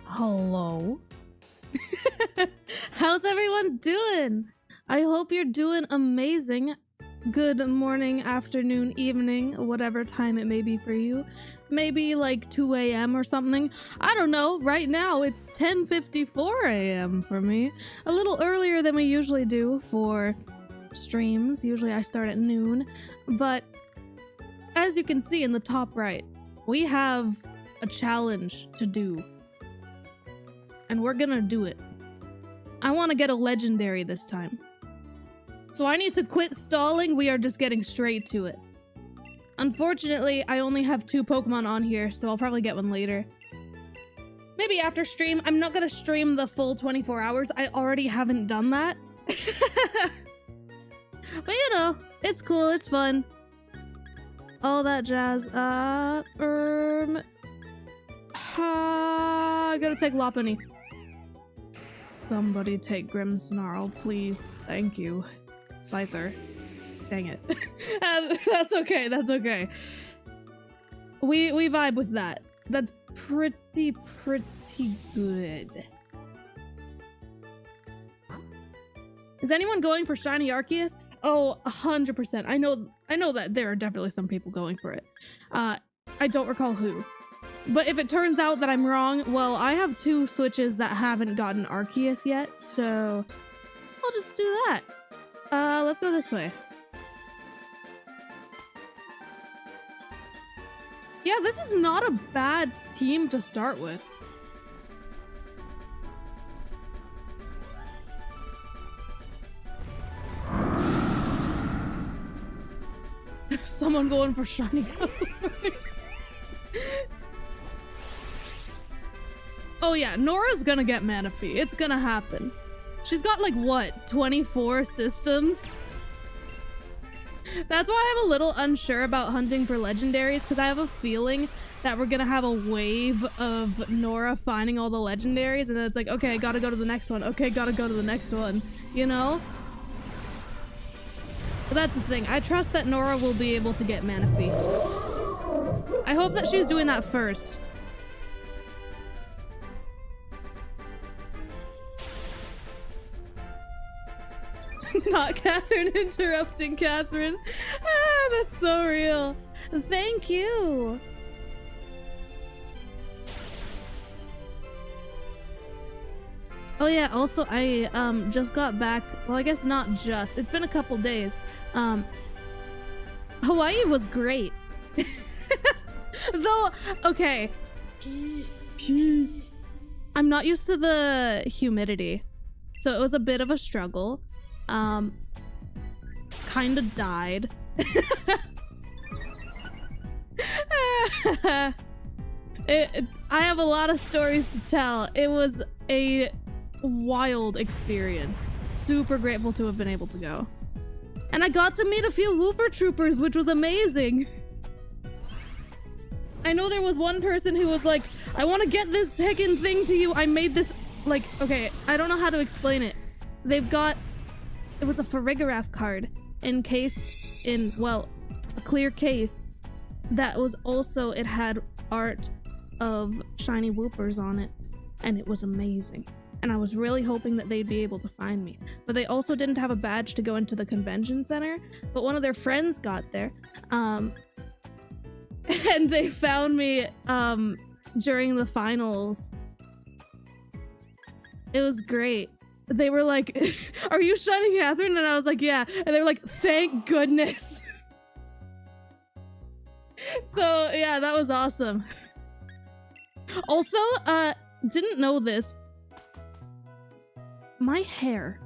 Hello. How's everyone doing? I hope you're doing amazing. Good morning, afternoon, evening, whatever time it may be for you. Maybe like 2 a.m. or something. I don't know. Right now it's 10:54 a.m. for me. A little earlier than we usually do for streams. Usually I start at noon. But as you can see in the top right, we have a challenge to do. And we're gonna do it. I want to get a legendary this time. So I need to quit stalling. We are just getting straight to it. Unfortunately, I only have 2 Pokemon on here, so I'll probably get one later. Maybe after stream. I'm not gonna stream the full 24 hours. I already haven't done that. But you know, it's cool, it's fun. All that jazz. I gotta take Lopunny. Somebody take Grimmsnarl, please. Thank you. Scyther. Dang it. That's okay, that's okay. We vibe with that. That's pretty good. Is anyone going for Shiny Arceus? Oh, 100%. I know that there are definitely some people going for it. I don't recall who. But if it turns out that I'm wrong, well, I have 2 Switches that haven't gotten Arceus yet, so I'll just do that. Let's go this way. Yeah, this is not a bad team to start with. Someone going for Shiny Castle. Oh yeah, Nora's gonna get Manaphy. It's gonna happen. She's got like, what, 24 systems? That's why I'm a little unsure about hunting for legendaries, because I have a feeling that we're gonna have a wave of Nora finding all the legendaries, and then it's like, okay, gotta go to the next one. Okay, gotta go to the next one. You know? But that's the thing. I trust that Nora will be able to get Manaphy. I hope that she's doing that first. Not Catherine interrupting Catherine. Ah, that's so real. Thank you. Oh yeah, also I just got back. Well, I guess not just. It's been a couple days. Hawaii was great. Though, okay. I'm not used to the humidity. So it was a bit of a struggle. Kinda died. I have a lot of stories to tell. It was a wild experience. Super grateful to have been able to go. And I got to meet a few Wooper Troopers, which was amazing. I know there was one person who was like, I want to get this heckin' thing to you. I made this, like, okay, I don't know how to explain it. They've got, it was a Farigiraf card encased in, well, a clear case that was also, it had art of shiny Woopers on it, and it was amazing. And I was really hoping that they'd be able to find me. But they also didn't have a badge to go into the convention center, but one of their friends got there. And they found me during the finals. It was great. They were like, are you Shiny Catherine? And I was like, yeah. And they were like, thank goodness. So yeah, that was awesome. Also, didn't know this. My hair.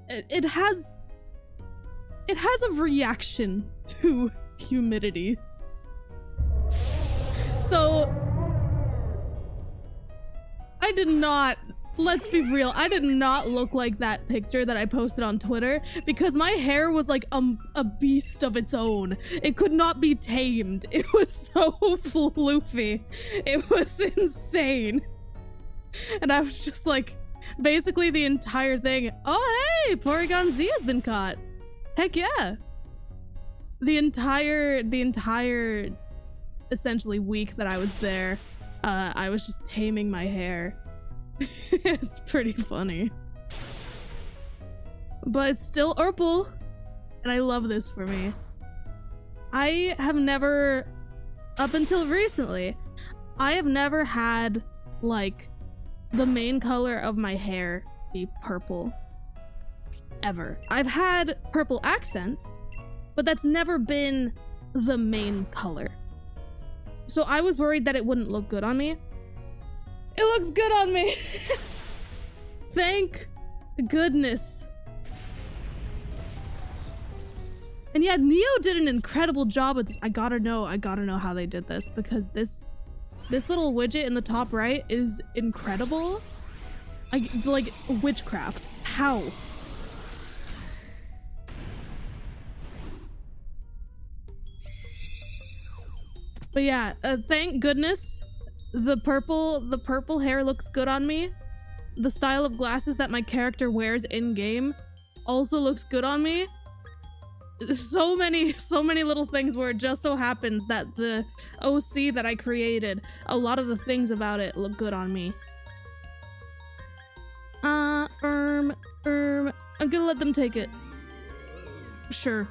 It has a reaction to humidity. So I did not, let's be real, I did not look like that picture that I posted on Twitter because my hair was like a beast of its own. It could not be tamed. It was so floofy. It was insane. And I was just like, basically the entire thing, oh hey, Porygon Z has been caught. Heck yeah. The entire essentially week that I was there, I was just taming my hair. It's pretty funny. But it's still purple, and I love this for me. I have never, up until recently, I have never had, like, the main color of my hair be purple. Ever. I've had purple accents, but that's never been the main color. So I was worried that it wouldn't look good on me. It looks good on me! Thank goodness. And yeah, Neo did an incredible job with this. I gotta know how they did this, because this little widget in the top right is incredible. Like witchcraft. How? But yeah, thank goodness the purple hair looks good on me. The style of glasses that my character wears in game also looks good on me. So many little things where it just so happens that the OC that I created, a lot of the things about it look good on me. I'm gonna let them take it. Sure.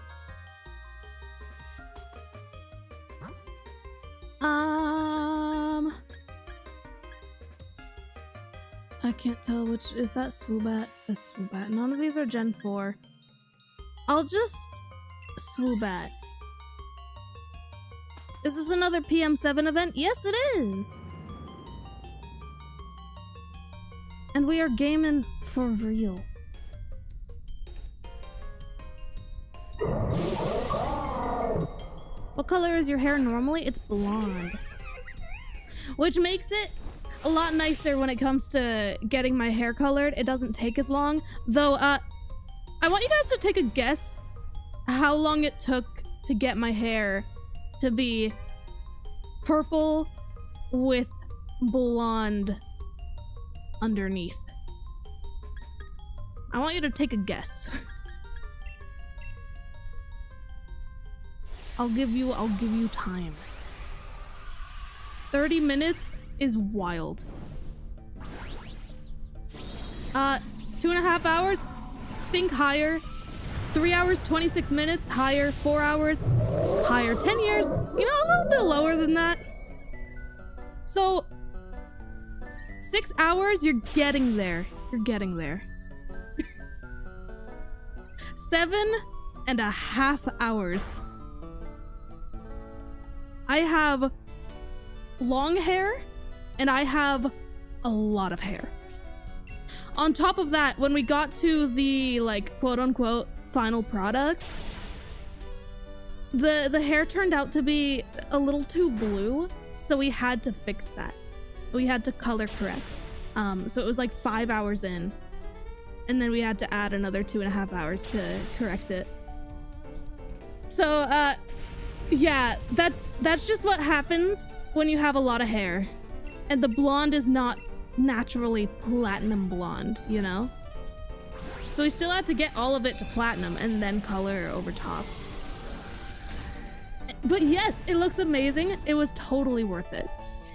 I can't tell which, is that Swoobat? That's Swoobat. None of these are Gen 4. I'll just Swoobat. Is this another PM7 event? Yes, it is! And we are gaming for real. What color is your hair normally? It's blonde. Which makes it a lot nicer when it comes to getting my hair colored. It doesn't take as long. Though, I want you guys to take a guess how long it took to get my hair to be purple with blonde underneath. I want you to take a guess. I'll give you time. 30 minutes is wild. 2.5 hours, think higher. 3 hours, 26 minutes, higher. 4 hours, higher. 10 years, you know, a little bit lower than that. So 6 hours, you're getting there. You're getting there. 7.5 hours. I have long hair and I have a lot of hair. On top of that, when we got to the, like, quote unquote final product, the hair turned out to be a little too blue, so we had to fix that. We had to color correct. So it was like 5 hours in, and then we had to add another 2.5 hours to correct it. So yeah, that's just what happens when you have a lot of hair, and the blonde is not naturally platinum blonde, you know? So we still had to get all of it to platinum and then color over top. But yes, it looks amazing. It was totally worth it.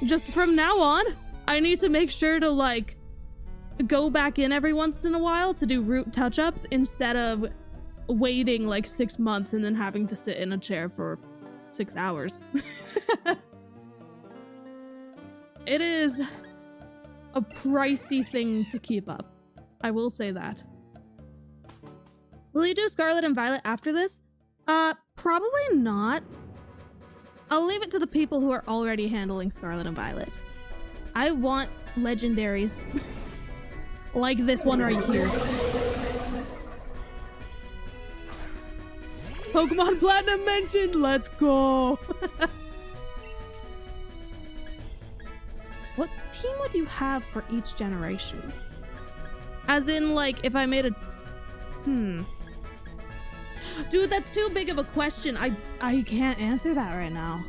Just from now on, I need to make sure to, like, go back in every once in a while to do root touch-ups instead of waiting like 6 months and then having to sit in a chair for 6 hours. It is a pricey thing to keep up. I will say that. Will you do Scarlet and Violet after this? Probably not. I'll leave it to the people who are already handling Scarlet and Violet. I want legendaries like this one right here. Pokemon Platinum mentioned, let's go. What team would you have for each generation? As in, like, if I made a... Dude, that's too big of a question. I can't answer that right now.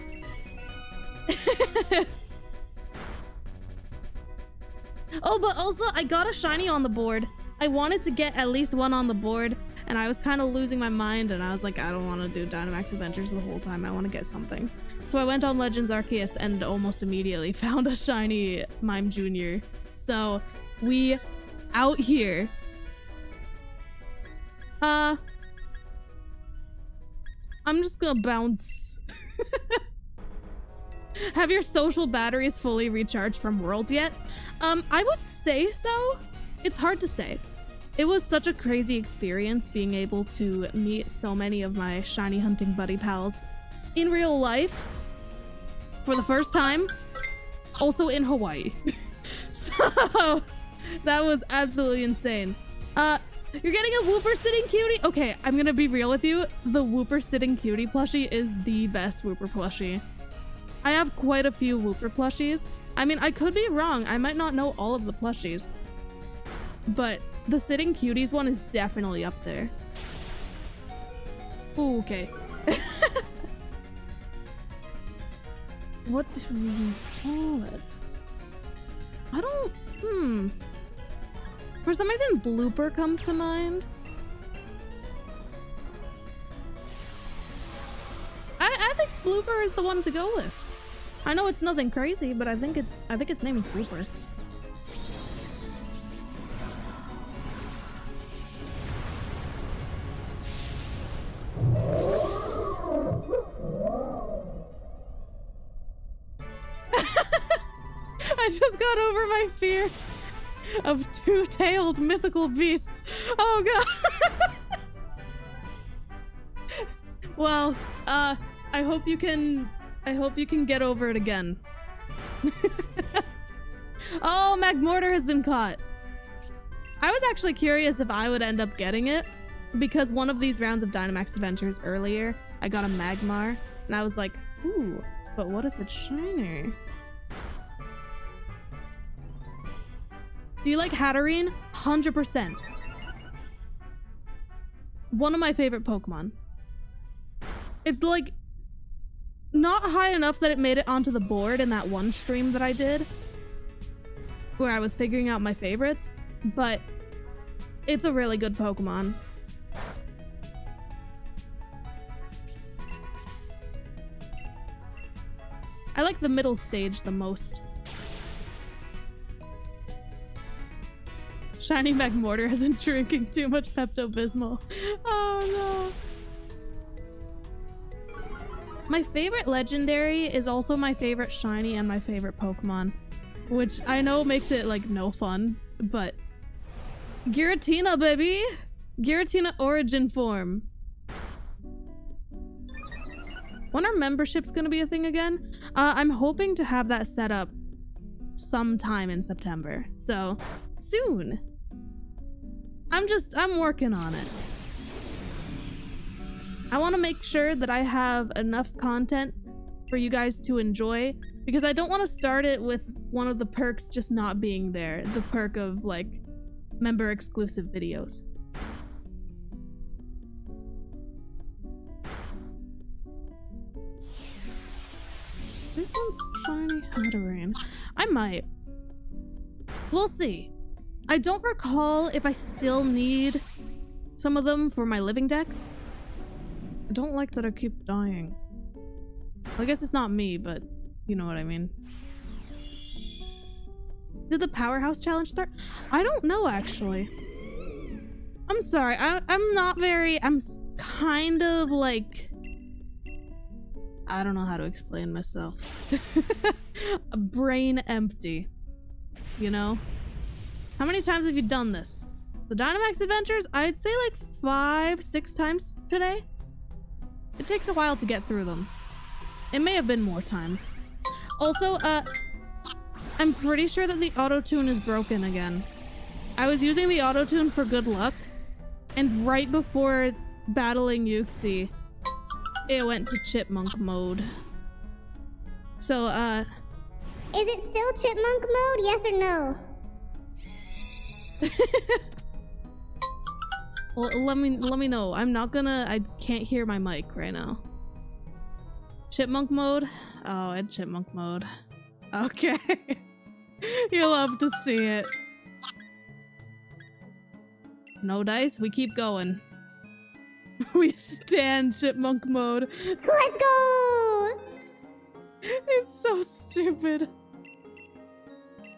Oh, but also, I got a shiny on the board. I wanted to get at least one on the board, and I was kind of losing my mind, and I was like, I don't want to do Dynamax Adventures the whole time. I want to get something. So I went on Legends Arceus and almost immediately found a shiny Mime Jr. So we out here. I'm just gonna bounce. Have your social batteries fully recharged from Worlds yet? I would say so. It's hard to say. It was such a crazy experience being able to meet so many of my shiny hunting buddy pals in real life for the first time, also in Hawaii. So that was absolutely insane. You're getting a Wooper Sitting Cutie? Okay, I'm gonna be real with you. The Wooper Sitting Cutie plushie is the best Wooper plushie. I have quite a few Wooper plushies. I mean, I could be wrong. I might not know all of the plushies. But the Sitting Cuties one is definitely up there. Ooh, okay. What do we call it? I don't... For some reason, Blooper comes to mind. I think Blooper is the one to go with. I know it's nothing crazy, but I think its name is Blooper. I just got over my fear of two-tailed mythical beasts. Oh god. Well, I hope you can get over it again. Oh, Magmortar has been caught. I was actually curious if I would end up getting it because one of these rounds of Dynamax Adventures earlier, I got a Magmar and I was like, ooh, but what if it's shiny? Do you like Hatterene? 100%. One of my favorite Pokemon. It's like not high enough that it made it onto the board in that one stream that I did where I was figuring out my favorites, but it's a really good Pokemon. I like the middle stage the most. Shiny Magmortar has been drinking too much Pepto-Bismol. Oh no. My favorite legendary is also my favorite shiny and my favorite Pokemon, which I know makes it like no fun, but Giratina, baby! Giratina origin form. When are memberships gonna be a thing again? I'm hoping to have that set up sometime in September, so soon. I'm working on it. I want to make sure that I have enough content for you guys to enjoy because I don't want to start it with one of the perks just not being there. The perk of like member exclusive videos. This one's shiny Hatterene. I might. We'll see. I don't recall if I still need some of them for my living decks. I don't like that I keep dying. Well, I guess it's not me, but you know what I mean. Did the Powerhouse Challenge start? I don't know, actually. I'm sorry. I'm not very... I'm kind of like... I don't know how to explain myself. Brain empty. You know? How many times have you done this? The Dynamax Adventures? I'd say like 5-6 times today. It takes a while to get through them. It may have been more times. Also, I'm pretty sure that the auto-tune is broken again. I was using the auto-tune for good luck, and right before battling Yuxi, it went to chipmunk mode. So, Is it still chipmunk mode, yes or no? Well, let me know. I'm not gonna... I can't hear my mic right now. Chipmunk mode? Oh, and chipmunk mode. Okay. You'll love to see it. No dice? We keep going. We stand chipmunk mode. Let's go! It's so stupid.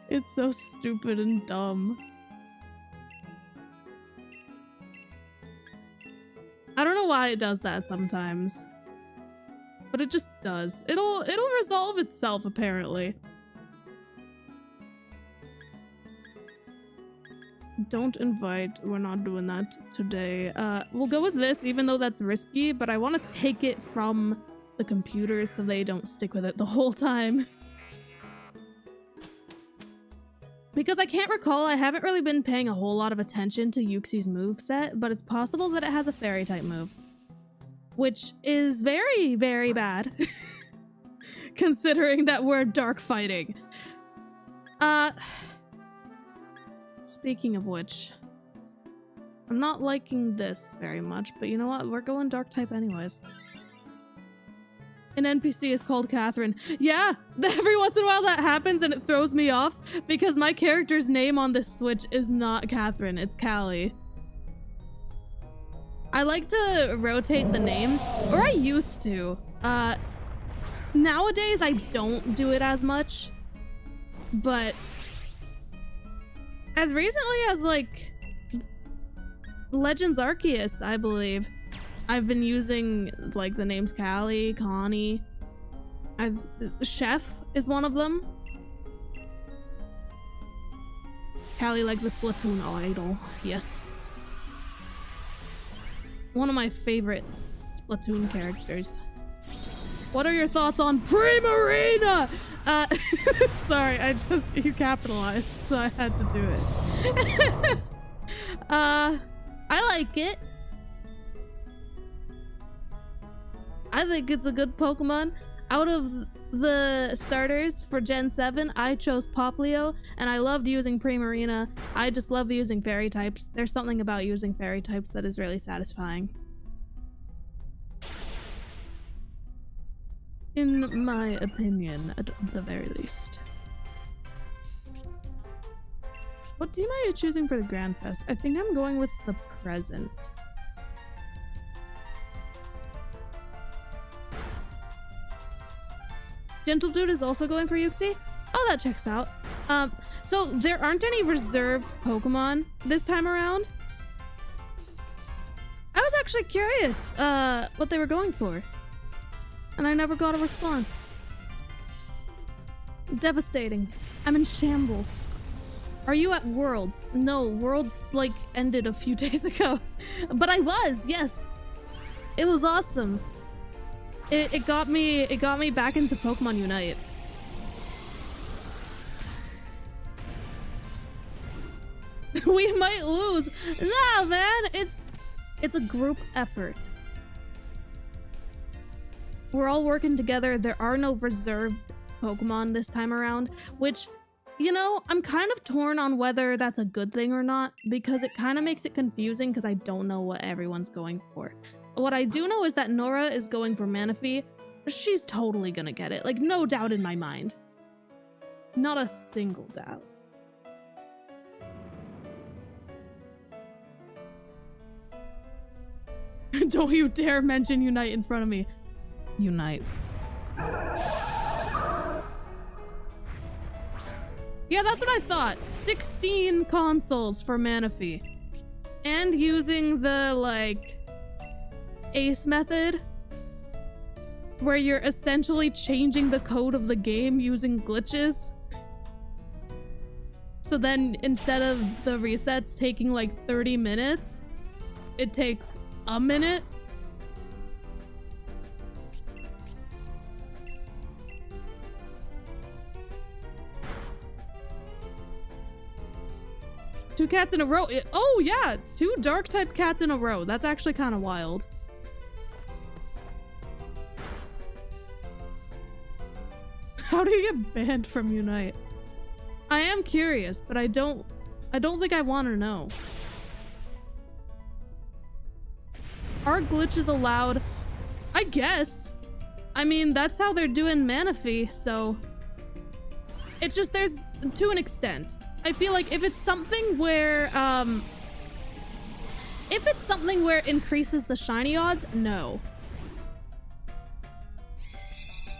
It's so stupid and dumb. I don't know why it does that sometimes, but it just does. It'll resolve itself apparently. Don't invite. We're not doing that today. We'll go with this, even though that's risky, but I want to take it from the computers so they don't stick with it the whole time. Because I can't recall, I haven't really been paying a whole lot of attention to Yuxi's moveset, but it's possible that it has a fairy type move. Which is very, very bad. Considering that we're dark fighting. Speaking of which, I'm not liking this very much, but you know what? We're going dark type anyways. An NPC is called Catherine. Yeah, every once in a while that happens and it throws me off because my character's name on this Switch is not Catherine, it's Callie. I like to rotate the names, or I used to. Nowadays I don't do it as much, but as recently as like Legends Arceus, I believe, I've been using like the names Callie, Connie. Chef is one of them. Callie like the Splatoon idol. Yes. One of my favorite Splatoon characters. What are your thoughts on Primarina? Sorry, you capitalized, so I had to do it. I like it. I think it's a good Pokemon. Out of the starters for Gen 7, I chose Poplio, and I loved using Primarina. I just love using fairy types. There's something about using fairy types that is really satisfying. In my opinion, at the very least. What team are you choosing for the Grand Fest? I think I'm going with the present. Gentle Dude is also going for Yuxi? Oh, that checks out. So there aren't any reserved Pokemon this time around. I was actually curious what they were going for, and I never got a response. Devastating. I'm in shambles. Are you at Worlds? No, Worlds like ended a few days ago, but I was, yes. It was awesome. It got me back into Pokemon Unite. We might lose. Nah, man, it's a group effort. We're all working together. There are no reserved Pokemon this time around, which, you know, I'm kind of torn on whether that's a good thing or not, because it kind of makes it confusing because I don't know what everyone's going for. What I do know is that Nora is going for Manaphy. She's totally gonna get it. Like, no doubt in my mind. Not a single doubt. Don't you dare mention Unite in front of me. Unite. Yeah, that's what I thought. 16 consoles for Manaphy. And using the, like, Ace method, where you're essentially changing the code of the game using glitches. So then instead of the resets taking like 30 minutes, it takes a minute. Two cats in a row. Oh yeah, 2 dark type cats in a row. That's actually kind of wild. How do you get banned from Unite? I am curious, but I don't think I want to know. Are glitches allowed? I guess. I mean, that's how they're doing Manaphy, so it's just there's to an extent. I feel like if it's something where it increases the shiny odds, no.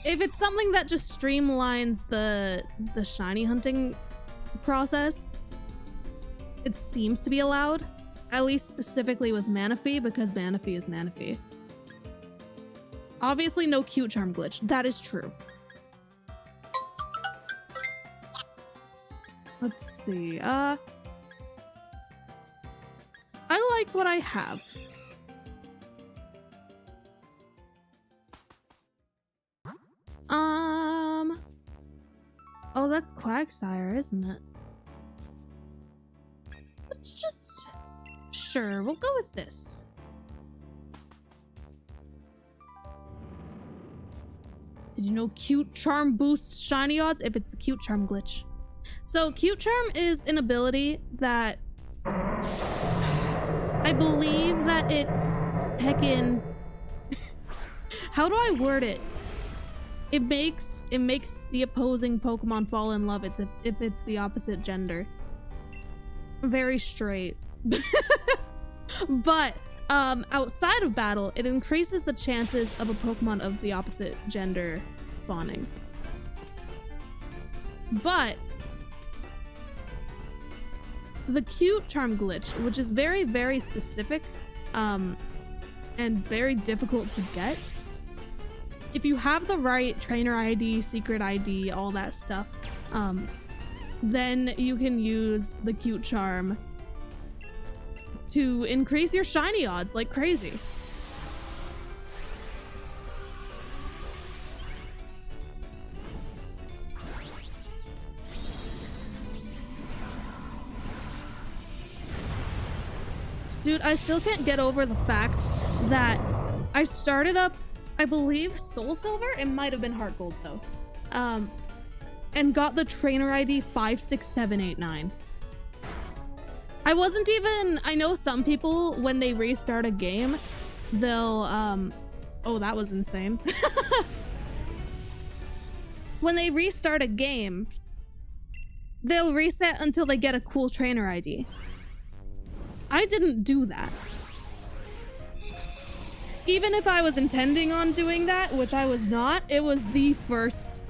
if it's something that just streamlines the shiny hunting process, it seems to be allowed, at least specifically with Manaphy, because Manaphy is Manaphy. Obviously no cute charm glitch. That is true. Let's see. I like what I have. Oh, that's Quagsire, isn't it? Let's just... Sure, we'll go with this. Did you know cute charm boosts shiny odds if it's the cute charm glitch? So cute charm is an ability that I believe that it heckin' how do I word it? It makes the opposing Pokemon fall in love if it's the opposite gender. Very straight. But outside of battle, it increases the chances of a Pokemon of the opposite gender spawning. But the cute charm glitch, which is very, very specific and very difficult to get, if you have the right trainer ID, secret ID, all that stuff, then you can use the cute charm to increase your shiny odds like crazy. Dude, I still can't get over the fact that I started up, I believe, Soul Silver. It might have been Heart Gold though. And got the trainer ID 56789. I wasn't even, I know some people when they restart a game, they'll, oh, that was insane. When they restart a game, they'll reset until they get a cool trainer ID. I didn't do that. Even if I was intending on doing that, which I was not, it was the first,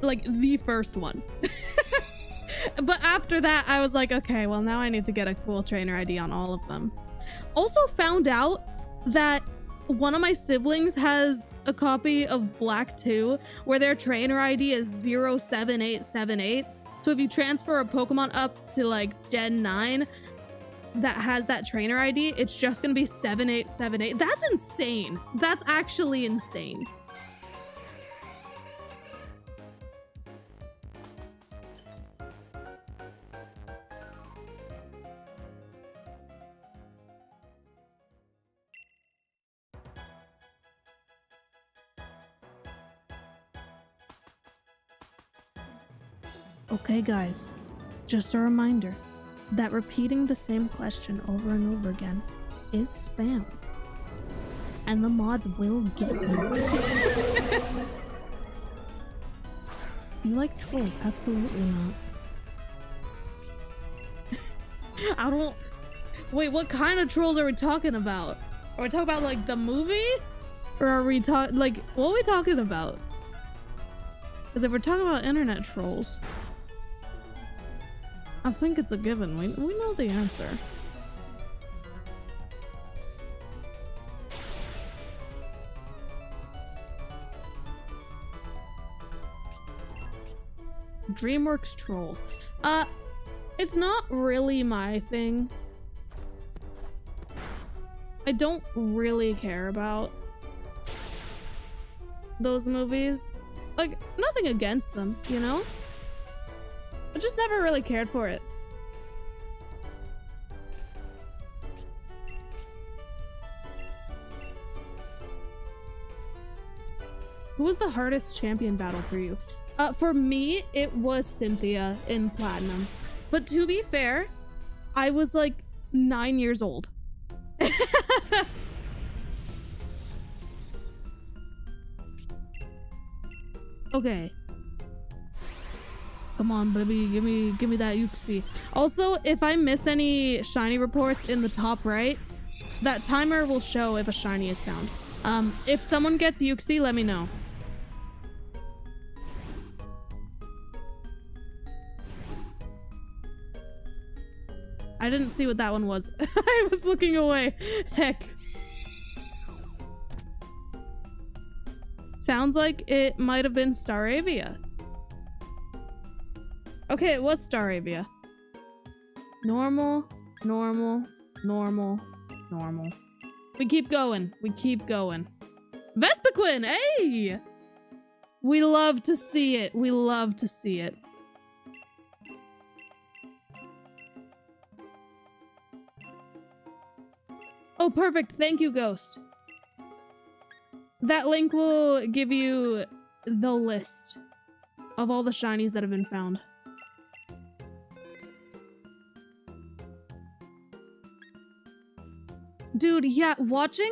like the first one. But after that, I was like, okay, well now I need to get a cool trainer ID on all of them. Also found out that one of my siblings has a copy of Black 2 where their trainer ID is 07878. So if you transfer a Pokemon up to like Gen 9 that has that trainer ID, it's just gonna be 7878. That's insane. That's actually insane. Okay guys, just a reminder that repeating the same question over and over again is spam. And the mods will get you. You like trolls? Absolutely not. I don't... Wait, what kind of trolls are we talking about? Are we talking about like the movie? Or are we talking like, what are we talking about? Because if we're talking about internet trolls, I think it's a given. We know the answer. DreamWorks trolls. It's not really my thing. I don't really care about those movies. Like, nothing against them, you know? I just never really cared for it. Who was the hardest champion battle for you? For me, it was Cynthia in Platinum. But to be fair, I was like 9 years old. Okay. Come on, baby, give me that Uxie. Also, if I miss any shiny reports in the top right, that timer will show if a shiny is found. If someone gets Uxie, let me know. I didn't see what that one was. I was looking away. Heck. Sounds like it might have been Staravia. Okay, it was Staravia. Normal, normal, normal, normal. We keep going. We keep going. Vespiquen, hey! We love to see it. We love to see it. Oh, perfect. Thank you, Ghost. That link will give you the list of all the shinies that have been found. Dude, yeah, watching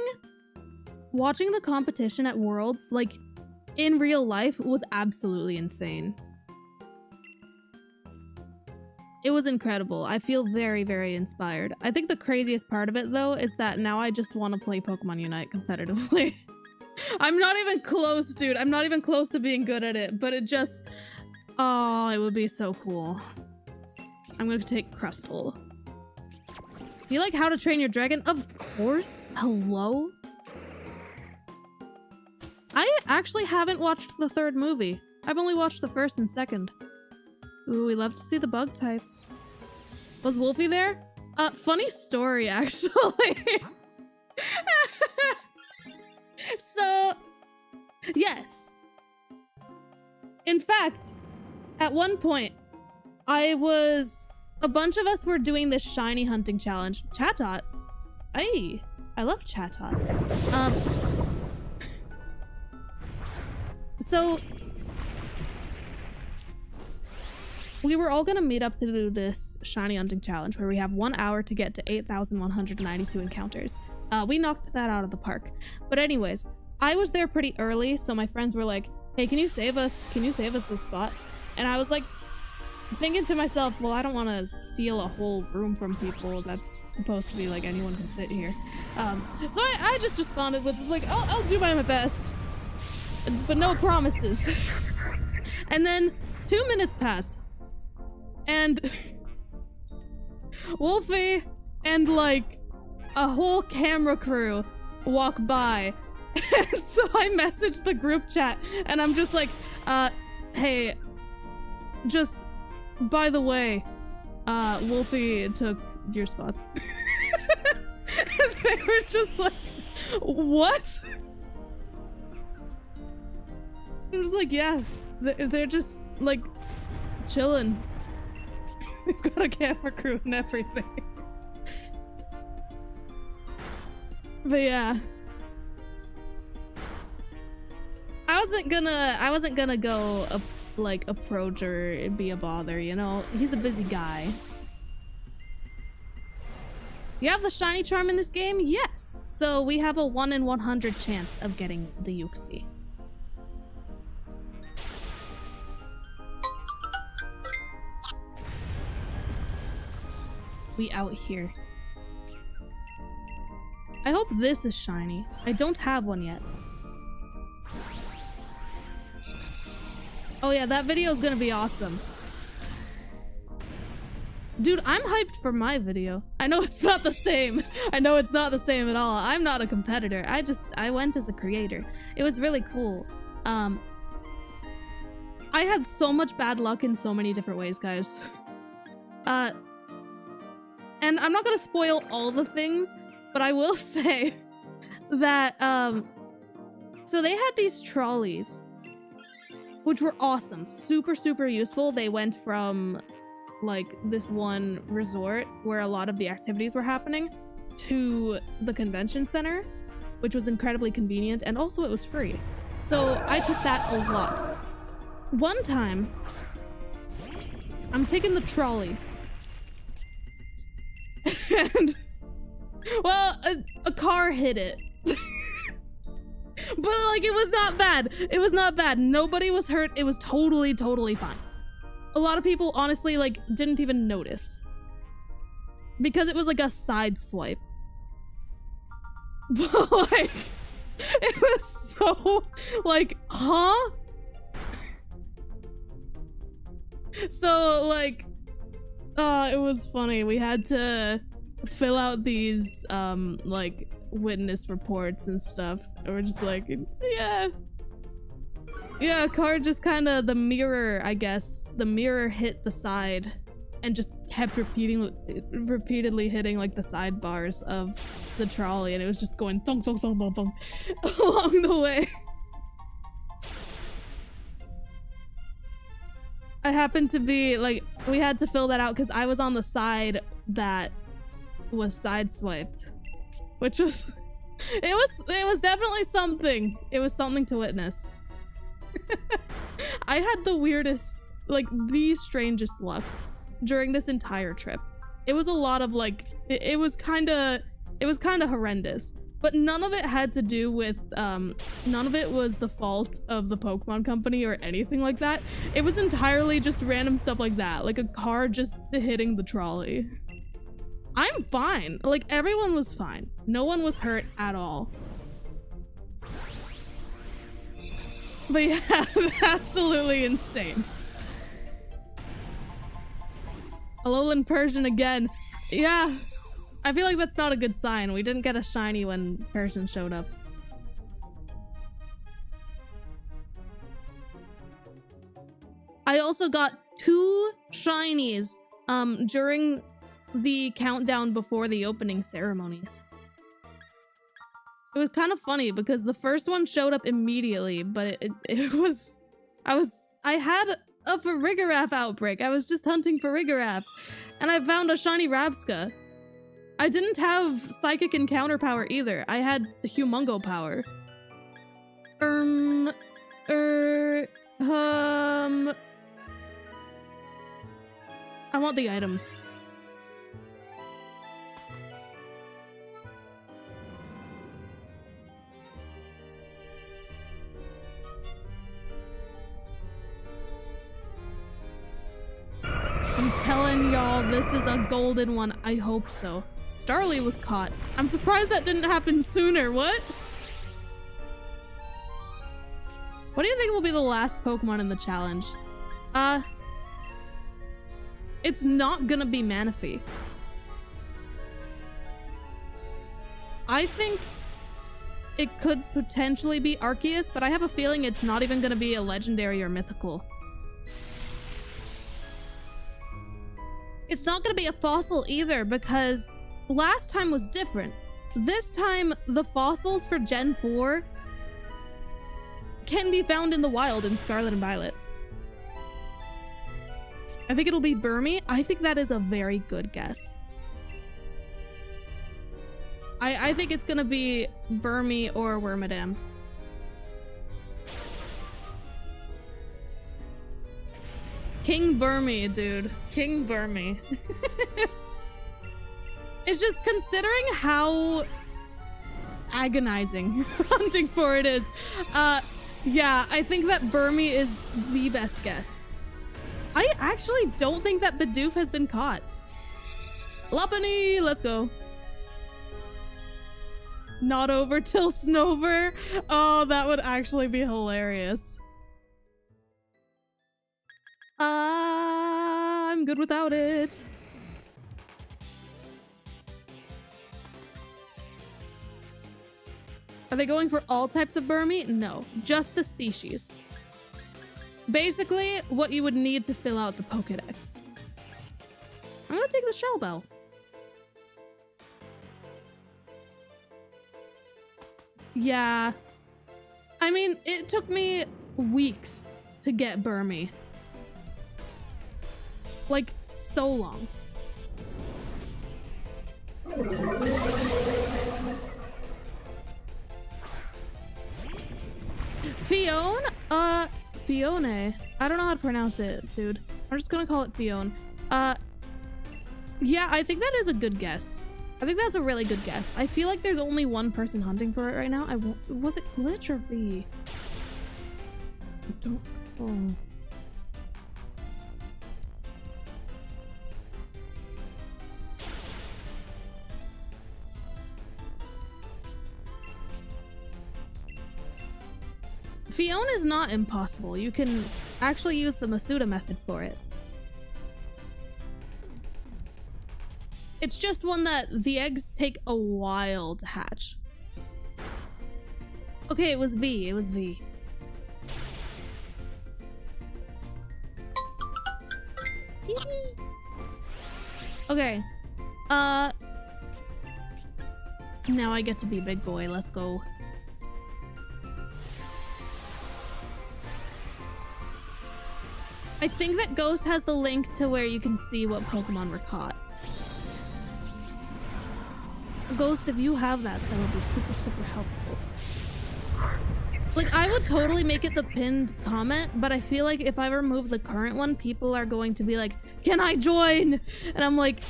the competition at Worlds, like, in real life was absolutely insane. It was incredible. I feel very, very inspired. I think the craziest part of it, though, is that now I just want to play Pokemon Unite competitively. I'm not even close, dude. I'm not even close to being good at it, but it just... Oh, it would be so cool. I'm gonna take Crustle. Do you like How to Train Your Dragon? Of course. Hello? I actually haven't watched the third movie. I've only watched the first and second. Ooh, we love to see the bug types. Was Wolfie there? Funny story, actually. So, yes. In fact, at one point, a bunch of us were doing this shiny hunting challenge. Chatot. Hey, I love Chatot. So we were all gonna meet up to do this shiny hunting challenge where we have 1 hour to get to 8,192 encounters. We knocked that out of the park. But anyways, I was there pretty early, so my friends were like, hey, can you save us? Can you save us this spot? And I was like, thinking to myself, well, I don't want to steal a whole room from people. That's supposed to be like anyone can sit here. So I just responded with like, I'll do my best, but no promises. And then 2 minutes pass, and Wolfie and like a whole camera crew walk by. And so I messaged the group chat, and I'm just like, hey, just by the way, Wolfie took your spot. And they were just like, what? I was like, yeah, they're just like chilling. We've got a camera crew and everything. But yeah, I wasn't gonna go approach or be a bother, you know? He's a busy guy. You have the shiny charm in this game? Yes. So we have a 1 in 100 chance of getting the Uxie. We out here. I hope this is shiny. I don't have one yet. Oh yeah, that video is gonna be awesome. Dude, I'm hyped for my video. I know it's not the same. I know it's not the same at all. I'm not a competitor. I went as a creator. It was really cool. I had so much bad luck in so many different ways, guys. And I'm not gonna spoil all the things, but I will say that, so they had these trolleys, which were awesome. Super, super useful. They went from like this one resort where a lot of the activities were happening to the convention center, which was incredibly convenient, and also it was free. So I took that a lot. One time, I'm taking the trolley, and well, a car hit it. But like, it was not bad. It was not bad. Nobody was hurt. It was totally, totally fine. A lot of people honestly like didn't even notice because it was like a side swipe. But like, it was so like, huh? So like, It was funny. We had to fill out these like witness reports and stuff. And we're just like, yeah, car just kind of, the mirror, I guess, the mirror hit the side and just kept repeatedly hitting like the sidebars of the trolley, and it was just going thunk thunk thunk thunk thunk along the way. I happened to be like, we had to fill that out because I was on the side that was sideswiped, which was it was definitely something. It was something to witness. I had the weirdest, like the strangest luck during this entire trip. It was a lot of like, it was kind of horrendous, but none of it had to do with none of it was the fault of the Pokemon Company or anything like that. It was entirely just random stuff like that, like a car just hitting the trolley. I'm fine. Like, everyone was fine. No one was hurt at all. But yeah, absolutely insane. Alolan Persian again. Yeah, I feel like that's not a good sign. We didn't get a shiny when Persian showed up. I also got 2 shinies during the countdown before the opening ceremonies. It was kind of funny because the first one showed up immediately, but it was... I had a Farigiraf outbreak. I was just hunting Farigiraf, and I found a shiny Rabska. I didn't have Psychic Encounter power either. I had Humongo power. I want the item. I'm telling y'all, this is a golden one. I hope so. Starly was caught. I'm surprised that didn't happen sooner. What? What do you think will be the last Pokemon in the challenge? It's not gonna be Manaphy. I think it could potentially be Arceus, but I have a feeling it's not even gonna be a legendary or mythical. It's not gonna be a fossil either, because last time was different. This time, the fossils for Gen 4 can be found in the wild in Scarlet and Violet. I think it'll be Burmy. I think that is a very good guess. I think it's gonna be Burmy or Wormadam. King Burmy, dude. King Burmy. It's just considering how agonizing hunting for it is. Yeah, I think that Burmy is the best guess. I actually don't think that Bidoof has been caught. Lopunny, let's go. Not over till Snover. Oh, that would actually be hilarious. I'm good without it. Are they going for all types of Burmy? No, just the species. Basically, what you would need to fill out the Pokédex. I'm gonna take the Shell Bell. Yeah. I mean, it took me weeks to get Burmy. Like, so long. Fione? Fione. I don't know how to pronounce it, dude. I'm just gonna call it Fione. Yeah, I think that is a good guess. I think that's a really good guess. I feel like there's only one person hunting for it right now. Was it Glitch or V? I don't know. Fiona is not impossible. You can actually use the Masuda method for it. It's just one that the eggs take a while to hatch. Okay, it was V. It was V. Okay. Now I get to be big boy. Let's go. I think that Ghost has the link to where you can see what Pokemon were caught. Ghost, if you have that, that would be super, super helpful. Like, I would totally make it the pinned comment, but I feel like if I remove the current one, people are going to be like, can I join? And I'm like,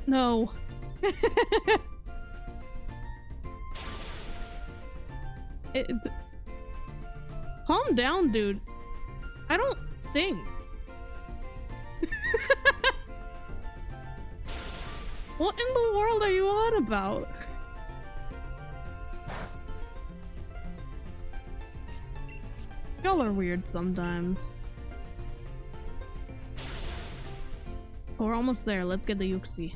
no. Calm down, dude. I don't sing. What in the world are you on about? Y'all are weird sometimes. Oh, we're almost there. Let's get the Yuxi.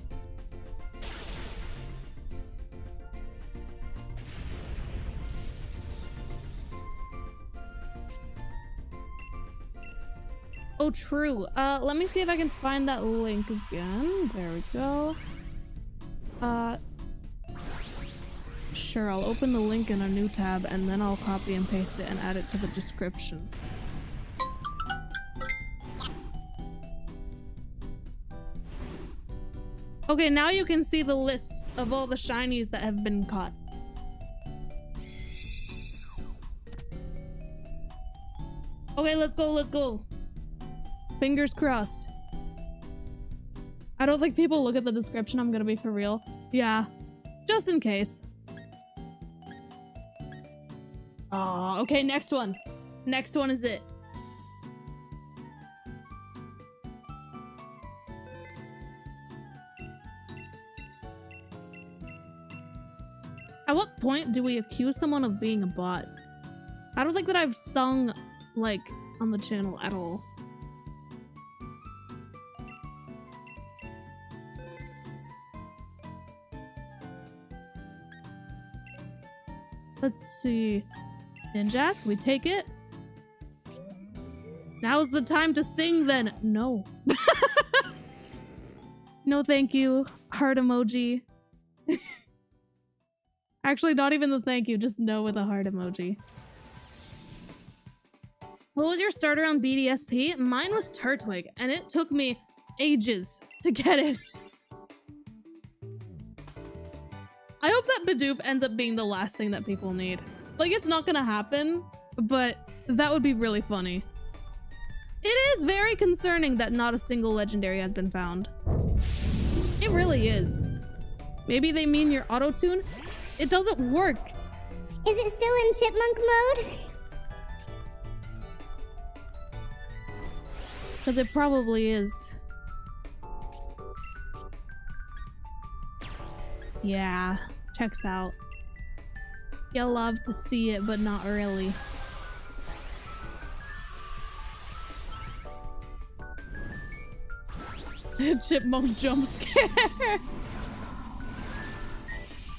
Oh, true. Let me see if I can find that link again. There we go. Sure, I'll open the link in a new tab and then I'll copy and paste it and add it to the description. Okay, now you can see the list of all the shinies that have been caught. Okay, let's go, let's go. Fingers crossed. I don't think people look at the description, I'm gonna be for real. Yeah, just in case. Oh, okay, next one. Next one is it. At what point do we accuse someone of being a bot? I don't think that I've sung, like, on the channel at all. Let's see. Ninjas, can we take it? Now's the time to sing then. No. No thank you. Heart emoji. Actually, not even the thank you, just no with a heart emoji. What was your starter on BDSP? Mine was Turtwig, and it took me ages to get it. I hope that Bidoof ends up being the last thing that people need. Like, it's not gonna happen, but that would be really funny. It is very concerning that not a single legendary has been found. It really is. Maybe they mean your auto-tune? It doesn't work. Is it still in chipmunk mode? Because it probably is. Yeah, checks out. You'll love to see it, but not really. Chipmunk jump scare.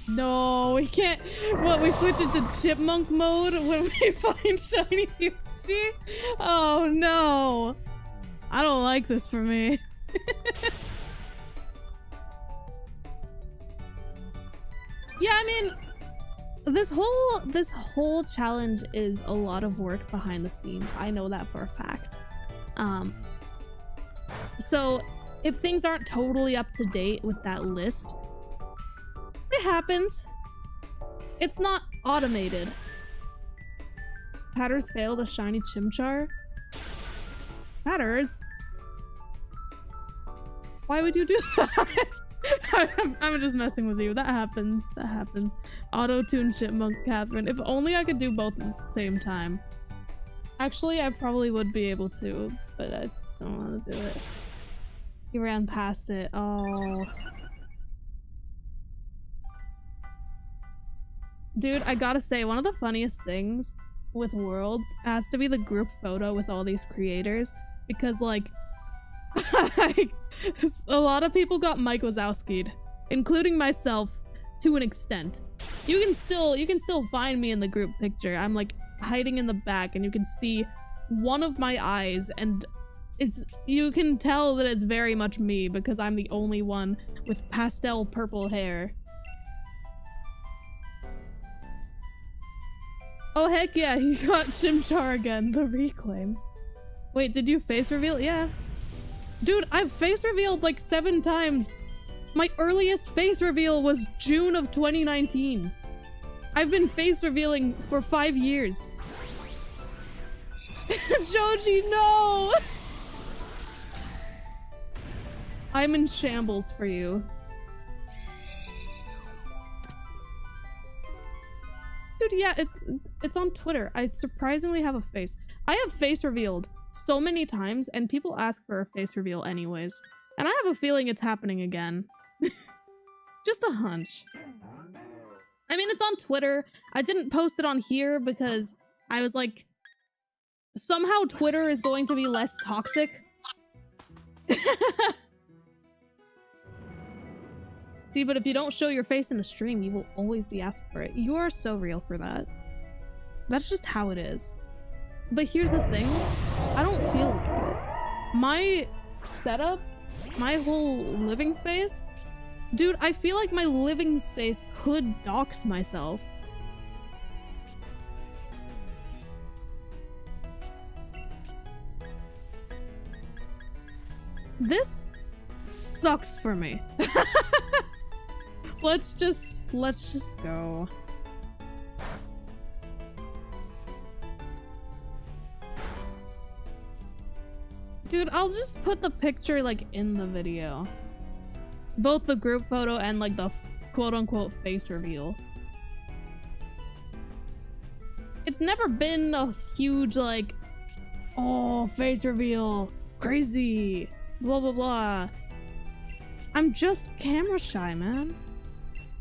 No, we can't. What, we switch into chipmunk mode when we find shiny Yuxi? Oh no. I don't like this for me. Yeah, I mean, this whole challenge is a lot of work behind the scenes. I know that for a fact. So if things aren't totally up to date with that list, it happens. It's not automated. Patters failed a shiny Chimchar? Patters? Why would you do that? I'm just messing with you. That happens. That happens. Auto-tune Chipmunk Catherine. If only I could do both at the same time. Actually, I probably would be able to, but I just don't want to do it. He ran past it. Oh. Dude, I gotta say, one of the funniest things with Worlds has to be the group photo with all these creators, because, like, A lot of people got Mike Wazowski'd, including myself to an extent. You can still find me in the group picture. I'm like hiding in the back and you can see one of my eyes, and you can tell that it's very much me because I'm the only one with pastel purple hair. Oh heck yeah, he got Chimchar again, the reclaim. Wait, did you face reveal? Yeah. Dude, I've face revealed like 7 times. My earliest face reveal was June of 2019. I've been face revealing for 5 years. Joji, no! I'm in shambles for you. Dude, yeah, it's on Twitter. I surprisingly have a face. I have face revealed so many times and people ask for a face reveal anyways. And I have a feeling it's happening again. Just a hunch. I mean, it's on Twitter. I didn't post it on here because I was like, somehow Twitter is going to be less toxic. See, but if you don't show your face in a stream, you will always be asked for it. You are so real for that. That's just how it is. But here's the thing. I don't feel like it. My setup, my whole living space, dude, I feel like my living space could dox myself. This sucks for me. Let's just go. Dude, I'll just put the picture like in the video. Both the group photo and like the quote-unquote face reveal. It's never been a huge like, oh, face reveal, crazy, blah blah blah. I'm just camera shy, man.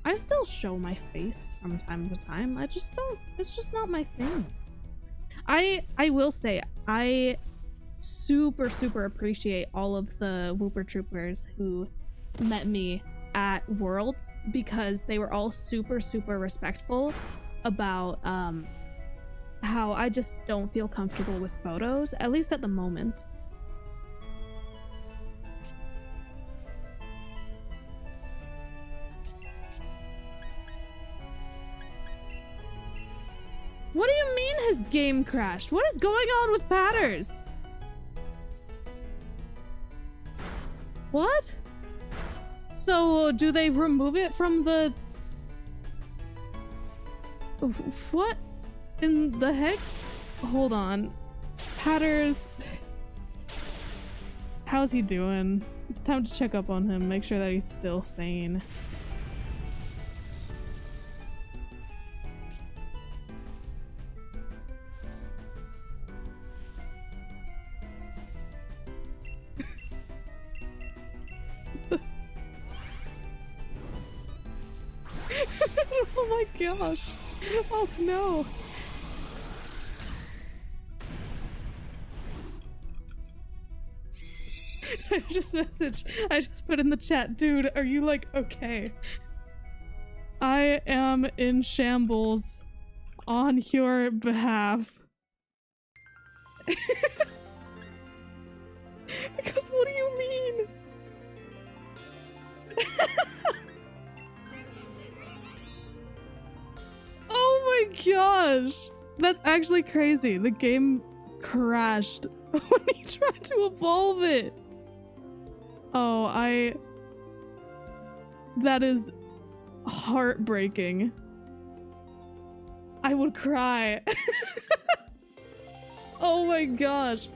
I still show my face from time to time. I just don't, it's just not my thing. I will say, I super appreciate all of the Whooper Troopers who met me at Worlds because they were all super respectful about how I just don't feel comfortable with photos, at least at the moment. What do you mean his game crashed? What is going on with Patters? What? So, do they remove it from the... What in the heck? Hold on. Patters... How's he doing? It's time to check up on him, make sure that he's still sane. Oh my gosh. Oh no. I just put in the chat, dude, are you like okay? I am in shambles on your behalf. Because what do you mean? Oh my gosh! That's actually crazy. The game crashed when he tried to evolve it. Oh, that is heartbreaking. I would cry. Oh my gosh.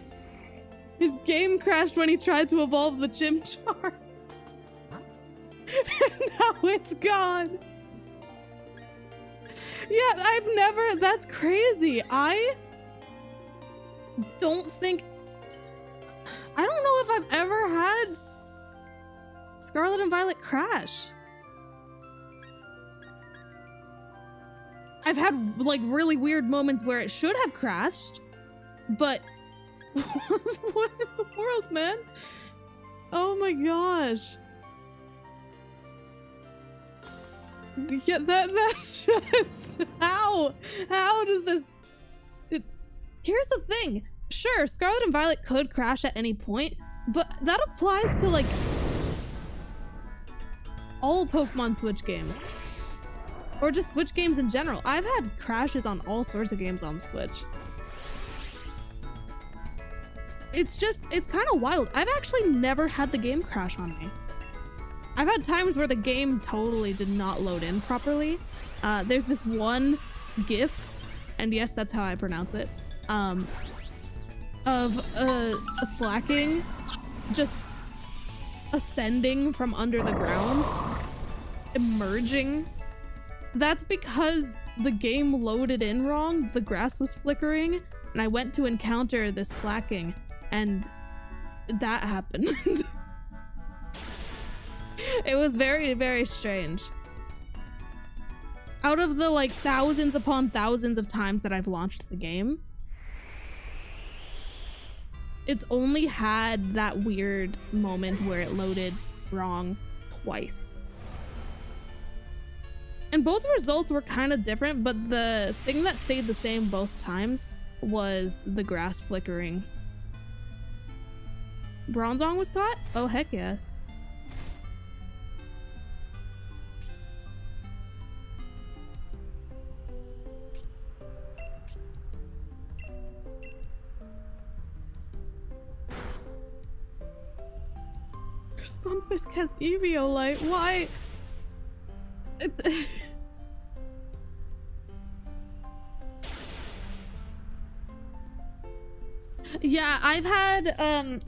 His game crashed when he tried to evolve the Chimchar. And now it's gone. Yeah, that's crazy. I don't know if I've ever had Scarlet and Violet crash. I've had like really weird moments where it should have crashed, but what in the world, man? Oh my gosh. Yeah, that's just how does this here's the thing. Sure, Scarlet and Violet could crash at any point, but that applies to like all Pokemon Switch games. Or just Switch games in general. I've had crashes on all sorts of games on Switch. It's kind of wild. I've actually never had the game crash on me. I've had times where the game totally did not load in properly. There's this one GIF, and yes, that's how I pronounce it, of a slacking just ascending from under the ground, emerging. That's because the game loaded in wrong, the grass was flickering, and I went to encounter this slacking, and that happened. It was very, very strange. Out of the like thousands upon thousands of times that I've launched the game, it's only had that weird moment where it loaded wrong twice. And both results were kind of different, but the thing that stayed the same both times was the grass flickering. Bronzong was caught? Oh, heck yeah. Stunfisk has Eviolite. Why? Yeah, I've had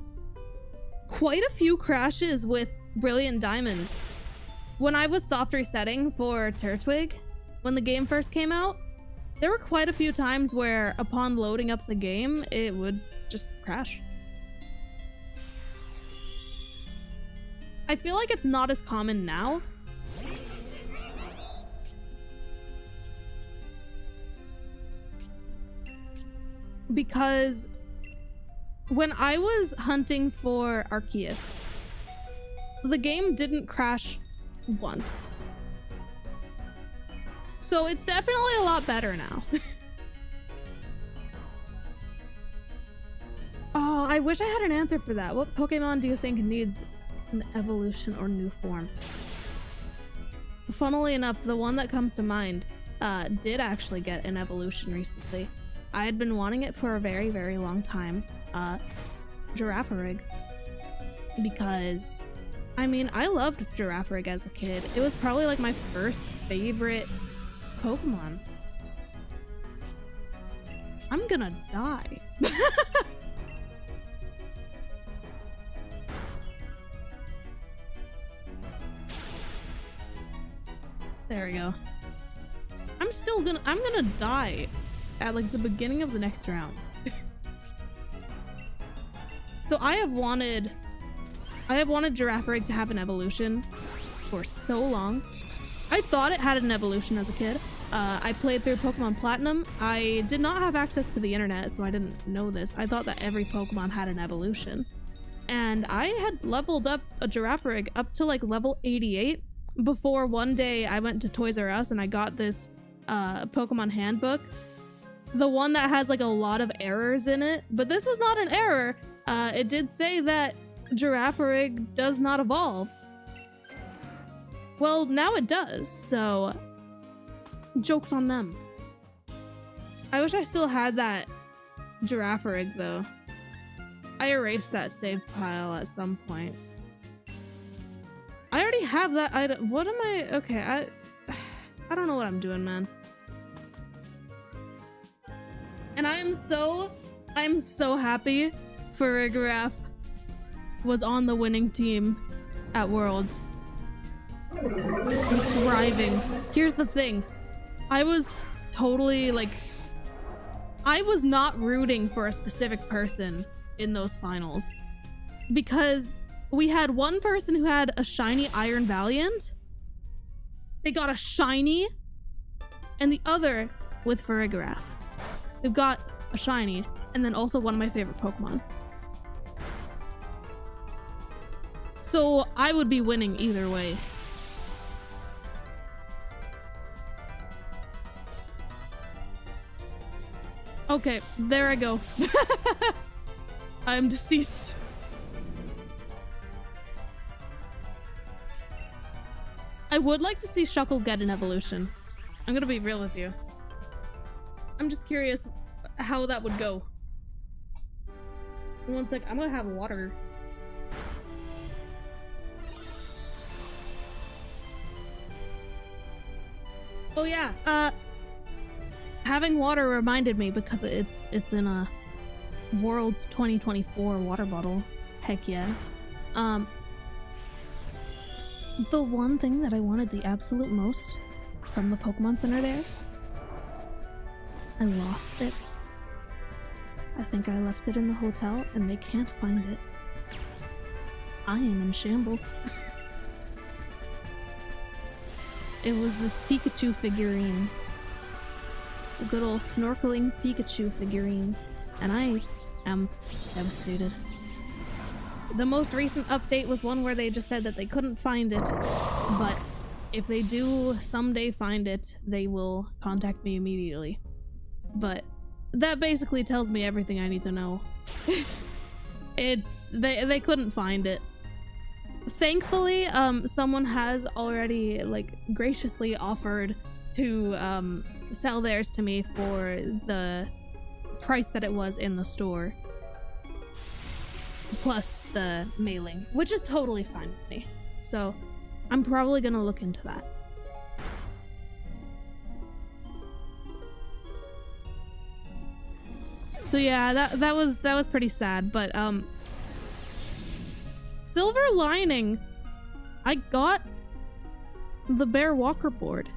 quite a few crashes with Brilliant Diamond. When I was soft resetting for Turtwig, when the game first came out, there were quite a few times where upon loading up the game, it would just crash. I feel like it's not as common now. Because when I was hunting for Arceus, the game didn't crash once. So it's definitely a lot better now. Oh, I wish I had an answer for that. What Pokemon do you think needs an evolution or new form? Funnily enough, the one that comes to mind did actually get an evolution recently. I had been wanting it for a very, very long time. Girafarig. Because, I mean, I loved Girafarig as a kid. It was probably like my first favorite Pokemon. I'm gonna die. There we go. I'm gonna die at like the beginning of the next round. So I have wanted Girafarig to have an evolution for so long. I thought it had an evolution as a kid. I played through Pokemon Platinum. I did not have access to the internet, so I didn't know this. I thought that every Pokemon had an evolution. And I had leveled up a Girafarig up to like level 88 before one day I went to Toys R Us and I got this Pokemon handbook. The one that has like a lot of errors in it, but this was not an error. It did say that Girafarig does not evolve. Well, now it does, so joke's on them. I wish I still had that Girafarig though. I erased that save file at some point. I already have that item. What am I? Okay, I don't know what I'm doing, man. And I'm so happy Farigiraf was on the winning team at Worlds. Thriving. Here's the thing. I was totally like, I was not rooting for a specific person in those finals because we had one person who had a shiny Iron Valiant. They got a shiny, and the other with Farigiraf, who got a shiny, and then also one of my favorite Pokemon. So I would be winning either way. Okay, there I go. I'm deceased. I would like to see Shuckle get an evolution. I'm gonna be real with you. I'm just curious how that would go. One sec, I'm gonna have water. Oh yeah, having water reminded me because it's in a World's 2024 water bottle. Heck yeah. The one thing that I wanted the absolute most from the Pokemon Center there, I lost it. I think I left it in the hotel and they can't find it. I am in shambles. It was this Pikachu figurine. A good old snorkeling Pikachu figurine. And I am devastated. The most recent update was one where they just said that they couldn't find it, but if they do someday find it, they will contact me immediately. But that basically tells me everything I need to know. They couldn't find it. Thankfully, someone has already like graciously offered to sell theirs to me for the price that it was in the store. Plus the mailing, which is totally fine with me. So I'm probably gonna look into that. So yeah, that was pretty sad, but silver lining, I got the Bear Walker board.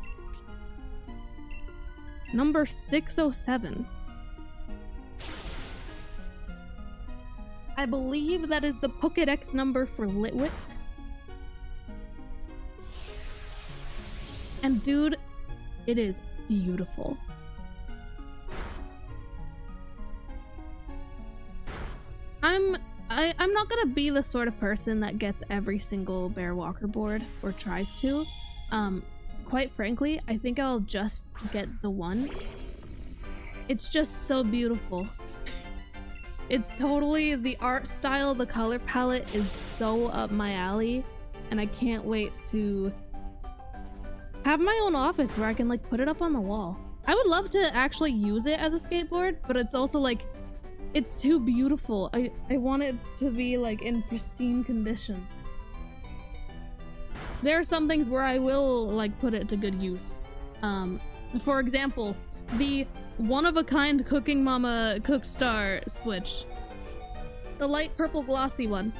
Number 607. I believe that is the Pokédex number for Litwick. And dude, it is beautiful. I'm not gonna be the sort of person that gets every single Bear Walker board, or tries to. Quite frankly, I think I'll just get the one. It's just so beautiful. It's totally, the art style, the color palette is so up my alley, and I can't wait to have my own office where I can like put it up on the wall. I would love to actually use it as a skateboard, but it's also like, it's too beautiful. I want it to be like in pristine condition. There are some things where I will like put it to good use. For example, the one-of-a-kind Cooking Mama Cookstar Switch. The light purple glossy one.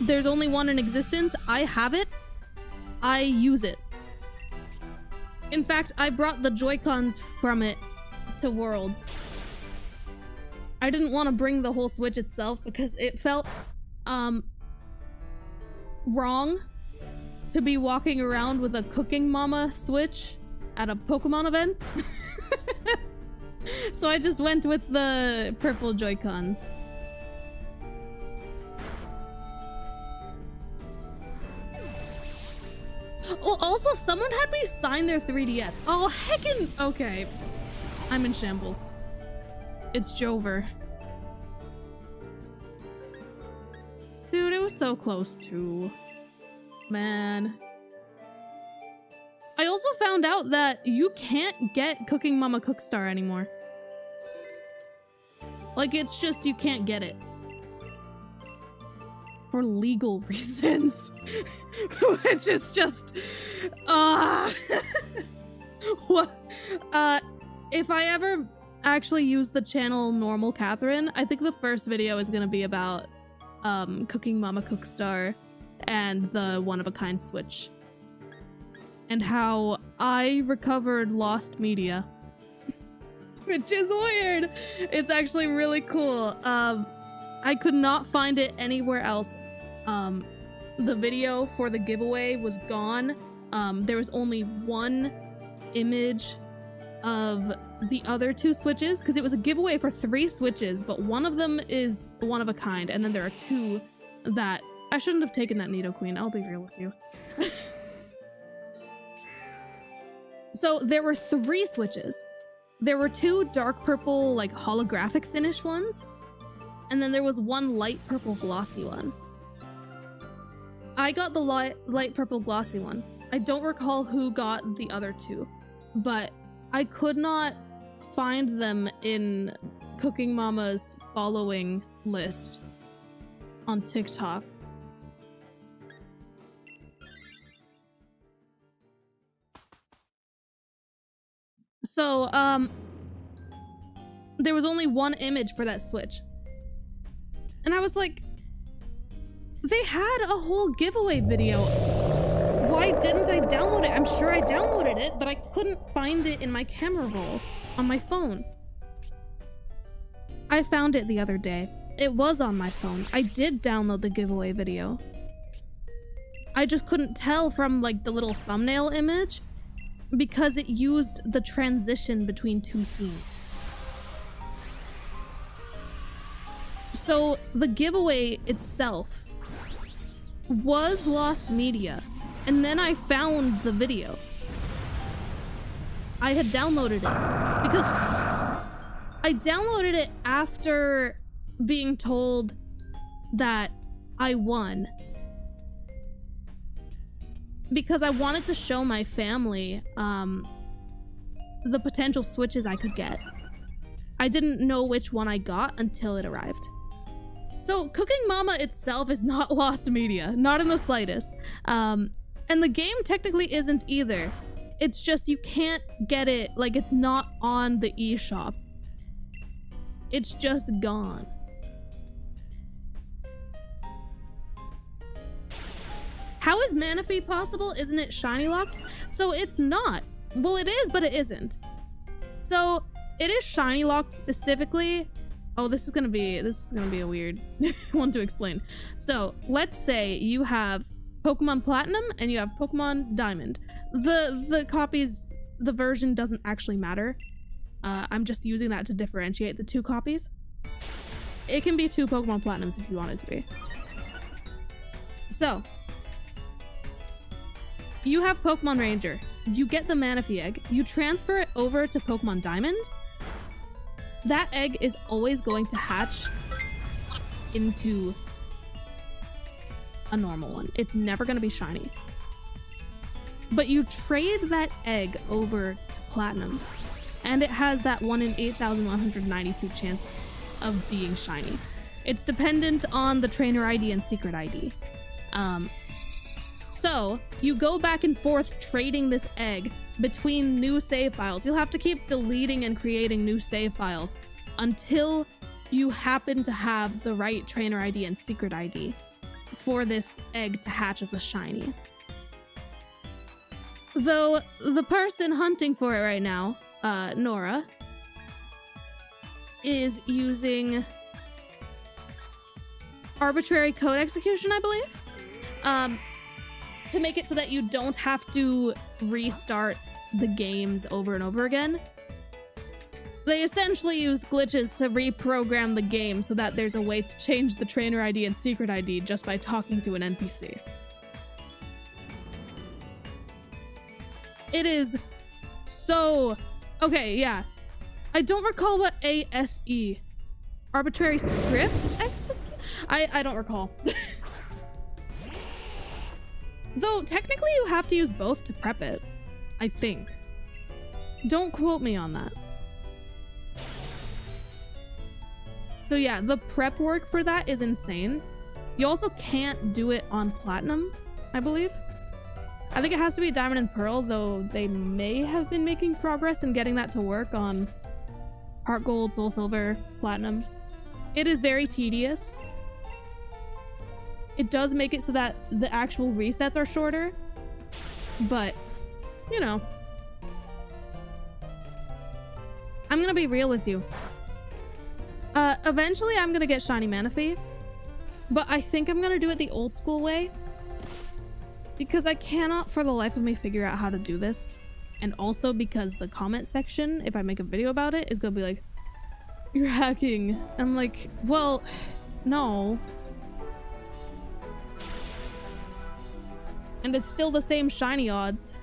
There's only one in existence. I have it. I use it. In fact, I brought the Joy-Cons from it to Worlds. I didn't want to bring the whole Switch itself because it felt wrong to be walking around with a Cooking Mama Switch at a Pokemon event. So I just went with the purple Joy-Cons. Oh, also someone had me sign their 3DS. Oh, heckin'! Okay. I'm in shambles. It's Jover. Dude, it was so close too. Man. I also found out that you can't get Cooking Mama Cookstar anymore. Like, it's just, you can't get it. For legal reasons. Which is just... What? If I ever actually use the channel Normal Catherine, I think the first video is gonna be about Cooking Mama Cookstar and the one-of-a-kind Switch. And how I recovered lost media. Which is weird. It's actually really cool. I could not find it anywhere else. The video for the giveaway was gone. There was only one image of the other 2 switches, because it was a giveaway for 3 switches, but one of them is one of a kind, and then there are 2 that I shouldn't have taken that Nido Queen. I'll be real with you. So there were 3 switches. There were 2 dark purple, like holographic finish ones, and then there was 1 light purple glossy one. I got the light purple glossy one. I don't recall who got the other 2, but I could not find them in Cooking Mama's following list on TikTok. So, there was only 1 image for that Switch. And I was like, they had a whole giveaway video. Why didn't I download it? I'm sure I downloaded it, but I couldn't find it in my camera roll on my phone. I found it the other day. It was on my phone. I did download the giveaway video. I just couldn't tell from like the little thumbnail image because it used the transition between 2 scenes. So the giveaway itself was lost media, and then I found the video. I had downloaded it because I downloaded it after being told that I won, because I wanted to show my family the potential switches I could get. I didn't know which one I got until it arrived. So Cooking Mama itself is not lost media, not in the slightest. And the game technically isn't either. It's just you can't get it, like it's not on the eShop. It's just gone. How is Manaphy possible? Isn't it shiny locked? So it's not. Well, it is, but it isn't. So it is shiny locked specifically. Oh, this is gonna be a weird one to explain. So let's say you have Pokemon Platinum and you have Pokemon Diamond. The copies, the version doesn't actually matter. I'm just using that to differentiate the 2 copies. It can be 2 Pokemon Platinums if you want it to be. So you have Pokemon Ranger. You get the Manaphy egg. You transfer it over to Pokemon Diamond. That egg is always going to hatch into a normal one. It's never going to be shiny. But you trade that egg over to Platinum, and it has that 1 in 8,192 chance of being shiny. It's dependent on the trainer ID and secret ID. So you go back and forth trading this egg between new save files. You'll have to keep deleting and creating new save files until you happen to have the right trainer ID and secret ID for this egg to hatch as a shiny. Though the person hunting for it right now, Nora, is using arbitrary code execution, I believe, to make it so that you don't have to restart the games over and over again. They essentially use glitches to reprogram the game so that there's a way to change the trainer ID and secret ID just by talking to an NPC. It is so... Okay, yeah. I don't recall what ASE... Arbitrary script? I don't recall. Though, technically you have to use both to prep it. I think. Don't quote me on that. So yeah, the prep work for that is insane. You also can't do it on Platinum, I believe. I think it has to be Diamond and Pearl, though they may have been making progress in getting that to work on Heart Gold, Soul Silver, Platinum. It is very tedious. It does make it so that the actual resets are shorter, but, you know. I'm gonna be real with you. Eventually I'm gonna get Shiny Manaphy, but I think I'm gonna do it the old school way, because I cannot for the life of me figure out how to do this. and also because the comment section, if I make a video about it, is gonna be like, you're hacking. I'm like, well, no. And it's still the same shiny odds.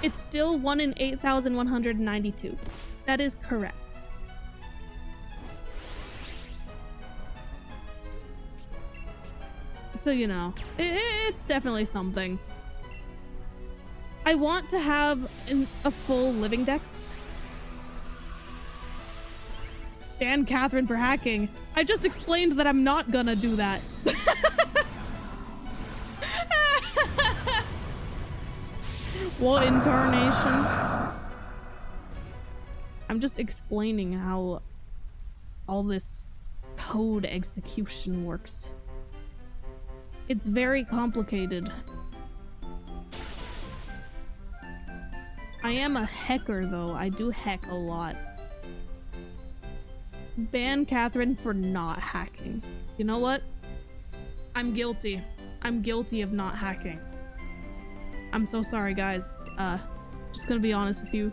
It's still 1 in 8,192. That is correct. So, you know, it's definitely something. I want to have a full living dex. Ban Catherine for hacking. I just explained that I'm not gonna do that. What incarnation? I'm just explaining how all this code execution works. It's very complicated. I am a hacker though. I do hack a lot. Ban Catherine for not hacking. You know what? I'm guilty. I'm guilty of not hacking. I'm so sorry, guys. Just gonna be honest with you.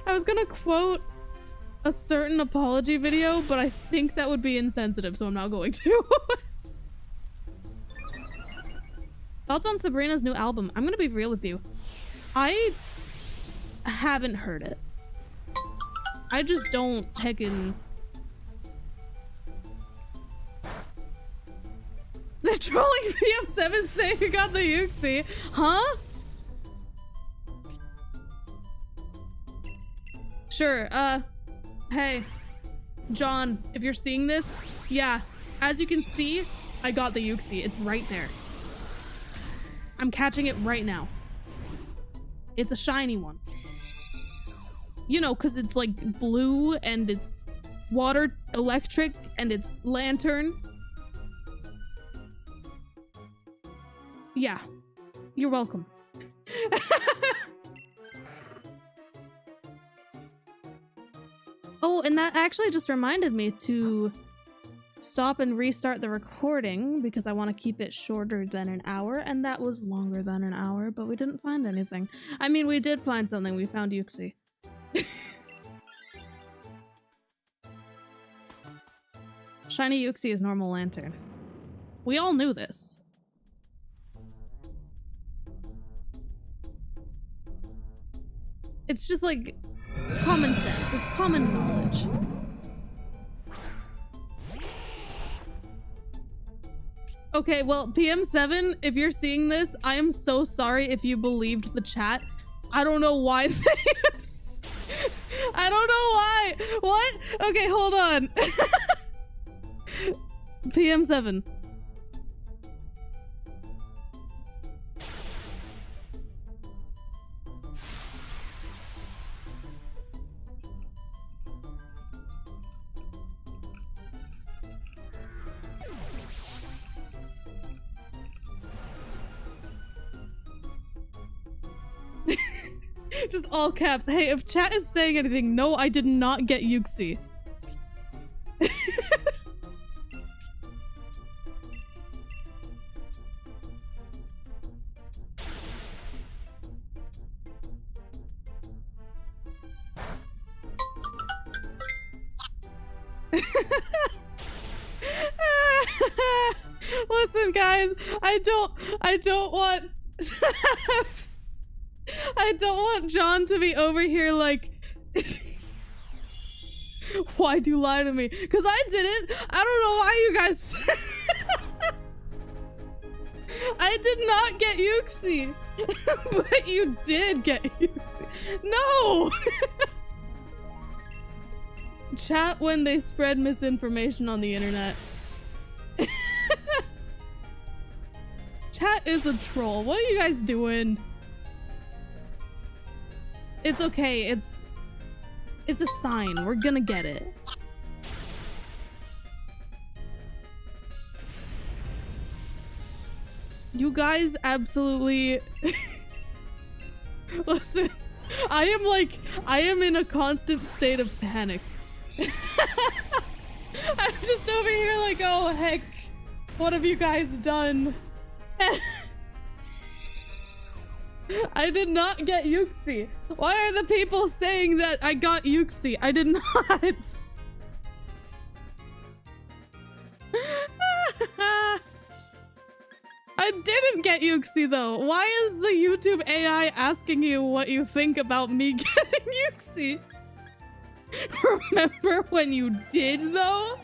I was gonna quote a certain apology video, but I think that would be insensitive, so I'm not going to. Thoughts on Sabrina's new album? I'm gonna be real with you. I haven't heard it. I just don't heckin'... They're trolling PM7 saying you got the Yuxi. Huh? Sure, hey. John, if you're seeing this, yeah. As you can see, I got the Yuxi. It's right there. I'm catching it right now. It's a shiny one. You know, because it's like blue and it's water electric and it's lantern. Yeah, you're welcome. Oh, and that actually just reminded me to stop and restart the recording because I want to keep it shorter than an hour, and that was longer than an hour, but we didn't find anything. I mean, we did find something. We found Yuxi. Shiny Yuxi is normal lantern. We all knew this. It's just like common sense. It's common knowledge. Okay, well, PM7, if you're seeing this, I am so sorry if you believed the chat. I don't know why I don't know why. What? Okay, hold on. PM7. Just all caps. Hey, if chat is saying anything, no, I did not get Yuxi. Listen, guys, I don't want I don't want John to be over here like why'd you lie to me? Because I didn't. I don't know why you guys I did not get Yuxi. But you did get Yuxi. No. Chat when they spread misinformation on the internet. Chat is a troll. What are you guys doing? It's okay. It's a sign. We're gonna get it. You guys absolutely listen. I am in a constant state of panic. I'm just over here like, oh heck, what have you guys done? I did not get Yuxi. Why are the people saying that I got Yuxi? I did not. I didn't get Yuxi though. Why is the YouTube AI asking you what you think about me getting Yuxi? Remember when you did though?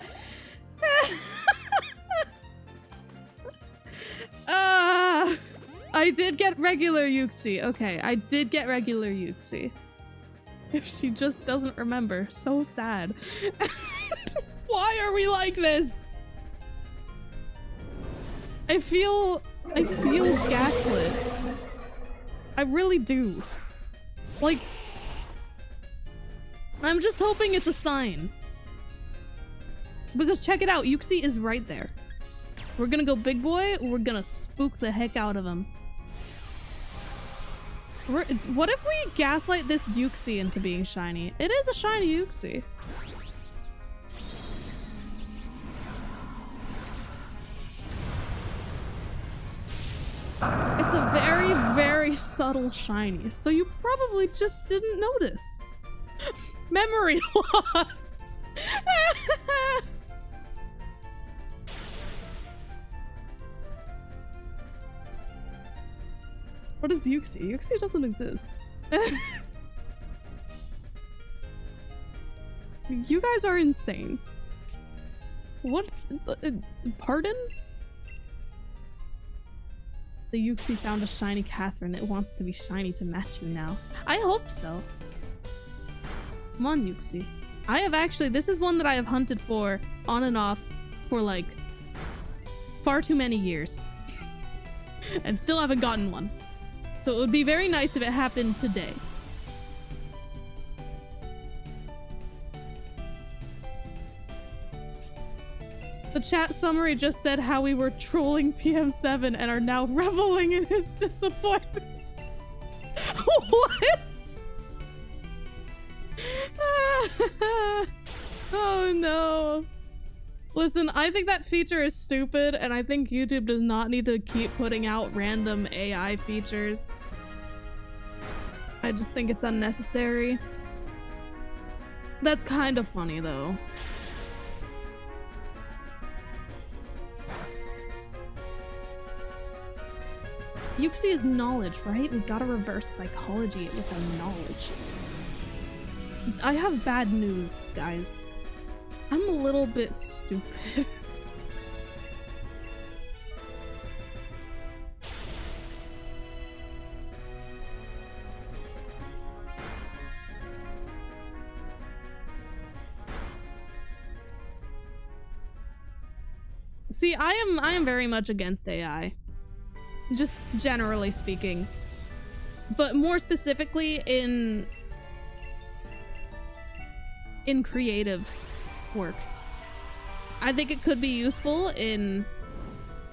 I did get regular Yuxi. Okay, I did get regular Yuxi. She just doesn't remember. So sad. Why are we like this? I feel gaslit. I really do. Like, I'm just hoping it's a sign. Because check it out, Yuxi is right there. We're gonna go big boy, we're gonna spook the heck out of him. What if we gaslight this Yuxi into being shiny? It is a shiny Yuxi. It's a very, very subtle shiny, so you probably just didn't notice. Memory loss! What is Yuxi? Yuxi doesn't exist. You guys are insane. What? Pardon? The Yuxi found a shiny Catherine. It wants to be shiny to match you now. I hope so. Come on, Yuxi. I have actually, this is one that I have hunted for on and off for like far too many years. And still haven't gotten one. So it would be very nice if it happened today. The chat summary just said how we were trolling PM7 and are now reveling in his disappointment. What? Oh no. Listen, I think that feature is stupid, and I think YouTube does not need to keep putting out random AI features. I just think it's unnecessary. That's kind of funny though. Yuxi is knowledge, right? We gotta reverse psychology it with our knowledge. I have bad news, guys. I'm a little bit stupid. See, I am very much against AI. Just generally speaking. But more specifically in creative work. I think it could be useful in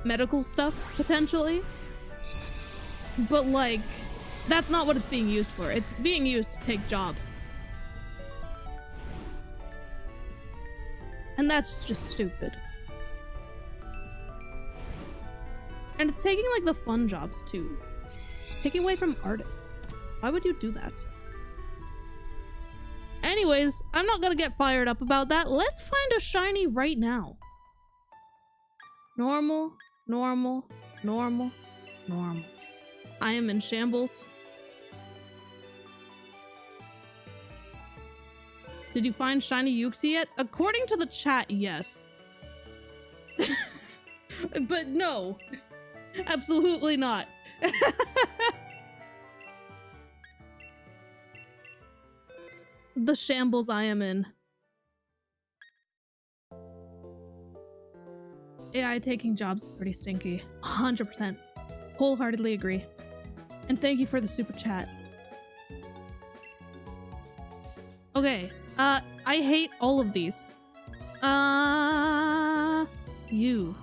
medical stuff, potentially. But like, that's not what it's being used for. It's being used to take jobs. And that's just stupid. And it's taking like the fun jobs too. Taking away from artists. Why would you do that? Anyways, I'm not gonna get fired up about that. Let's find a shiny right now. Normal, normal, normal, normal. I am in shambles. Did you find shiny Yuxi yet? According to the chat, yes. But no. Absolutely not. The shambles I am in. AI taking jobs is pretty stinky. 100%. Wholeheartedly agree. And thank you for the super chat. Okay, I hate all of these. You.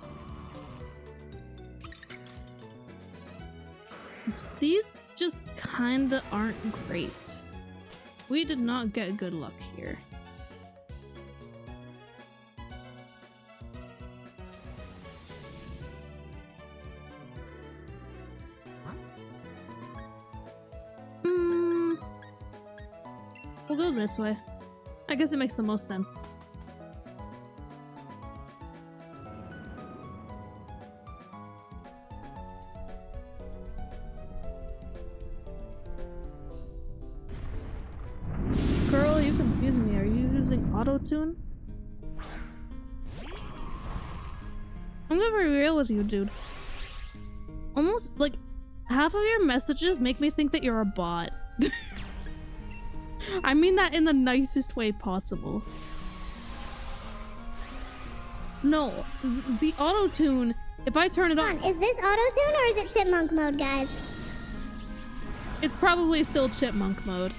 These just kinda aren't great. We did not get good luck here. we'll go this way. I guess it makes the most sense. Girl, you confusing me. Are you using auto-tune? I'm gonna be real with you, dude. Almost, like, half of your messages make me think that you're a bot. I mean that in the nicest way possible. No, the auto-tune, if I turn it on... Is this auto-tune or is it chipmunk mode, guys? It's probably still chipmunk mode.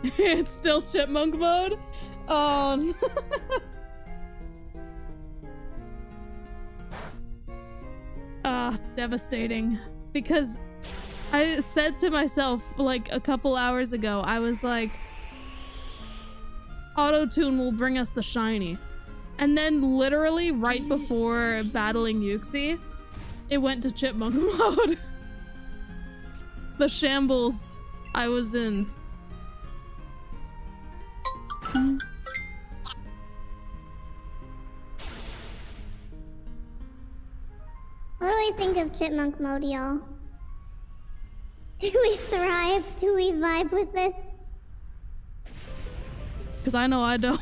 It's still chipmunk mode? Oh no. Devastating. Because I said to myself like a couple hours ago, I was like, auto-tune will bring us the shiny. And then literally right before battling Yuxi, it went to chipmunk mode. The shambles I was in. What do we think of chipmunk mode, y'all? Do we thrive? Do we vibe with this? Because I know I don't.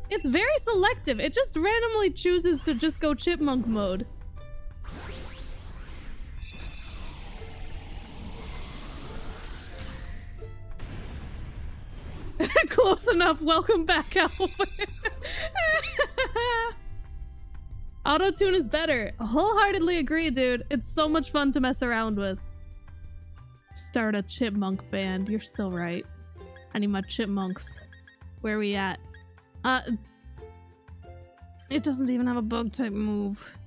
It's very selective. It just randomly chooses to just go chipmunk mode. Close enough. Welcome back, Alvin. Auto-tune is better. Wholeheartedly agree, dude. It's so much fun to mess around with. Start a chipmunk band. You're so right. I need my chipmunks. Where are we at? It doesn't even have a bug type move.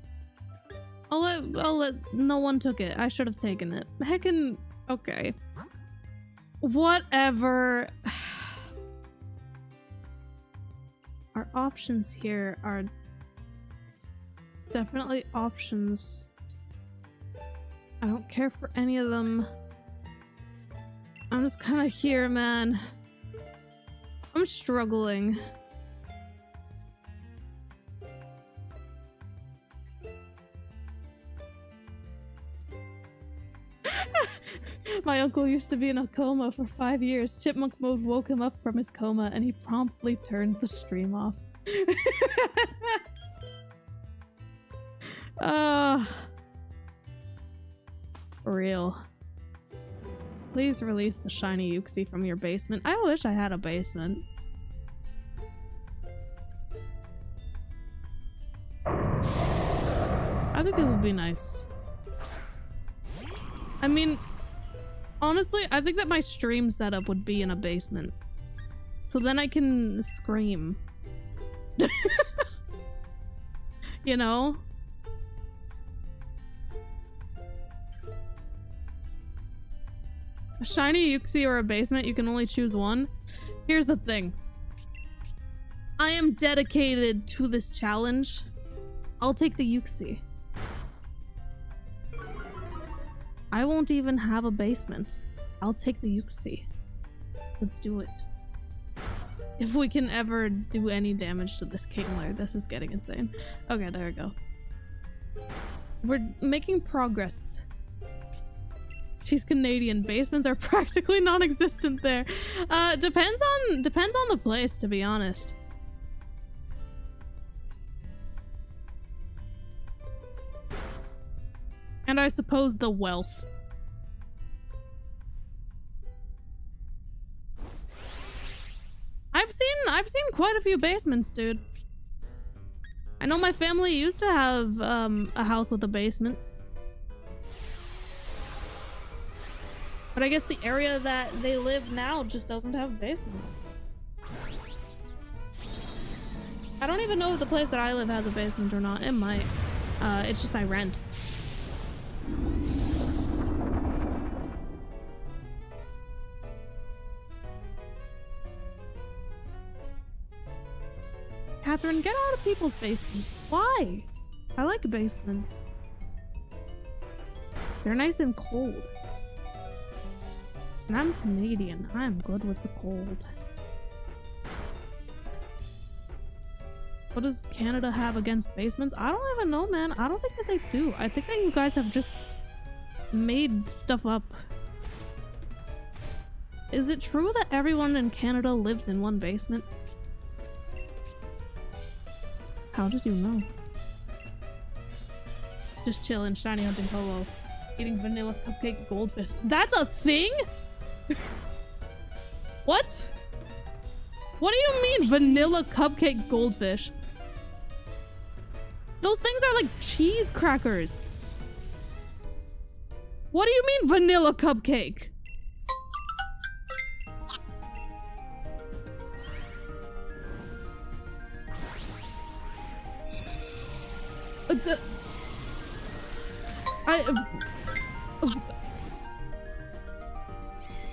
I'll let no one took it. I should have taken it. Heckin' okay. Whatever. Our options here are definitely options. I don't care for any of them. I'm just kind of here, man. I'm struggling. My uncle used to be in a coma for 5 years. Chipmunk mode woke him up from his coma and he promptly turned the stream off. For real. Please release the shiny Yuxi from your basement. I wish I had a basement. I think it would be nice. I mean, honestly, I think that my stream setup would be in a basement. So then I can scream. You know? A shiny Yuxi or a basement, you can only choose one. Here's the thing. I am dedicated to this challenge. I'll take the Yuxi. I won't even have a basement. I'll take the Yuxi. Let's do it. If we can ever do any damage to this Kingler, this is getting insane. Okay, there we go. We're making progress. She's Canadian. Basements are practically non-existent there. Depends on the place, to be honest. And I suppose the wealth. I've seen quite a few basements, dude. I know my family used to have a house with a basement. But I guess the area that they live now just doesn't have a basement. I don't even know if the place that I live has a basement or not. It might. It's just I rent. LANTURN, get out of people's basements. Why? I like basements. They're nice and cold. And I'm Canadian. I'm good with the cold. What does Canada have against basements? I don't even know, man. I don't think that they do. I think that you guys have just made stuff up. Is it true that everyone in Canada lives in one basement? How did you know? Just chilling, shiny hunting polo, eating vanilla cupcake goldfish. That's a thing? What? What do you mean vanilla cupcake goldfish? Those things are like cheese crackers. What do you mean vanilla cupcake?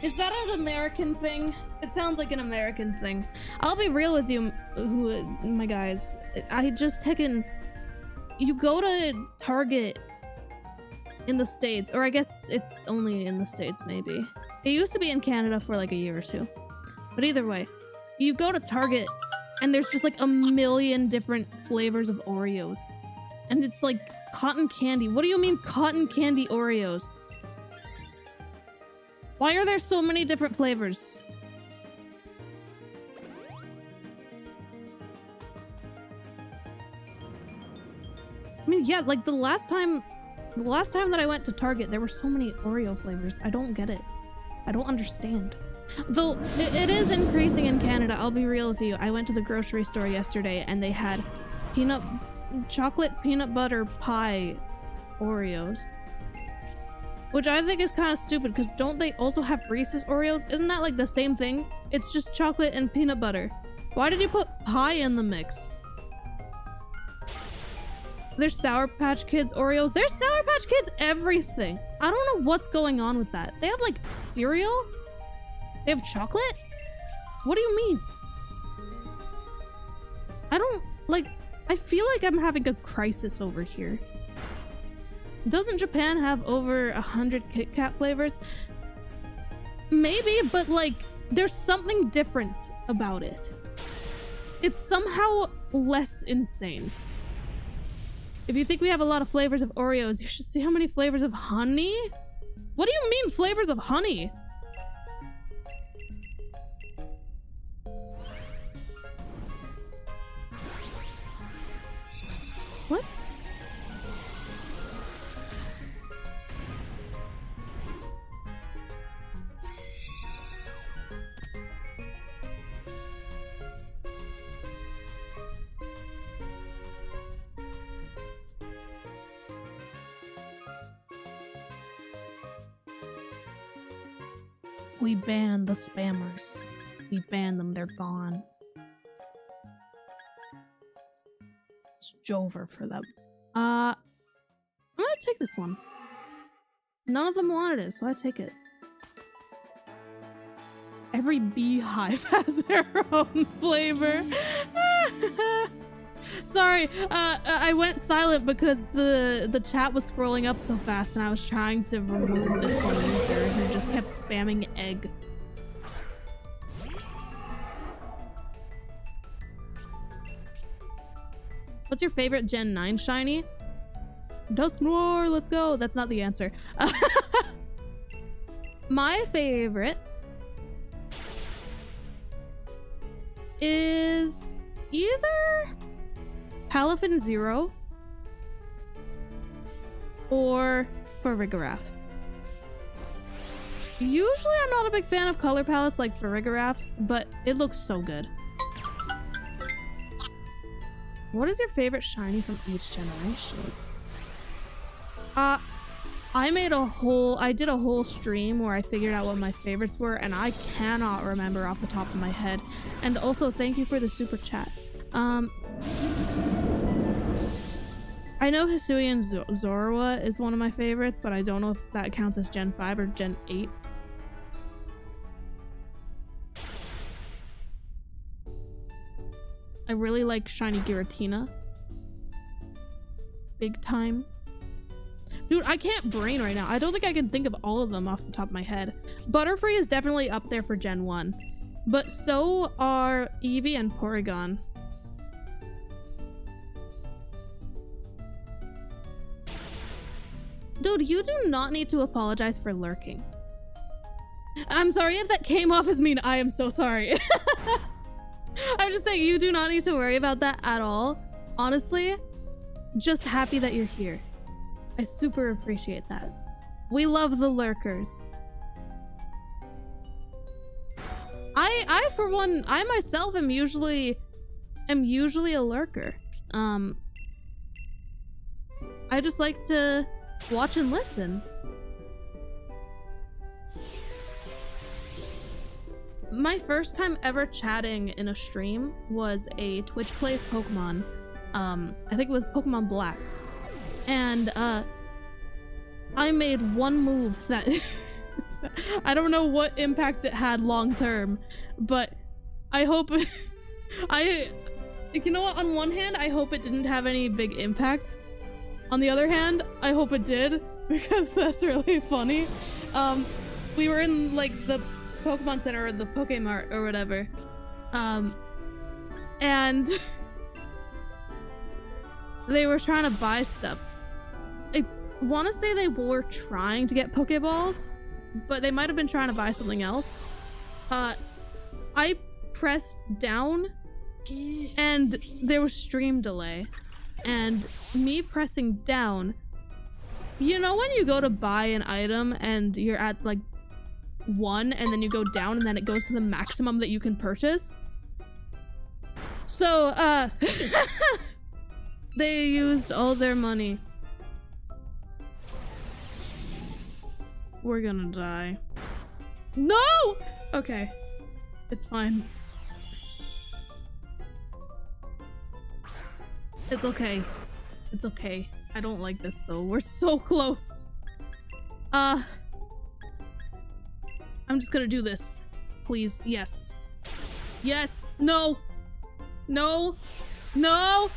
Is that an American thing? It sounds like an American thing. I'll be real with you, my guys. I just taken... You go to Target in the States, or I guess it's only in the States, maybe. It used to be in Canada for like a year or two. But either way, you go to Target and there's just like a million different flavors of Oreos. And it's like cotton candy. What do you mean cotton candy Oreos? Why are there so many different flavors? I mean, yeah, like the last time that I went to Target, there were so many Oreo flavors. I don't get it. I don't understand. Though it is increasing in Canada, I'll be real with you. I went to the grocery store yesterday and they had chocolate peanut butter pie Oreos. Which I think is kind of stupid because don't they also have Reese's Oreos? Isn't that like the same thing? It's just chocolate and peanut butter. Why did you put pie in the mix? There's Sour Patch Kids Oreos. There's Sour Patch Kids everything. I don't know what's going on with that. They have like cereal? They have chocolate? What do you mean? I don't like... I feel like I'm having a crisis over here. Doesn't Japan have over 100 Kit Kat flavors? Maybe, but like, there's something different about it. It's somehow less insane. If you think we have a lot of flavors of Oreos, you should see how many flavors of honey? What do you mean flavors of honey? What? We ban the spammers. We ban them, they're gone. It's Jover for them. I'm gonna take this one. None of them wanted it, so I take it. Every beehive has their own flavor. Sorry, I went silent because the chat was scrolling up so fast and I was trying to remove this one user who just kept spamming egg. What's your favorite Gen 9 shiny? Dusknoir, let's go. That's not the answer. My favorite is either Palafin Zero or Farigiraf. Usually I'm not a big fan of color palettes like Farigiraf's, but it looks so good. What is your favorite shiny from each generation? I did a whole stream where I figured out what my favorites were, and I cannot remember off the top of my head. And also, thank you for the super chat. I know Hisuian Zorua is one of my favorites, but I don't know if that counts as Gen 5 or Gen 8. I really like shiny Giratina. Big time. Dude, I can't brain right now. I don't think I can think of all of them off the top of my head. Butterfree is definitely up there for Gen 1. But so are Eevee and Porygon. Dude, you do not need to apologize for lurking. I'm sorry if that came off as mean. I am so sorry. I'm just saying, you do not need to worry about that at all. Honestly, just happy that you're here. I super appreciate that. We love the lurkers. I for one, I myself am usually a lurker. I just like to watch and listen. My first time ever chatting in a stream was a Twitch Plays Pokemon. I think it was Pokemon Black. And I made one move that I don't know what impact it had long term, but I hope you know what, on one hand I hope it didn't have any big impact. On the other hand, I hope it did, because that's really funny. We were in like the Pokemon Center or the Pokemart or whatever, and they were trying to buy stuff. I want to say they were trying to get Pokeballs, but they might have been trying to buy something else. I pressed down and there was stream delay, and me pressing down, you know when you go to buy an item and you're at like 1 and then you go down and then it goes to the maximum that you can purchase? So they used all their money. We're gonna die. No! Okay. It's fine. It's okay. It's okay. I don't like this though. We're so close. I'm just gonna do this. Please. Yes. Yes. No. No. No.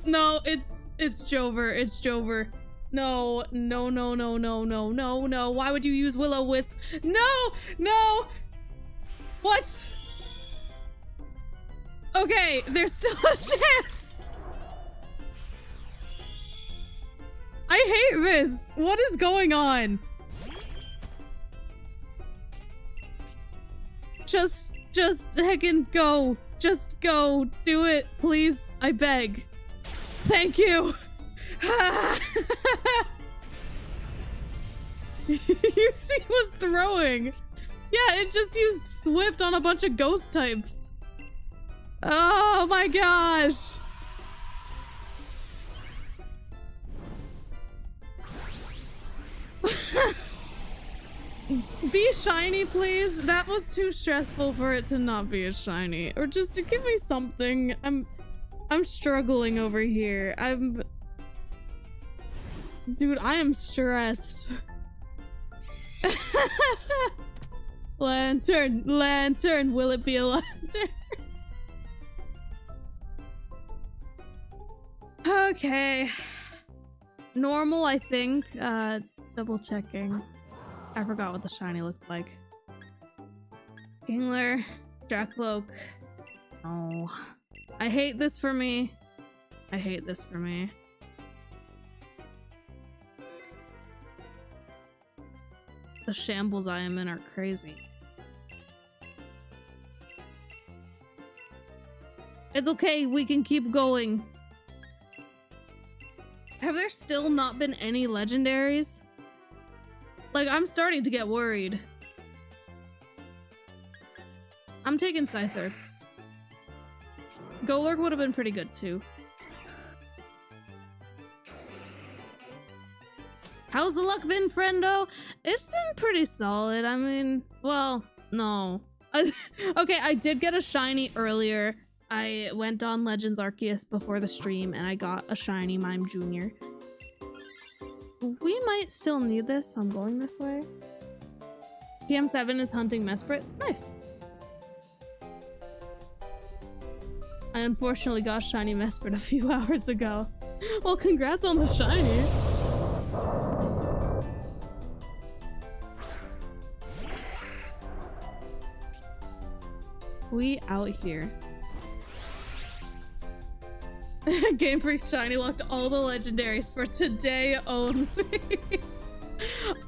No. It's Jover. It's Jover. No. No. No. No. No. No. No. No. Why would you use Will-O-Wisp? No. No. What? Okay. There's still a chance. I hate this. What is going on? Just heckin' go. Just go. Do it, please. I beg. Thank you. Yuxi was throwing. Yeah, it just used Swift on a bunch of ghost types. Oh my gosh. Be shiny, please. That was too stressful for it to not be a shiny. Or just to give me something. I'm struggling over here. Dude, I am stressed. Lantern, lantern. Will it be a lantern? Okay. Normal, I think. Double checking. I forgot what the shiny looked like. Kingler, Jackalope. Oh. I hate this for me. I hate this for me. The shambles I am in are crazy. It's okay, we can keep going. Have there still not been any legendaries? Like, I'm starting to get worried. I'm taking Scyther. Golurk would have been pretty good too. How's the luck been, friendo? It's been pretty solid. I mean, well, no. Okay, I did get a shiny earlier. I went on Legends Arceus before the stream and I got a shiny Mime Jr. We might still need this, so I'm going this way. PM7 is hunting Mesprit. Nice. I unfortunately got shiny Mesprit a few hours ago. Well, congrats on the shiny. We out here. Game Freak shiny locked all the legendaries for today only.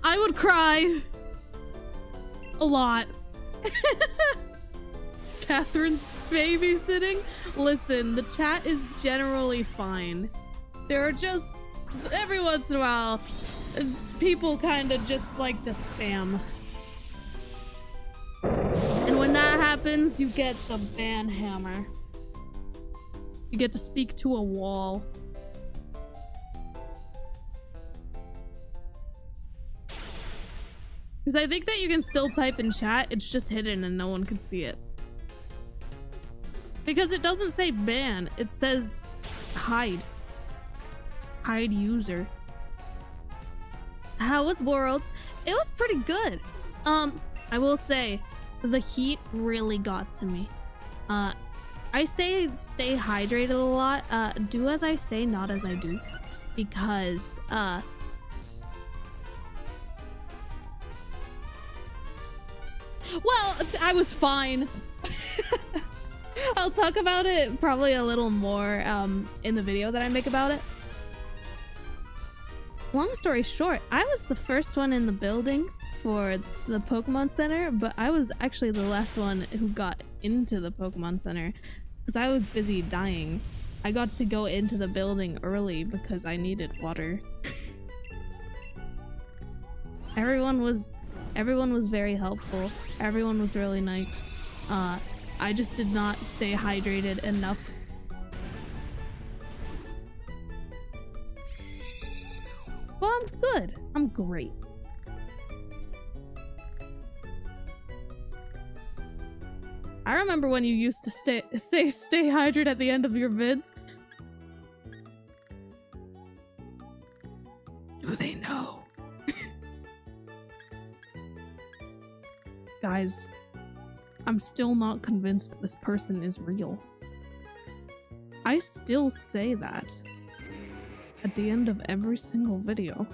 I would cry a lot. Catherine's babysitting. Listen, the chat is generally fine. There are just every once in a while people kind of just like to spam. And when that happens, you get the ban hammer. You get to speak to a wall. Because I think that you can still type in chat, it's just hidden and no one can see it. Because it doesn't say ban, it says hide. Hide user. How was Worlds? It was pretty good. I will say, the heat really got to me. I say stay hydrated a lot. Do as I say, not as I do. Because, well, I was fine. I'll talk about it probably a little more in the video that I make about it. Long story short, I was the first one in the building for the Pokemon Center, but I was actually the last one who got into the Pokemon Center because I was busy dying. I got to go into the building early because I needed water. Everyone was very helpful. Everyone was really nice. I just did not stay hydrated enough. Well, I'm good. I'm great. I remember when you used to stay hydrated at the end of your vids. Do they know? Guys, I'm still not convinced that this person is real. I still say that at the end of every single video.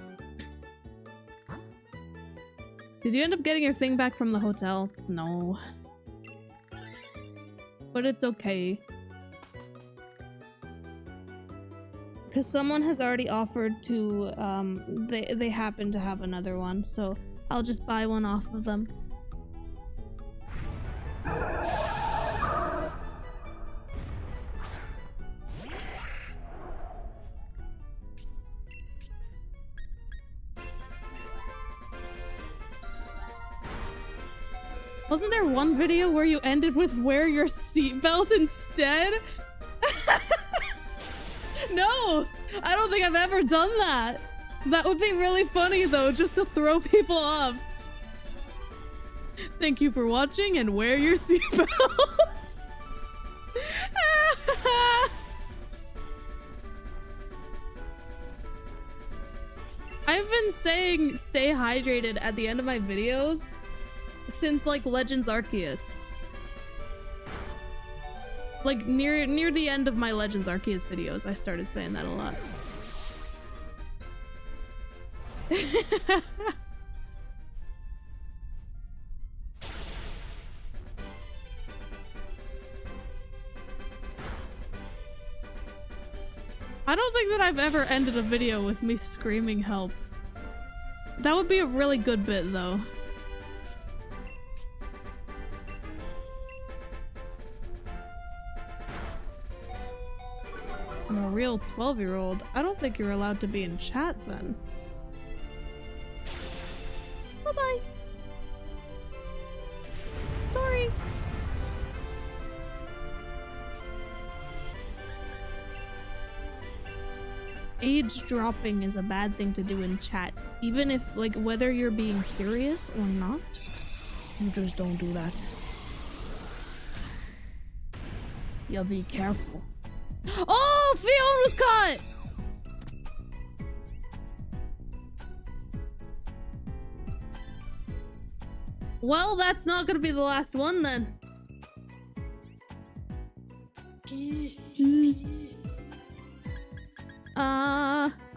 Did you end up getting your thing back from the hotel? No. But it's okay. Because someone has already offered to, they happen to have another one, so I'll just buy one off of them. Wasn't there one video where you ended with wear your seatbelt instead? No! I don't think I've ever done that. That would be really funny though, just to throw people off. Thank you for watching and wear your seatbelt. I've been saying stay hydrated at the end of my videos since like Legends Arceus. Like near the end of my Legends Arceus videos, I started saying that a lot. I don't think that I've ever ended a video with me screaming help. That would be a really good bit though. I'm a real 12-year-old. I don't think you're allowed to be in chat then. Bye-bye. Sorry. Age dropping is a bad thing to do in chat. Even if, like, whether you're being serious or not, you just don't do that. You'll be careful. Oh, Fiona was caught! Well, that's not gonna be the last one then.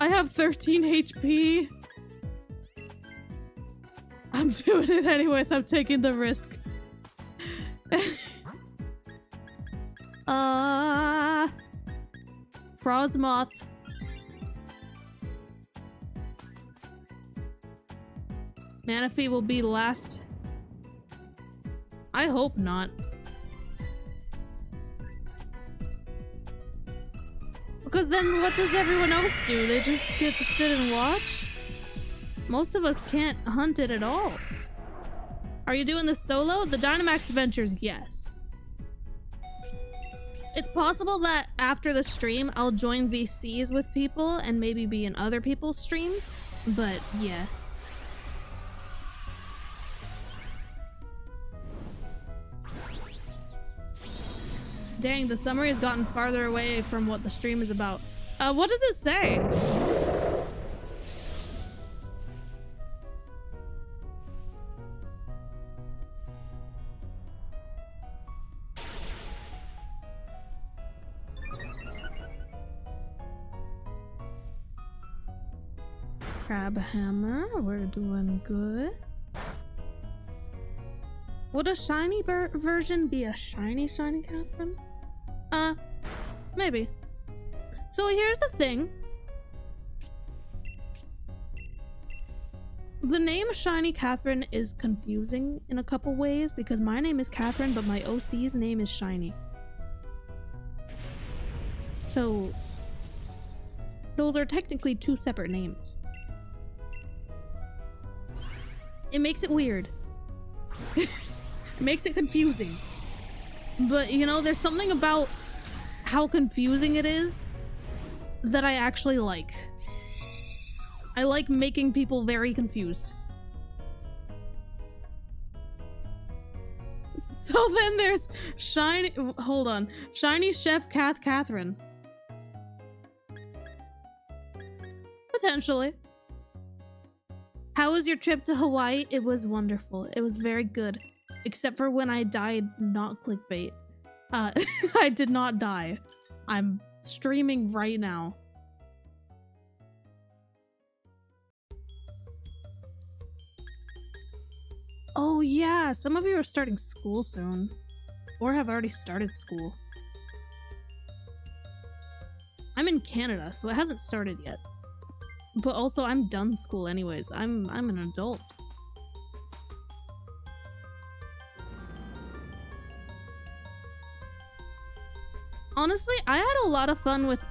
I have 13 HP. I'm doing it anyways. I'm taking the risk. Frostmoth. Manaphy will be last. I hope not. Because then what does everyone else do? They just get to sit and watch? Most of us can't hunt it at all. Are you doing this solo? The Dynamax adventures, yes. It's possible that after the stream, I'll join VCs with people and maybe be in other people's streams, but yeah. Dang, the summary has gotten farther away from what the stream is about. What does it say? Crab hammer, we're doing good. Would a shiny version be a shiny Catherine? Maybe. So here's the thing. The name Shiny Catherine is confusing in a couple ways because my name is Catherine, but my OC's name is Shiny. So those are technically two separate names. It makes it weird. It makes it confusing. But, you know, there's something about how confusing it is that I actually like. I like making people very confused. So then there's Shiny... Hold on. Shiny Chef Catherine. Potentially. How was your trip to Hawaii? It was wonderful. It was very good. Except for when I died, not clickbait. I did not die. I'm streaming right now. Oh yeah, some of you are starting school soon. Or have already started school. I'm in Canada, so it hasn't started yet. But also, I'm done school anyways. I'm an adult. Honestly, I had a lot of fun with...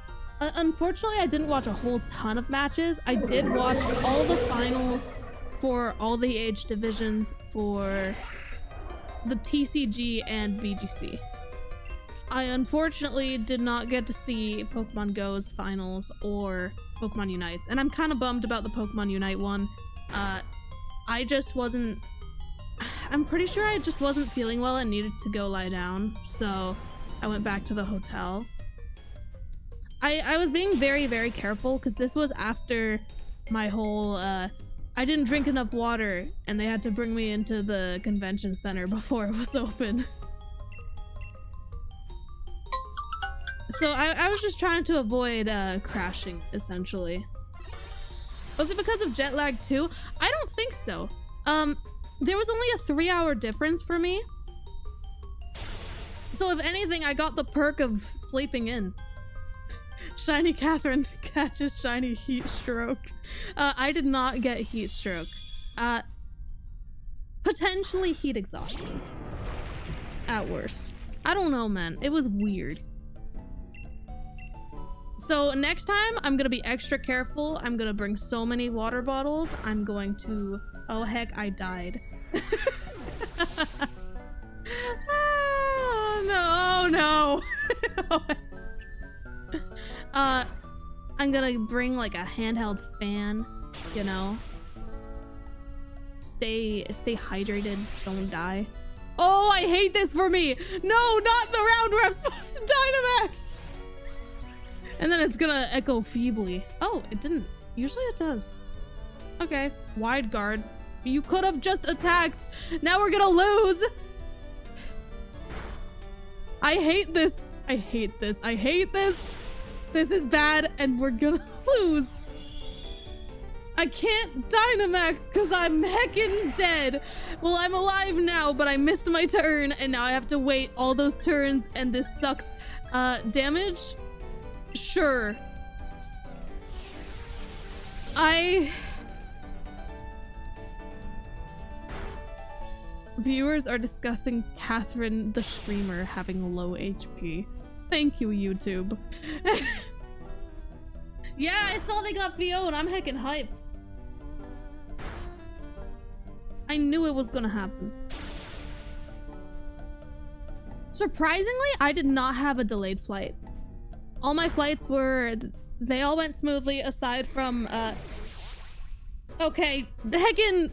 unfortunately, I didn't watch a whole ton of matches. I did watch all the finals for all the age divisions for the TCG and VGC. I unfortunately did not get to see Pokemon Go's finals or Pokemon Unite's, and I'm kind of bummed about the Pokemon Unite one. I just wasn't... I'm pretty sure I just wasn't feeling well and needed to go lie down, so I went back to the hotel. I was being very, very careful because this was after my whole, I didn't drink enough water and they had to bring me into the convention center before it was open. So I was just trying to avoid crashing, essentially. Was it because of jet lag too? I don't think so. There was only a 3-hour difference for me. So if anything, I got the perk of sleeping in. Shiny Catherine catches shiny heat stroke. I did not get heat stroke. Potentially heat exhaustion. At worst. I don't know, man. It was weird. So next time, I'm gonna be extra careful. I'm gonna bring so many water bottles. I'm going to... Oh, heck, I died. Oh, no. I'm gonna bring like a handheld fan, you know. Stay hydrated, don't die. Oh, I hate this for me. No, not the round where I'm supposed to Dynamax. And then it's gonna echo feebly. Oh, it didn't. Usually it does. Okay, wide guard. You could have just attacked. Now we're gonna lose. I hate this. I hate this. I hate this. This is bad and we're gonna lose. I can't Dynamax because I'm heckin' dead. Well, I'm alive now, but I missed my turn, and now I have to wait all those turns, and this sucks. Damage? Sure. Viewers are discussing Catherine the streamer having low HP. Thank you, YouTube. Yeah, I saw they got VO and I'm heckin' hyped. I knew it was gonna happen. Surprisingly, I did not have a delayed flight. All my flights they all went smoothly aside from, okay, the heckin',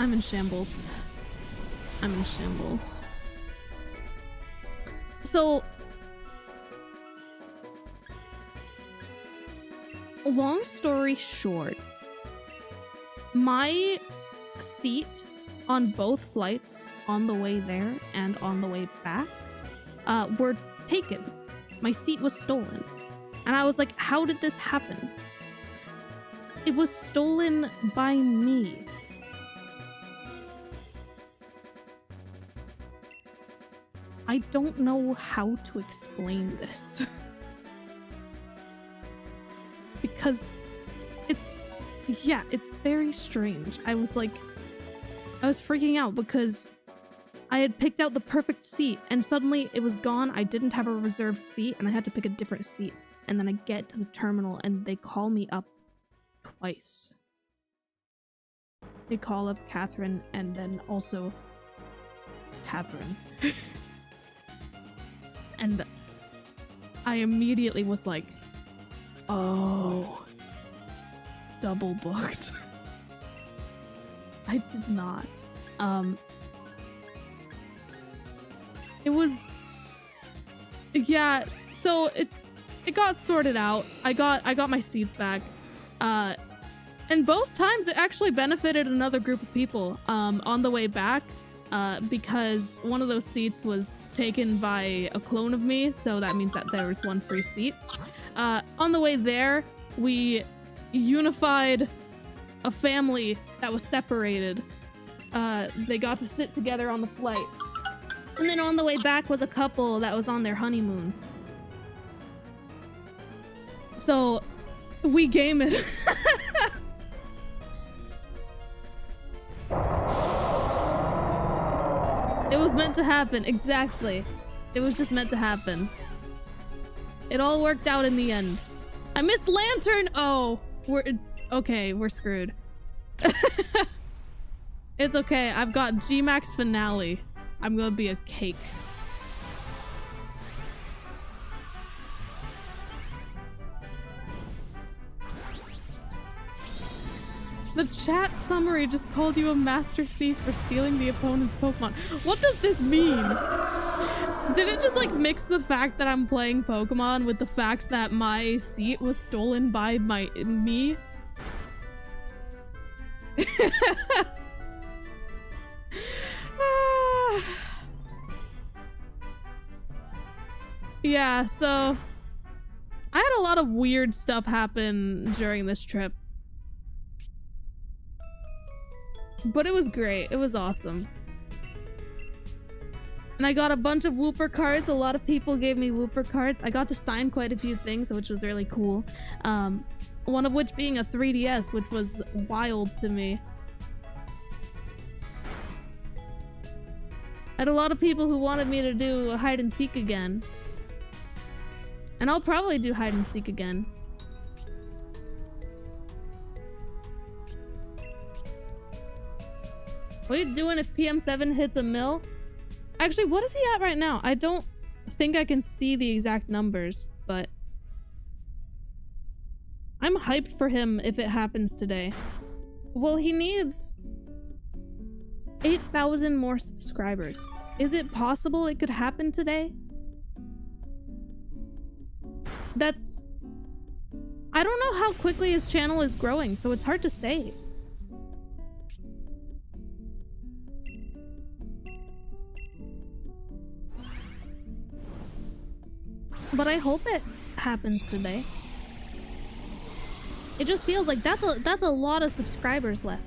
I'm in shambles. I'm in shambles. So, long story short, my seat on both flights on the way there and on the way back were taken. My seat was stolen. And I was like, how did this happen? It was stolen by me. I don't know how to explain this. Because it's very strange. I was freaking out because I had picked out the perfect seat and suddenly it was gone. I didn't have a reserved seat and I had to pick a different seat. And then I get to the terminal and they call me up twice. They call up Catherine and then also Catherine. And I immediately was like, oh, double booked. I did not. It was, yeah, so it got sorted out. I got my seats back. And both times it actually benefited another group of people on the way back. Because one of those seats was taken by a clone of me, so that means that there was one free seat. On the way there, we unified a family that was separated. They got to sit together on the flight. And then on the way back was a couple that was on their honeymoon. So, we game it. It was meant to happen, exactly. It was just meant to happen. It all worked out in the end. I missed Lantern! Oh, we're screwed. It's okay, I've got Gmax finale. I'm gonna be a cake. The chat summary just called you a master thief for stealing the opponent's Pokemon. What does this mean? Did it just like mix the fact that I'm playing Pokemon with the fact that my seat was stolen by me? Yeah, so I had a lot of weird stuff happen during this trip. But it was great. It was awesome. And I got a bunch of Wooper cards. A lot of people gave me Wooper cards. I got to sign quite a few things, which was really cool. One of which being a 3DS, which was wild to me. I had a lot of people who wanted me to do hide and seek again. And I'll probably do hide and seek again. What are you doing if PM7 hits a mil? Actually, what is he at right now? I don't think I can see the exact numbers, but I'm hyped for him if it happens today. Well, he needs 8,000 more subscribers. Is it possible it could happen today? I don't know how quickly his channel is growing, so it's hard to say. But I hope it happens today. It just feels like that's a lot of subscribers left.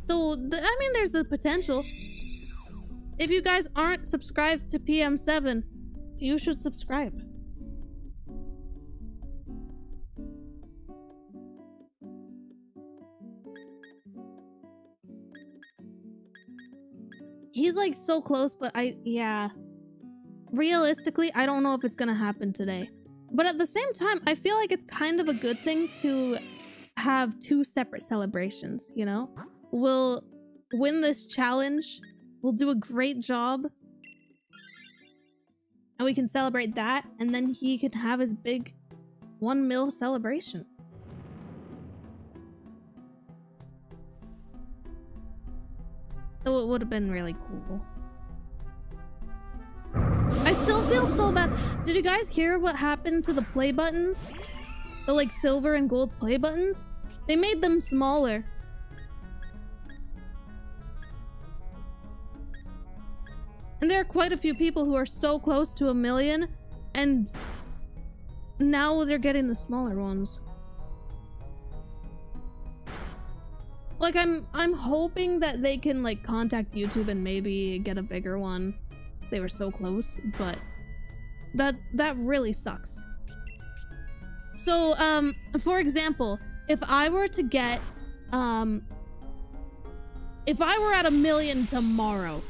So, I mean, there's the potential. If you guys aren't subscribed to PM7, you should subscribe. He's like so close, but yeah. Realistically, I don't know if it's gonna happen today. But at the same time, I feel like it's kind of a good thing to have two separate celebrations, you know? We'll win this challenge, we'll do a great job, and we can celebrate that, and then he can have his big 1 mil celebration. So it would have been really cool. I still feel so bad. Did you guys hear what happened to the play buttons? The like silver and gold play buttons? They made them smaller. And there are quite a few people who are so close to 1 million, and now they're getting the smaller ones. Like, I'm hoping that they can like contact YouTube and maybe get a bigger one, because they were so close, but that really sucks. So, for example, if I were to get, if I were at 1 million tomorrow,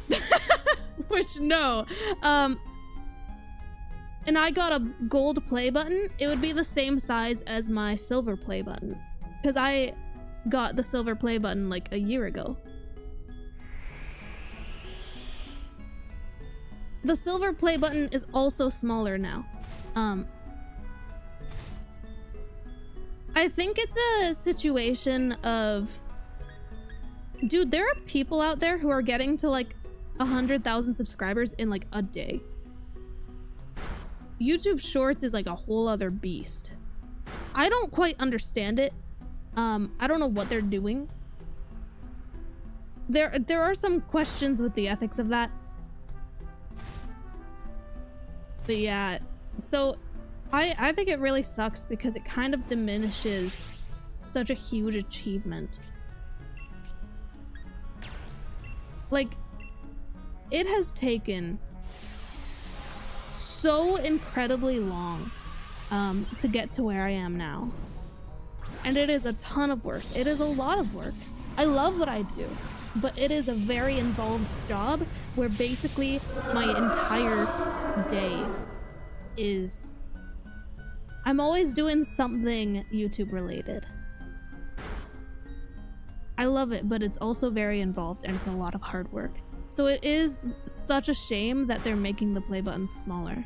which no, and I got a gold play button, it would be the same size as my silver play button, because I got the silver play button like a year ago. The silver play button is also smaller now. I think it's a situation of, dude, there are people out there who are getting to like 100,000 subscribers in like a day. YouTube Shorts is like a whole other beast. I don't quite understand it. I don't know what they're doing. There are some questions with the ethics of that. But yeah, so I think it really sucks because it kind of diminishes such a huge achievement. Like, it has taken so incredibly long to get to where I am now. And it is a ton of work. It is a lot of work. I love what I do, but it is a very involved job where basically my entire day is... I'm always doing something YouTube related. I love it, but it's also very involved and it's a lot of hard work. So it is such a shame that they're making the play buttons smaller.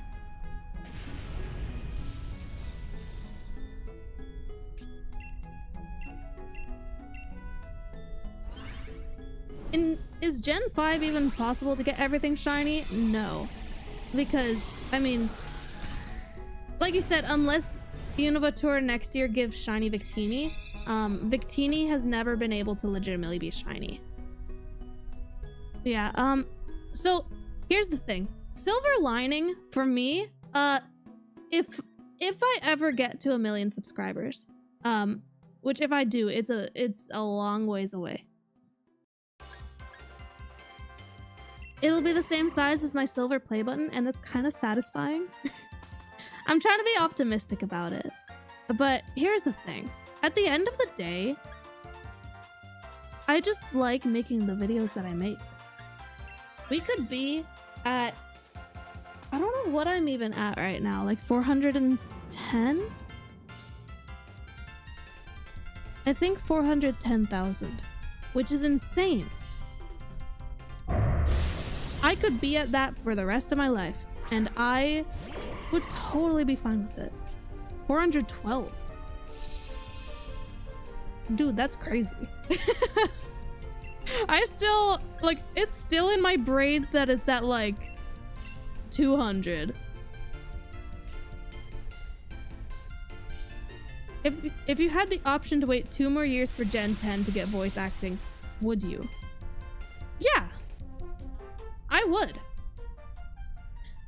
Is Gen 5 even possible to get everything shiny? No. Because, I mean, like you said, unless Univator next year gives shiny Victini, Victini has never been able to legitimately be shiny. Yeah, so here's the thing. Silver lining for me, if I ever get to 1 million subscribers, which if I do, it's a long ways away. It'll be the same size as my silver play button, and that's kind of satisfying. I'm trying to be optimistic about it. But here's the thing. At the end of the day, I just like making the videos that I make. We could be at... I don't know what I'm even at right now. Like 410? I think 410,000. Which is insane. I could be at that for the rest of my life, and I would totally be fine with it. 412. Dude, that's crazy. I still, like, it's still in my brain that it's at, like, 200. If you had the option to wait 2 more years for Gen 10 to get voice acting, would you? Yeah. I would.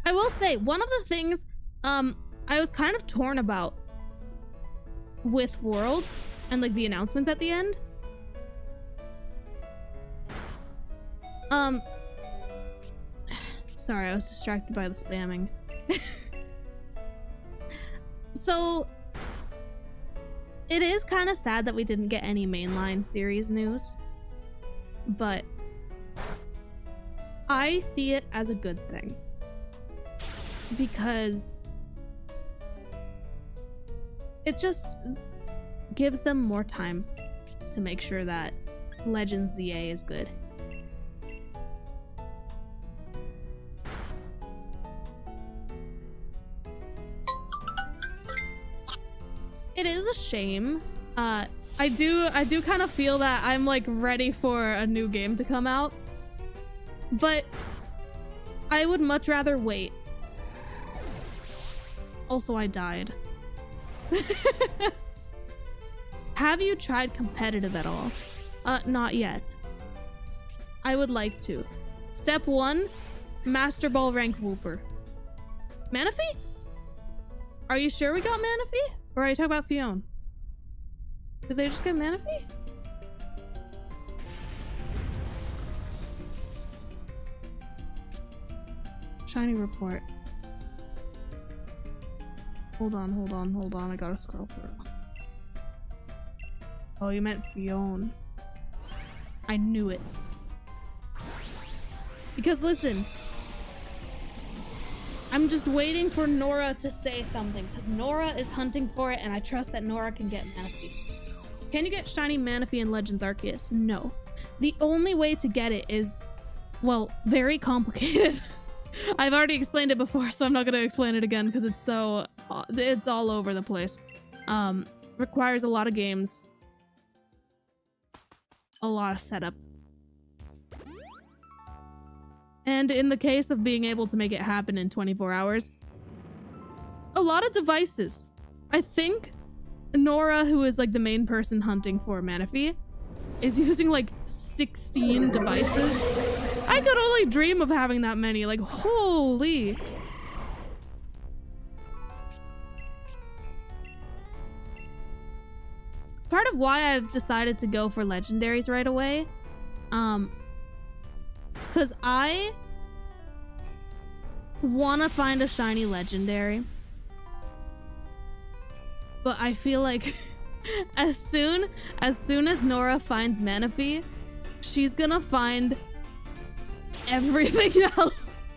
I will say, one of the things I was kind of torn about with Worlds, and like the announcements at the end. Sorry, I was distracted by the spamming. So it is kind of sad that we didn't get any mainline series news, but I see it as a good thing because it just gives them more time to make sure that Legends ZA is good. It is a shame. I do kind of feel that I'm like ready for a new game to come out, but I would much rather wait. Also, I died. Have you tried competitive at all? Not yet. I would like to. Step 1, Master Ball rank Whooper. Manaphy? Are you sure we got Manaphy? Or are you talking about Fiona? Did they just get Manaphy? Shiny report. Hold on. I gotta scroll through. Oh, you meant Fiona. I knew it. Because listen, I'm just waiting for Nora to say something, because Nora is hunting for it, and I trust that Nora can get Manaphy. Can you get shiny Manaphy in Legends Arceus? No. The only way to get it is, well, very complicated. I've already explained it before, so I'm not going to explain it again, because it's all over the place. Requires a lot of games. A lot of setup. And in the case of being able to make it happen in 24 hours, a lot of devices. I think Nora, who is like the main person hunting for Manaphy, is using like 16 devices. I could only dream of having that many, like holy. Part of why I've decided to go for legendaries right away, because I want to find a shiny legendary, but I feel like as soon as Nora finds Manaphy, she's gonna find everything else.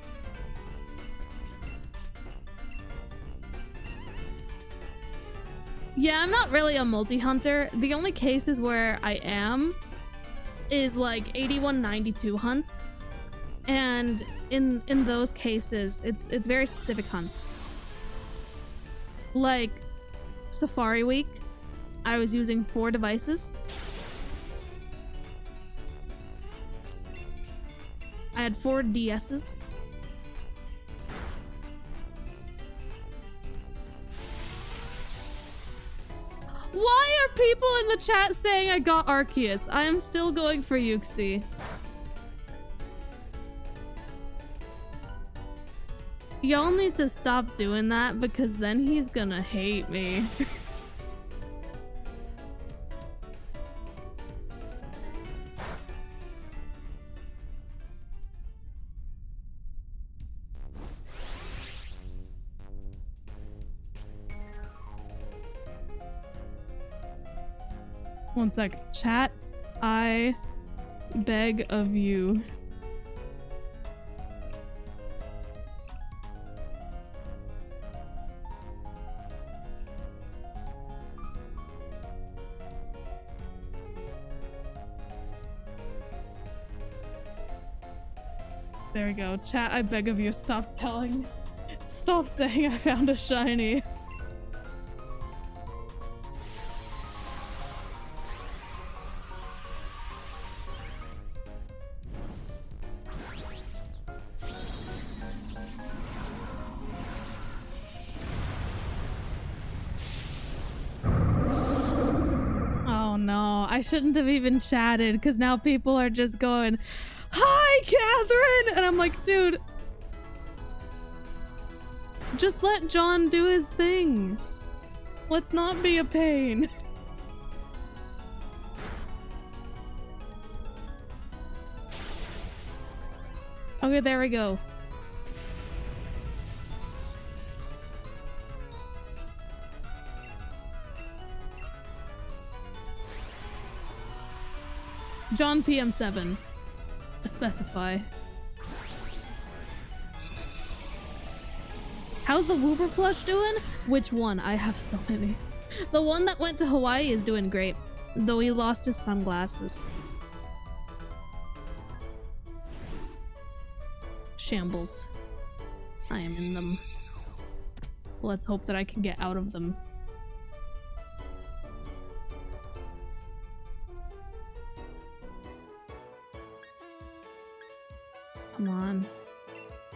Yeah, I'm not really a multi-hunter. The only cases where I am is like 8192 hunts. And in those cases, it's very specific hunts. Like Safari Week, I was using 4 devices. I had 4 DSs. Why are people in the chat saying I got Arceus? I am still going for Yuxi. Y'all need to stop doing that because then he's gonna hate me. One sec. Chat, I beg of you. There we go. Chat, I beg of you, stop saying I found a shiny. Oh no, I shouldn't have even chatted because now people are just going, "Hi, Catherine!" And I'm like, dude, just let John do his thing. Let's not be a pain. Okay, there we go. John PM7 to specify. How's the Wooper plush doing? Which one? I have so many. The one that went to Hawaii is doing great, though he lost his sunglasses. Shambles. I am in them. Let's hope that I can get out of them. Come on.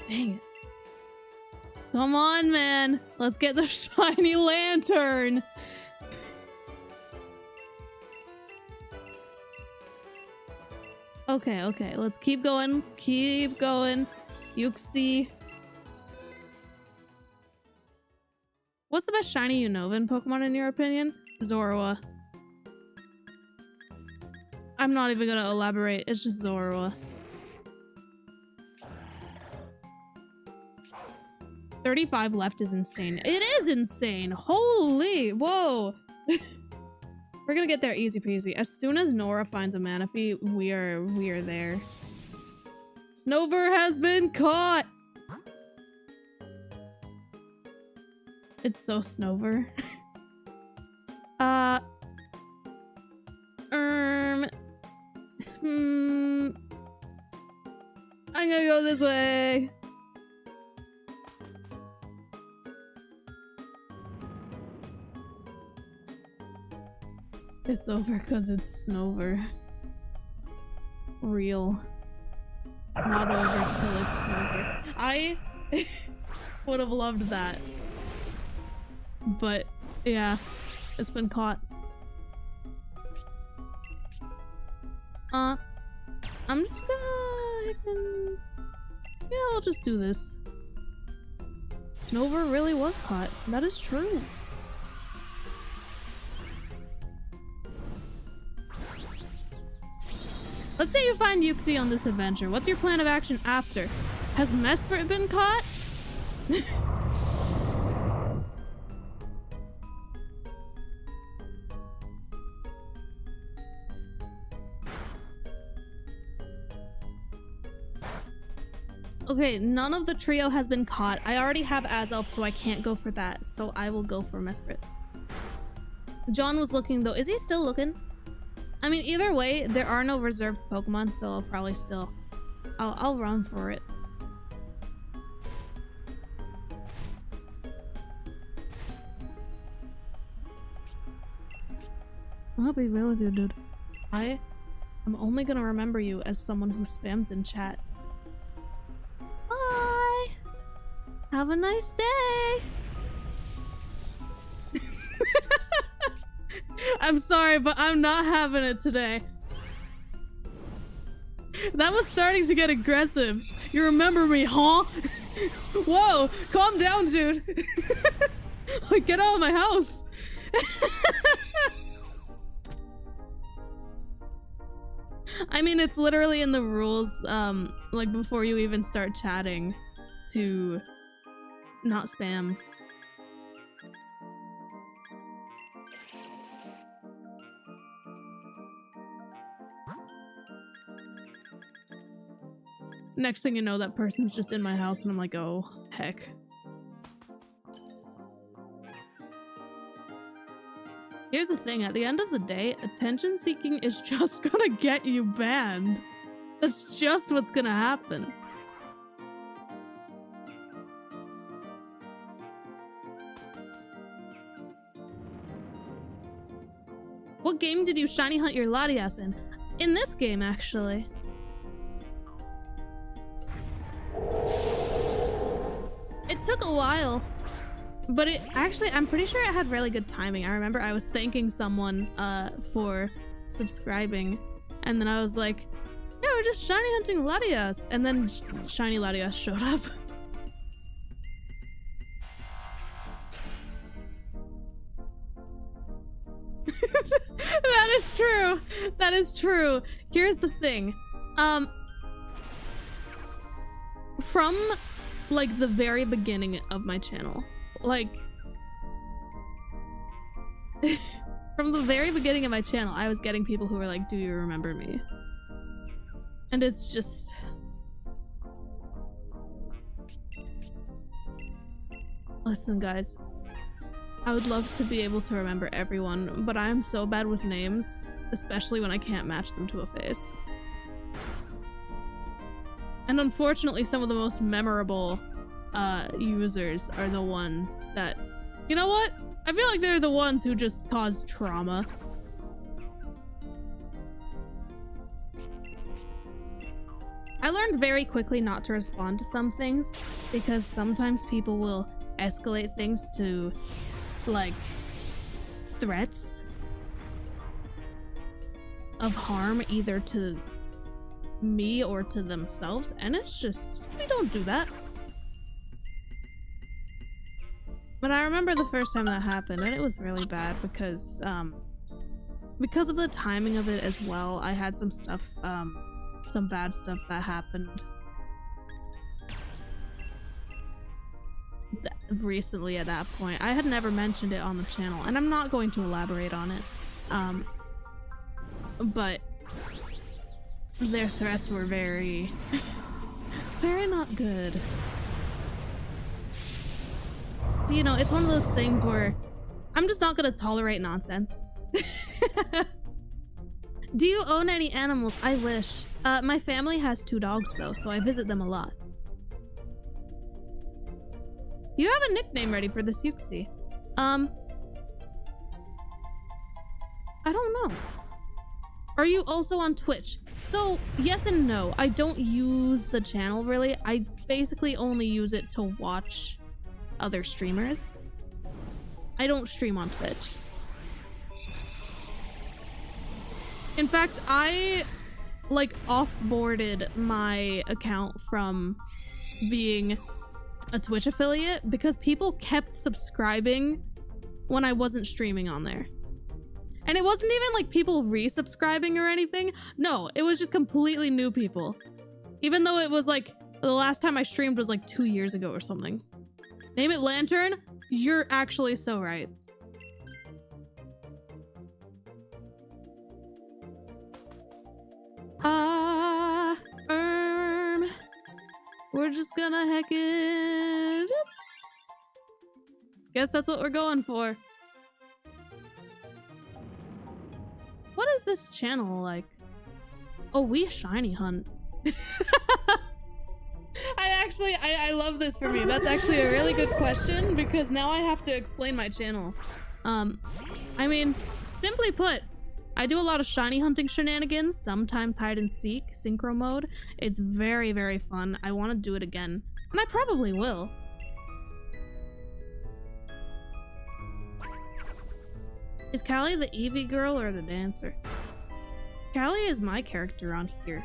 Dang it. Come on, man. Let's get the shiny lantern. Okay, okay. Let's keep going. Keep going. Yuxi. What's the best shiny Unnovan Pokemon in your opinion? Zorua. I'm not even gonna elaborate. It's just Zorua. 35 left is insane. It is insane. Holy, whoa. We're gonna get there easy peasy. As soon as Nora finds a Manaphy, we are there. Snover has been caught. It's so Snover. I'm gonna go this way. It's over because it's Snover. Real. Not over till it's Snover. I would have loved that. But yeah, it's been caught. I'm just gonna... Yeah, I'll just do this. Snover really was caught. That is true. Let's say you find Yuxi on this adventure. What's your plan of action after? Has Mesprit been caught? Okay, none of the trio has been caught. I already have Azelf, so I can't go for that. So I will go for Mesprit. John was looking though. Is he still looking? I mean, either way, there are no reserved Pokemon, so I'll probably still... I'll run for it. I'll be real with you, dude. I'm only gonna remember you as someone who spams in chat. Bye! Have a nice day! I'm sorry, but I'm not having it today. That was starting to get aggressive. You remember me, huh? Whoa, calm down, dude. Like, get out of my house. I mean, it's literally in the rules, like before you even start chatting, to not spam. Next thing you know, that person's just in my house and I'm like, oh, heck. Here's the thing, at the end of the day, attention seeking is just gonna get you banned. That's just what's gonna happen. What game did you shiny hunt your Latias in? In this game, actually. It took a while, but it actually, I'm pretty sure it had really good timing. I remember I was thanking someone for subscribing, and then I was like, yeah, we're just shiny hunting Latias, and then shiny Latias showed up. That is true. That is true. Here's the thing. from like the very beginning of my channel, like from the very beginning of my channel, I was getting people who were like, do you remember me? And it's just... Listen, guys, I would love to be able to remember everyone, but I am so bad with names, especially when I can't match them to a face. And unfortunately, some of the most memorable users are the ones that, you know what? I feel like they're the ones who just cause trauma. I learned very quickly not to respond to some things because sometimes people will escalate things to like threats of harm either to me or to themselves, and it's just, we don't do that. But I remember the first time that happened, and it was really bad because of the timing of it as well. I had some stuff, some bad stuff that happened recently at that point. I had never mentioned it on the channel, and I'm not going to elaborate on it. But their threats were very, very not good. So, you know, it's one of those things where I'm just not gonna tolerate nonsense. Do you own any animals? I wish. My family has 2 dogs though, so I visit them a lot. You have a nickname ready for this Yuxi. I don't know. Are you also on Twitch? So, yes and no. I don't use the channel really. I basically only use it to watch other streamers. I don't stream on Twitch. In fact, I like off-boarded my account from being a Twitch affiliate because people kept subscribing when I wasn't streaming on there. And it wasn't even like people resubscribing or anything. No, it was just completely new people. Even though it was like, the last time I streamed was like 2 years ago or something. Name it Lantern? You're actually so right. We're just gonna heck it. Guess that's what we're going for. What is this channel like? Oh, we shiny hunt. I love this for me. That's actually a really good question because now I have to explain my channel. I mean, simply put, I do a lot of shiny hunting shenanigans, sometimes hide and seek, synchro mode. It's very, very fun. I want to do it again, and I probably will. Is Callie the Eevee girl or the dancer? Callie is my character on here.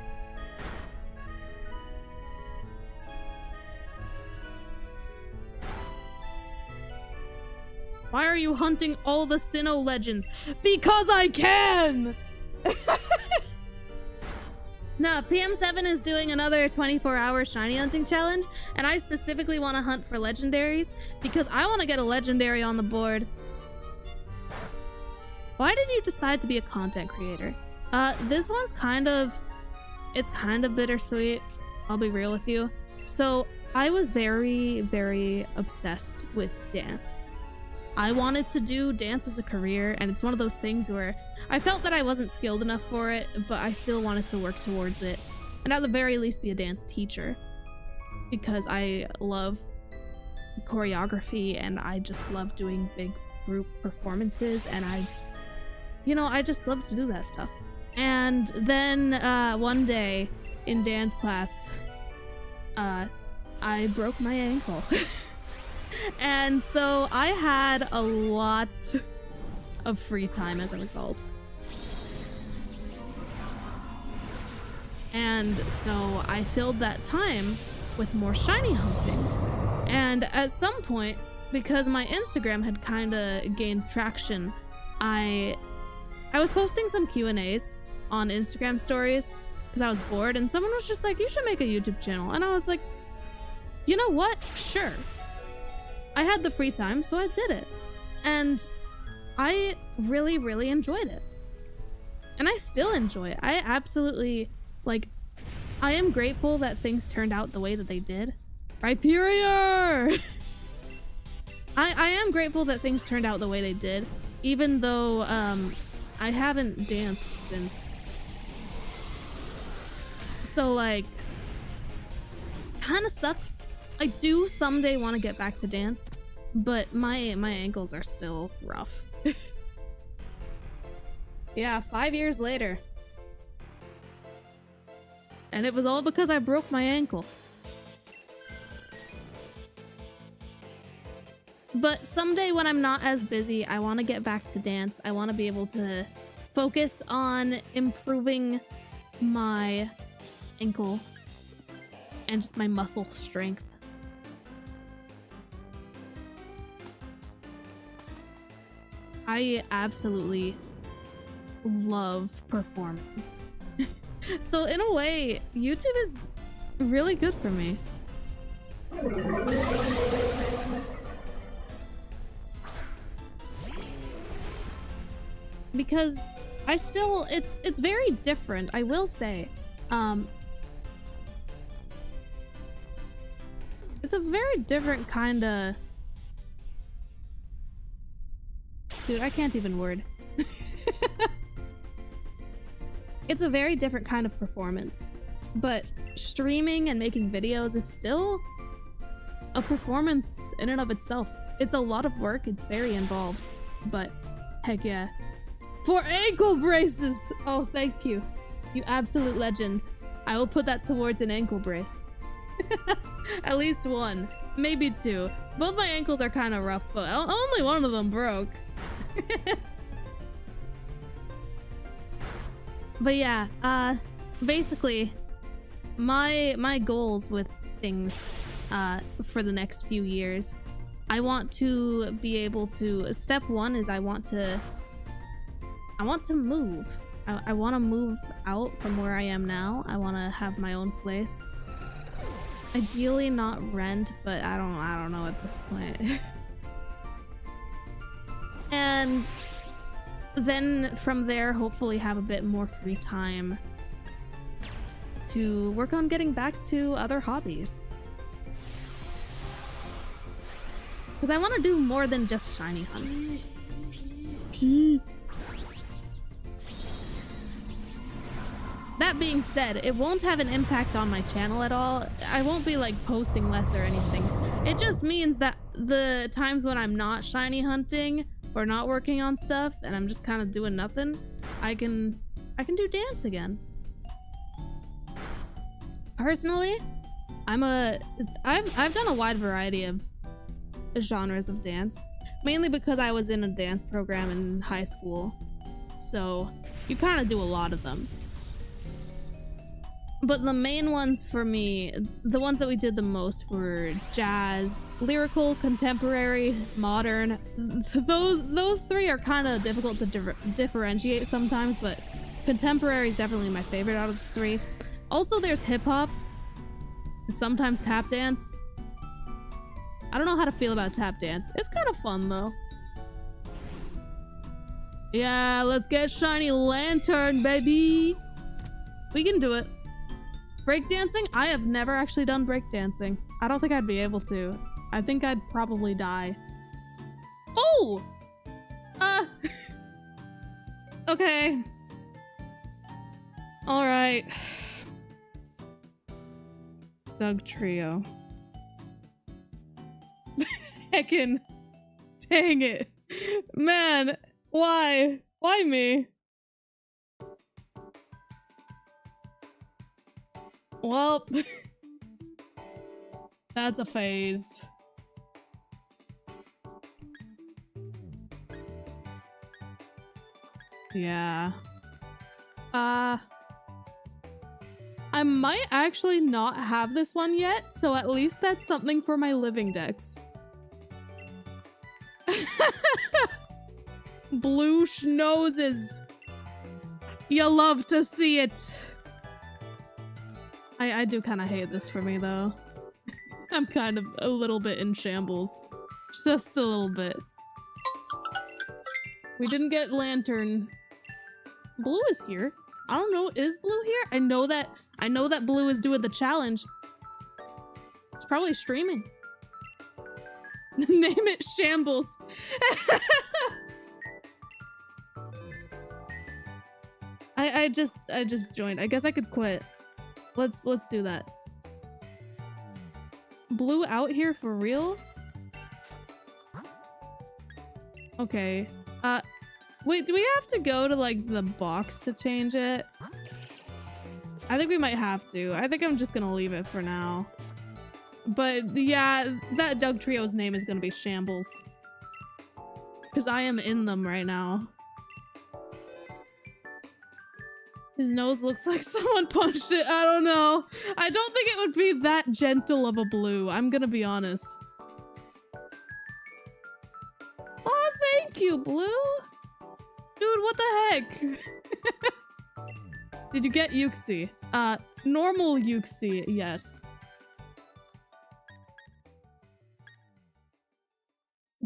Why are you hunting all the Sinnoh legends? Because I can! No, PM7 is doing another 24-hour shiny hunting challenge, and I specifically want to hunt for legendaries because I want to get a legendary on the board. Why did you decide to be a content creator? This one's it's kind of bittersweet. I'll be real with you. So I was very, very obsessed with dance. I wanted to do dance as a career, and it's one of those things where I felt that I wasn't skilled enough for it, but I still wanted to work towards it, and at the very least be a dance teacher, because I love choreography and I just love doing big group performances, and I just love to do that stuff. And then one day in dance class, I broke my ankle. And so I had a lot of free time as a result. And so I filled that time with more shiny hunting. And at some point, because my Instagram had kind of gained traction, I was posting some Q&As on Instagram stories because I was bored, and someone was just like, you should make a YouTube channel. And I was like, you know what? Sure. I had the free time, so I did it. And I really, really enjoyed it. And I still enjoy it. I absolutely, like, I am grateful that things turned out the way that they did. Rhyperior! I am grateful that things turned out the way they did, even though I haven't danced since. So, like, kind of sucks. I do someday want to get back to dance, but my ankles are still rough. Yeah, 5 years later. And it was all because I broke my ankle. But someday when I'm not as busy, I want to get back to dance. I want to be able to focus on improving my ankle and just my muscle strength. I absolutely love performing. So in a way, YouTube is really good for me. Because I still, it's very different, I will say. It's a very different kind of... Dude, I can't even word. It's a very different kind of performance, but streaming and making videos is still a performance in and of itself. It's a lot of work, it's very involved, but heck yeah. For ankle braces! Oh, thank you. You absolute legend. I will put that towards an ankle brace. At least one, maybe two. Both my ankles are kind of rough, but only one of them broke. But yeah, basically, my goals with things for the next few years, I want to be able to, step one is I want to move. I want to move out from where I am now. I want to have my own place. Ideally not rent, but I don't know at this point. And then from there, hopefully have a bit more free time to work on getting back to other hobbies. Because I want to do more than just shiny hunt. That being said, it won't have an impact on my channel at all. I won't be like posting less or anything. It just means that the times when I'm not shiny hunting or not working on stuff and I'm just kind of doing nothing, I can do dance again. Personally, I've done a wide variety of genres of dance, mainly because I was in a dance program in high school. So you kind of do a lot of them. But the main ones for me, the ones that we did the most were jazz, lyrical, contemporary, modern. Those three are kind of difficult to differentiate sometimes, but contemporary is definitely my favorite out of the three. Also, there's hip-hop, and sometimes tap dance. I don't know how to feel about tap dance. It's kind of fun, though. Yeah, let's get shiny lantern, baby! We can do it. Breakdancing? I have never actually done breakdancing. I don't think I'd be able to. I think I'd probably die. Oh! Okay. Alright. Thug Trio. Heckin'. Dang it. Man, why? Why me? Well, that's a phase. Yeah. I might actually not have this one yet, so at least that's something for my living decks. Blue noses. You love to see it. I do kind of hate this for me, though. I'm kind of a little bit in shambles. Just a little bit. We didn't get Lantern. Blue is here. I don't know, is Blue here? I know that Blue is doing the challenge. It's probably streaming. Name it Shambles. I just joined. I guess I could quit. Let's do that. Blue out here for real? Okay. Wait, do we have to go to like the box to change it? I think we might have to. I think I'm just gonna leave it for now. But yeah, that Doug Trio's name is gonna be Shambles. Because I am in them right now. His nose looks like someone punched it. I don't know. I don't think it would be that gentle of a blue. I'm gonna be honest. Oh, thank you, Blue. Dude, what the heck? Did you get Yuxi? Normal Yuxi, yes.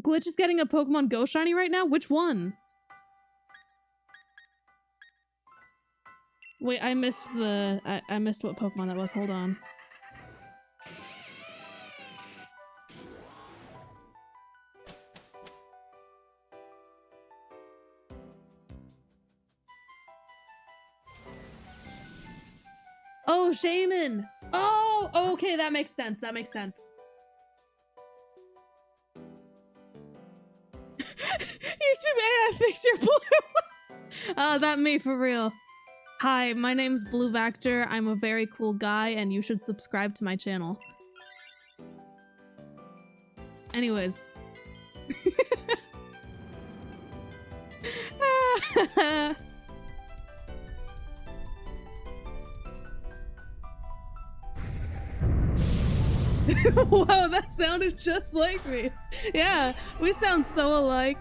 Glitch is getting a Pokemon Go shiny right now? Which one? Wait, I missed I missed what Pokemon that was. Hold on. Oh, Shaman! Oh, okay, that makes sense. That makes sense. YouTube AI thinks you're blue. That me for real. Hi, my name's Blue Vector. I'm a very cool guy, and you should subscribe to my channel. Anyways. Wow, that sounded just like me. Yeah, we sound so alike.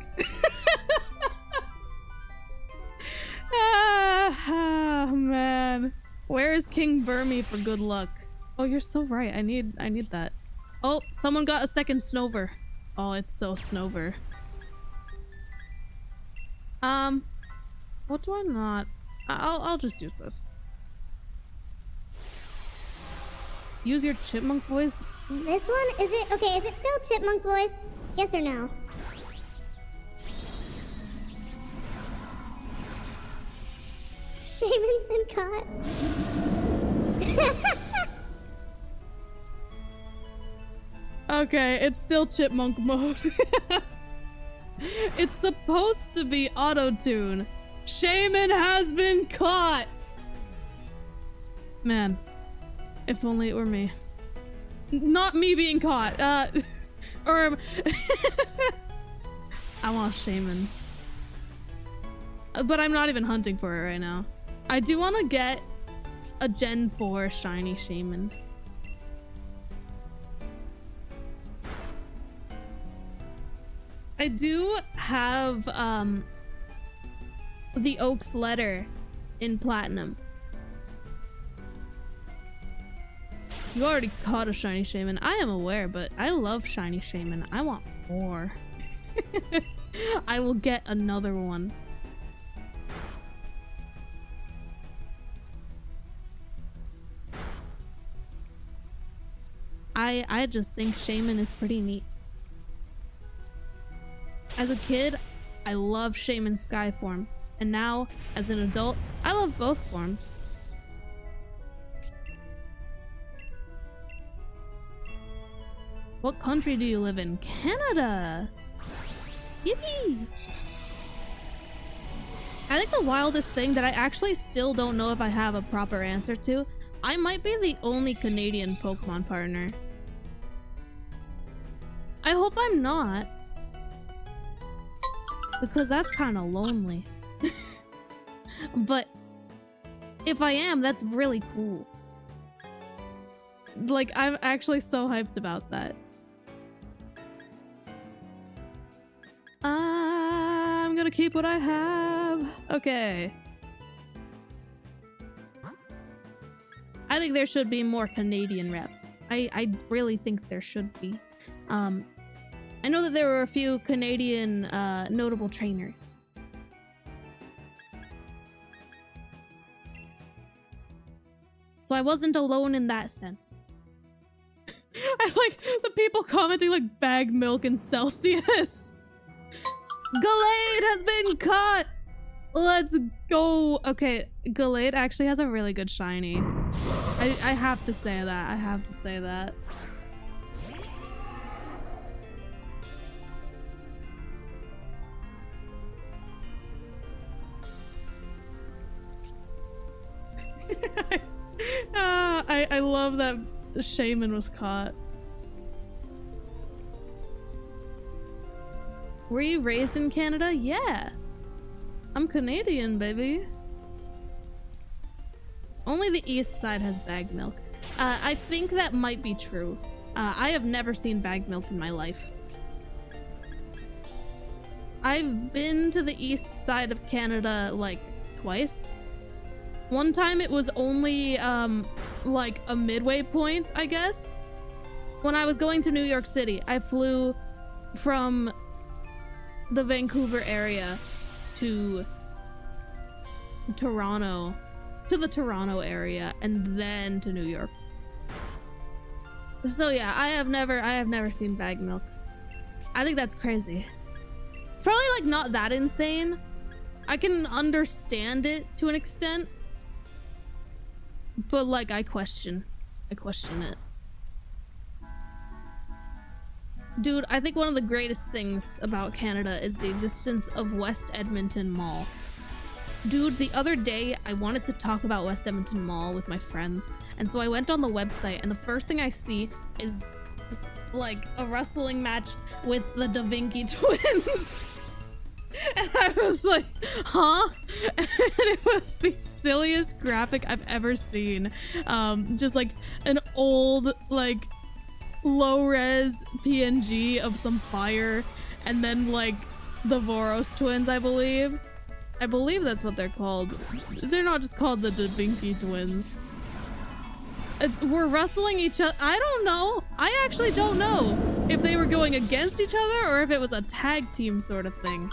Ah, man. Where is King Burmy for good luck? Oh, you're so right. I need that. Oh, someone got a second Snover. Oh, it's so Snover. What do I not? I'll just use this. Use your chipmunk voice. This one, is it, okay, is it still chipmunk voice? Yes or no? Shaman's been caught. Okay, it's still chipmunk mode. It's supposed to be auto-tune. Shaman has been caught! Man, if only it were me. Not me being caught, or... I want Shaman. But I'm not even hunting for it right now. I do want to get a Gen 4 shiny Shaman. I do have the Oak's letter in Platinum. You already caught a shiny Shaman. I am aware, but I love shiny Shaman. I want more. I will get another one. I just think Shaman is pretty neat. As a kid, I love Shaman Sky form, and now, as an adult, I love both forms. What country do you live in? Canada! Yippee! I think the wildest thing that I actually still don't know if I have a proper answer to, I might be the only Canadian Pokemon partner. I hope I'm not. Because that's kind of lonely. But if I am, that's really cool. Like, I'm actually so hyped about that. I'm gonna keep what I have. Okay. I think there should be more Canadian rep. I really think there should be. I know that there were a few Canadian notable trainers. So I wasn't alone in that sense. I like the people commenting like bag milk in Celsius. Gallade has been caught! Let's go. Okay, Gallade actually has a really good shiny. I have to say that. I have to say that. I love that Shaman was caught. Were you raised in Canada? Yeah. I'm Canadian, baby. Only the east side has bagged milk. I think that might be true. I have never seen bagged milk in my life. I've been to the east side of Canada like twice. One time it was only like a midway point, I guess. When I was going to New York City, I flew from the Vancouver area to Toronto, to the Toronto area, and then to New York. So yeah, I have never seen bagged milk. I think that's crazy. It's probably like not that insane. I can understand it to an extent, but like I question it. Dude, I think one of the greatest things about Canada is the existence of West Edmonton Mall. Dude, the other day I wanted to talk about West Edmonton Mall with my friends, and so I went on the website, and the first thing I see is like a wrestling match with the Da Vinci twins. And I was like, huh? And it was the silliest graphic I've ever seen. Just like an old, like, low-res PNG of some fire, and then like the Voros twins, I believe. I believe that's what they're called. They're not just called the Da Vinci twins. We're wrestling each other. I don't know. I actually don't know if they were going against each other or if it was a tag team sort of thing.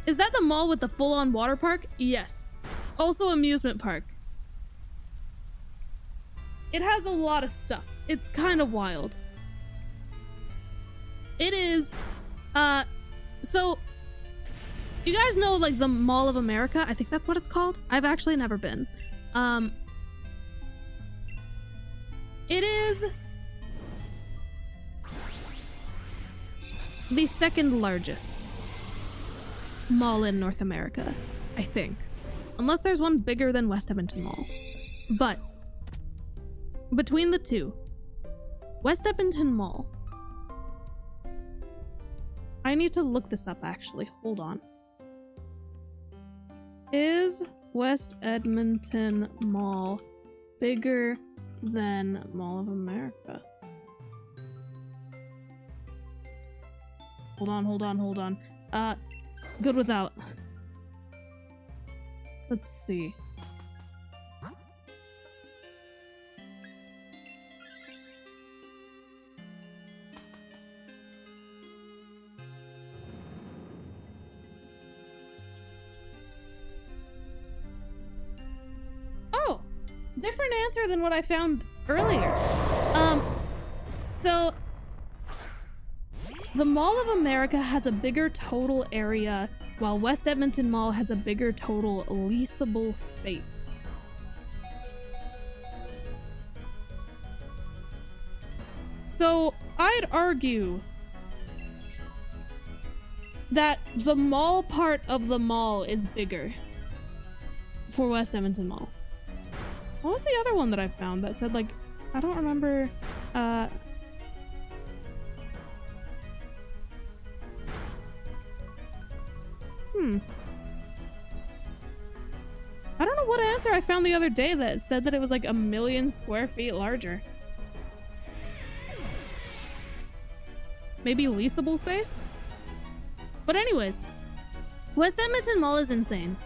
Is that the mall with the full-on water park? Yes. Also amusement park. It has a lot of stuff. It's kind of wild. It is, so you guys know like the Mall of America? I think that's what it's called. I've actually never been. It is the second largest mall in North America, I think. Unless there's one bigger than West Edmonton Mall. But between the two, West Edmonton Mall. I need to look this up actually. Hold on. Is West Edmonton Mall bigger than Mall of America? Hold on. Good without. Let's see. Oh, different answer than what I found earlier. So the Mall of America has a bigger total area, while West Edmonton Mall has a bigger total leasable space. So I'd argue that the mall part of the mall is bigger for West Edmonton Mall. What was the other one that I found that said like, I don't remember, I don't know what answer I found the other day that said that it was like 1 million square feet larger. Maybe leasable space? But anyways, West Edmonton Mall is insane.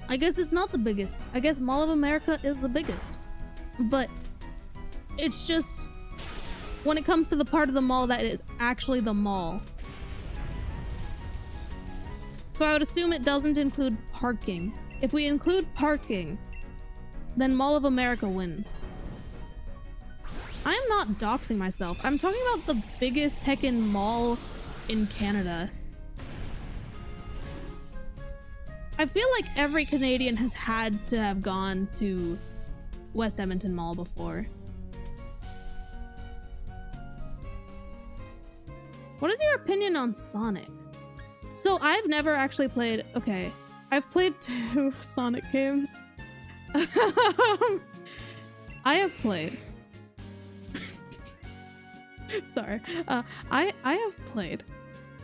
I guess it's not the biggest. I guess Mall of America is the biggest. But it's just when it comes to the part of the mall that is actually the mall. So I would assume it doesn't include parking. If we include parking, then Mall of America wins. I am not doxing myself. I'm talking about the biggest heckin' mall in Canada. I feel like every Canadian has had to have gone to West Edmonton Mall before. What is your opinion on Sonic? So I've never actually played... Okay, I've played 2 Sonic games. I have played... Sorry. I have played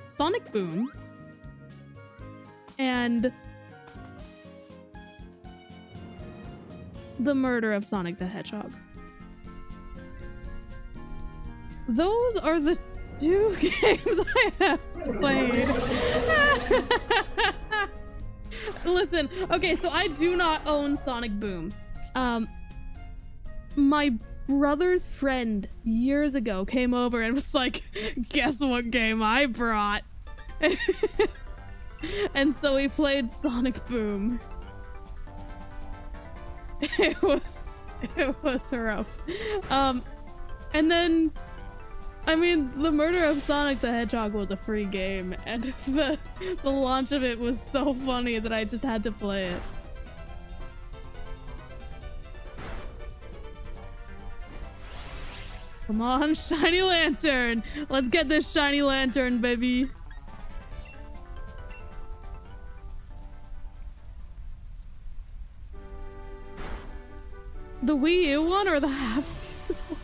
Sonic Boom and The Murder of Sonic the Hedgehog. Those are the 2 games I have played. Listen, okay, so I do not own Sonic Boom. My brother's friend years ago came over and was like, guess what game I brought? And so we played Sonic Boom. It was rough. And then, I mean, The Murder of Sonic the Hedgehog was a free game, and the launch of it was so funny that I just had to play it. Come on, shiny lantern! Let's get this shiny lantern, baby! The Wii U one or the half decent one?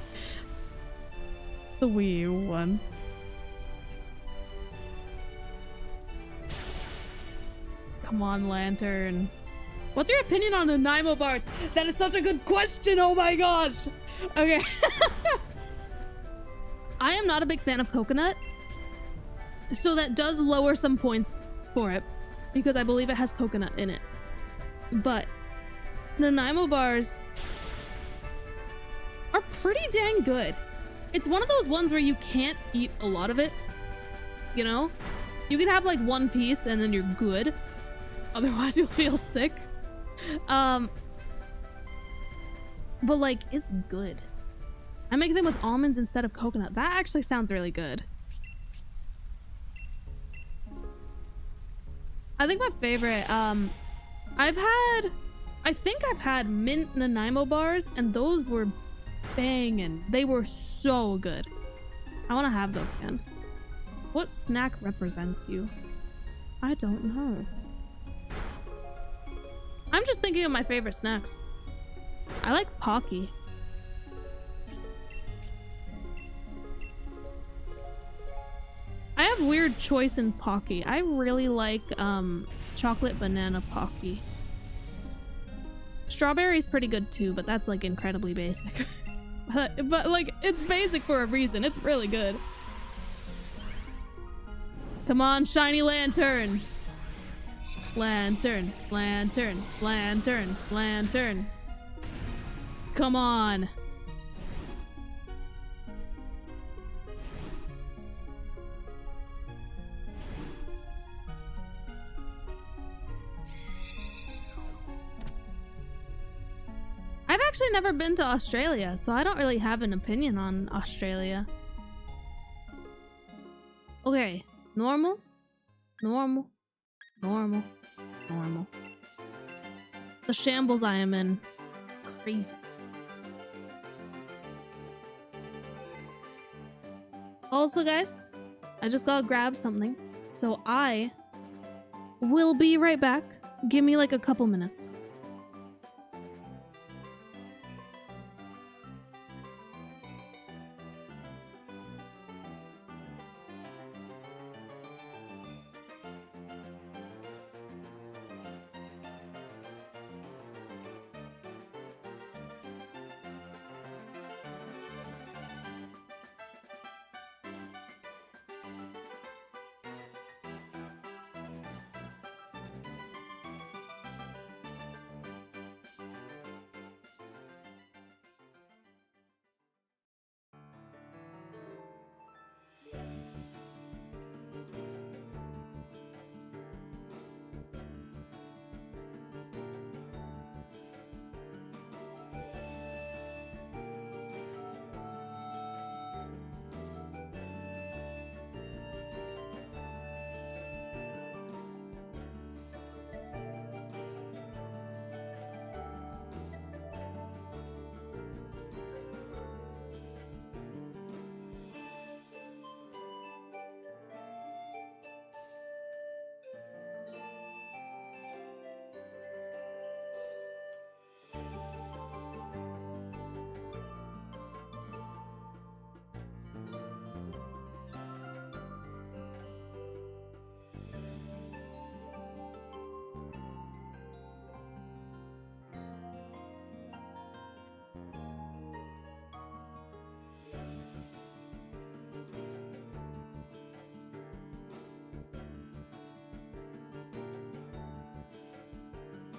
The Wii U one. Come on, lantern. What's your opinion on Nanaimo bars? That is such a good question, oh my gosh! Okay. I am not a big fan of coconut, so that does lower some points for it, because I believe it has coconut in it. But Nanaimo bars are pretty dang good. It's one of those ones where you can't eat a lot of it, you know? You can have like 1 piece and then you're good. Otherwise you'll feel sick. But like, it's good. I make them with almonds instead of coconut. That actually sounds really good. I think my favorite, I think I've had mint Nanaimo bars, and those were banging. They were so good. I want to have those again. What snack represents you? I don't know. I'm just thinking of my favorite snacks. I like Pocky. I have weird choice in Pocky. I really like chocolate banana Pocky. Strawberry's pretty good too, but that's like incredibly basic. but like, it's basic for a reason. It's really good. Come on, shiny lantern. Lantern, lantern, lantern, lantern. Come on. I've actually never been to Australia, so I don't really have an opinion on Australia. Okay, normal, normal, normal, normal. The shambles I am in. Crazy. Also, guys, I just gotta grab something, so I will be right back. Give me like a couple minutes.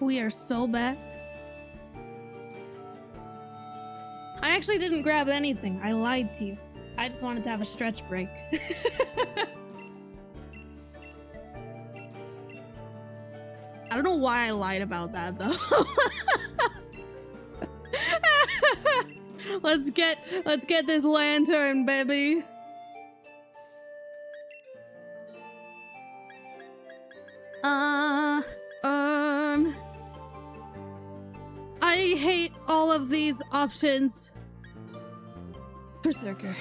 We are so bad. I actually didn't grab anything. I lied to you. I just wanted to have a stretch break. I don't know why I lied about that though. Let's get this lantern, baby. I hate all of these options. Berserker.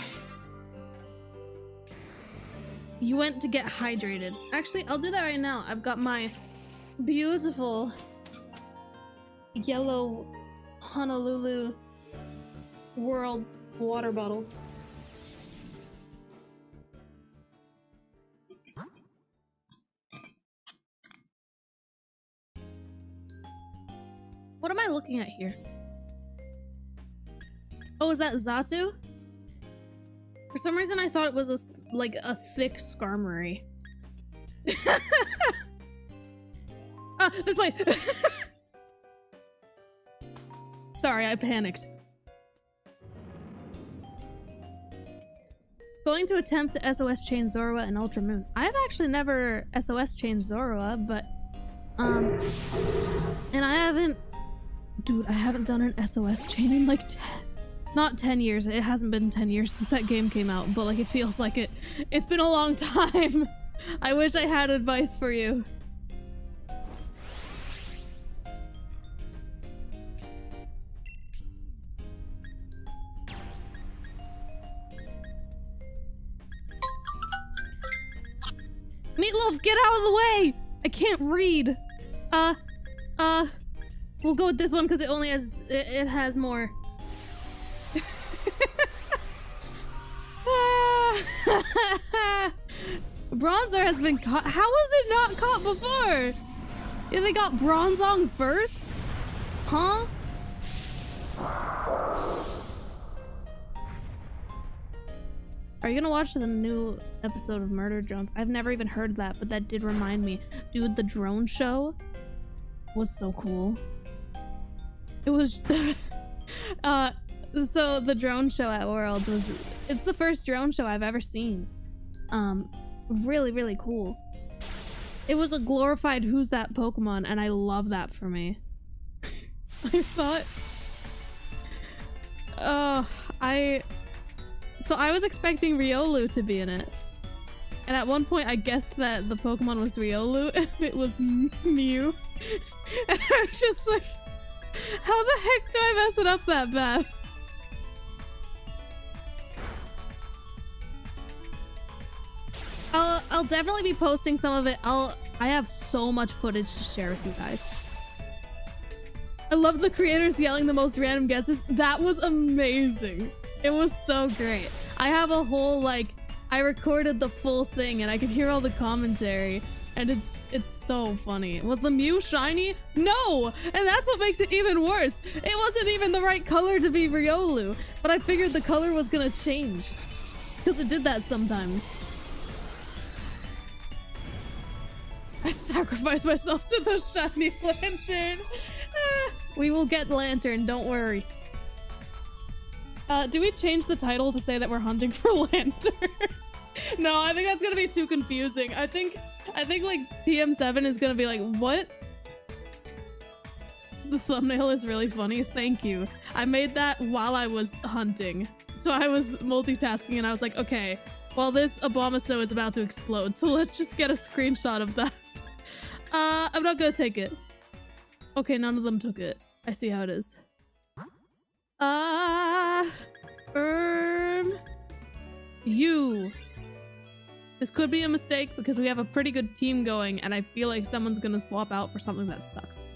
You went to get hydrated. Actually, I'll do that right now. I've got my beautiful yellow Honolulu World's water bottle. What am I looking at here? Oh, is that Zatu? For some reason I thought it was like a thick Skarmory. Ah, this way! Sorry, I panicked. Going to attempt to SOS chain Zorua and Ultra Moon. I've actually never SOS changed Zorua, but and I haven't, dude, I haven't done an SOS chain in like not 10 years. It hasn't been 10 years since that game came out, but like it feels like it's been a long time. I wish I had advice for you. Meatloaf, get out of the way! I can't read. We'll go with this one because it only has, it has more. Bronzor has been caught. How was it not caught before? Yeah, they got Bronzong first? Huh? Are you gonna watch the new episode of Murder Drones? I've never even heard that, but that did remind me. Dude, the drone show was so cool. It was so the drone show at Worlds it's the first drone show I've ever seen. Really, really cool. It was a glorified Who's That Pokemon, and I love that for me. I thought so I was expecting Riolu to be in it. And at one point I guessed that the Pokemon was Riolu and it was Mew. And I was just like, how the heck do I mess it up that bad? I'll definitely be posting some of it. I have so much footage to share with you guys. I love the creators yelling the most random guesses. That was amazing. It was so great. I have a whole, like, I recorded the full thing and I could hear all the commentary and it's so funny. Was the Mew shiny? No! And that's what makes it even worse. It wasn't even the right color to be Riolu, but I figured the color was gonna change because it did that sometimes. I sacrificed myself to the shiny lantern. We will get Lantern, don't worry. Do we change the title to say that we're hunting for Lantern? No, I think that's gonna be too confusing. I think like PM7 is gonna be like, what? The thumbnail is really funny. Thank you. I made that while I was hunting. So I was multitasking and I was like, okay, well, this Abomasnow is about to explode, so let's just get a screenshot of that. I'm not gonna take it. Okay, none of them took it. I see how it is. You. This could be a mistake because we have a pretty good team going and I feel like someone's gonna swap out for something that sucks.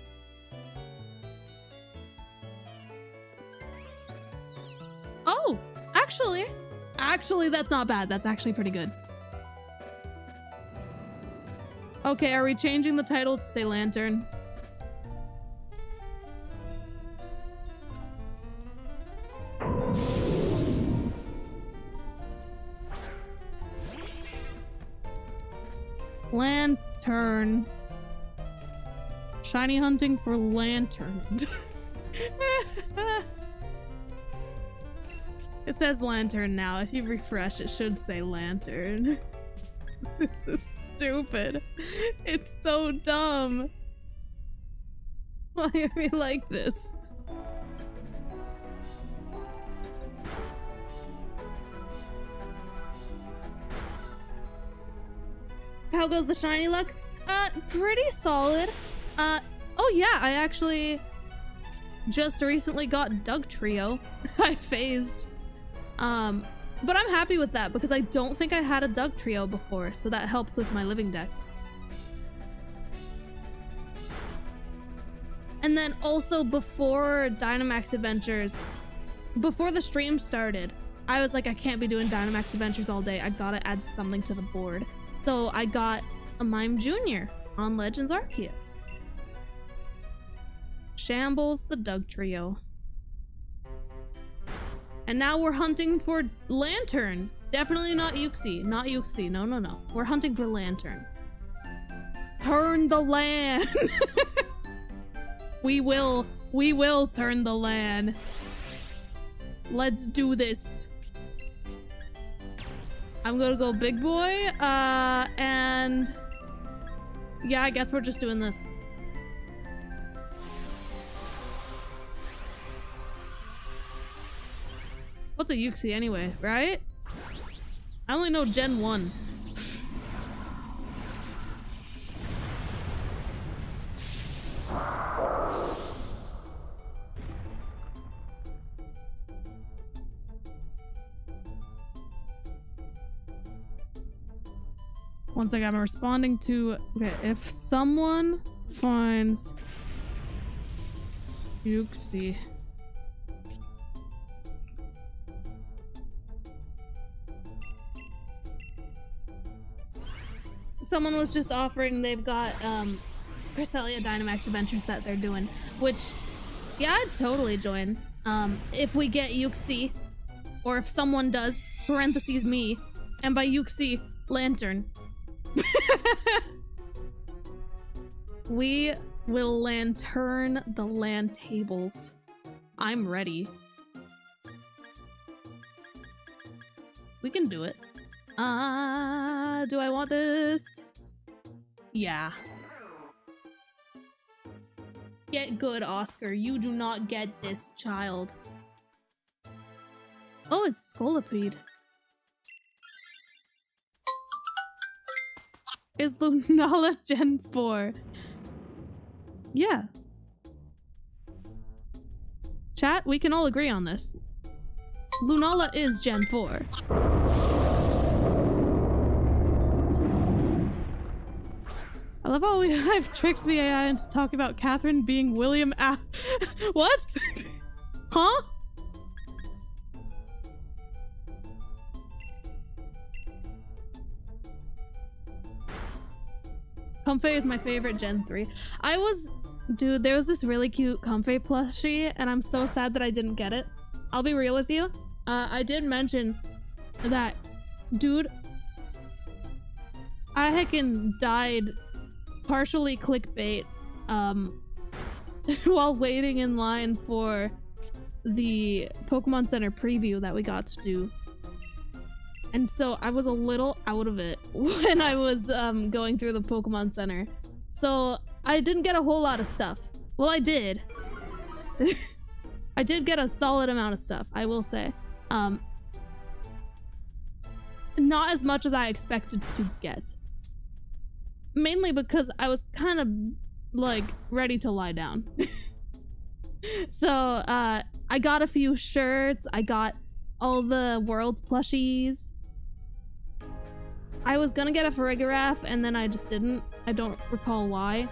Oh, actually that's not bad. That's actually pretty good. Okay, are we changing the title to say Lantern? Lantern. Shiny hunting for lantern. It says lantern now. If you refresh, it should say lantern. This is stupid. It's so dumb. Why are we like this? How goes the shiny luck? Pretty solid. Oh yeah, I actually just recently got Doug Trio. I phased. But I'm happy with that because I don't think I had a Doug Trio before, so that helps with my living dex. And then also before Dynamax Adventures, before the stream started, I was like, I can't be doing Dynamax Adventures all day. I gotta add something to the board. So I got a Mime Jr. on Legends Arceus. Shambles the Doug Trio. And now we're hunting for Lantern. Definitely not Yuxi. Not Yuxi. No, no, no. We're hunting for Lantern. Turn the land. We will turn the land. Let's do this. I'm gonna go big boy. And yeah, I guess we're just doing this. What's a Yuxi anyway, right? I only know Gen 1. One second, I'm responding to... Okay, if someone finds Yuxi... Someone was just offering, they've got Cresselia Dynamax Adventures that they're doing, which, yeah, I'd totally join. If we get Yuxi, or if someone does, parentheses me, and by Yuxi, Lantern. We will lantern the land tables. I'm ready. We can do it. Do I want this? Yeah. Get good, Oscar. You do not get this, child. Oh, it's Scolipede. Is Lunala Gen 4? Yeah. Chat, we can all agree on this. Lunala is Gen 4. I love how I've tricked the AI into talking about Catherine being William What? Huh? Comfey is my favorite Gen 3. Dude, there was this really cute Comfey plushie, and I'm so sad that I didn't get it. I'll be real with you. I did mention that, dude, I heckin' died partially clickbait while waiting in line for the Pokemon Center preview that we got to do. And so I was a little out of it when I was going through the Pokemon Center. So I didn't get a whole lot of stuff. Well, I did. I did get a solid amount of stuff, I will say. Not as much as I expected to get. Mainly because I was kind of, like, ready to lie down. So, I got a few shirts. I got all the World's plushies. I was gonna get a Farigiraf, and then I just didn't. I don't recall why.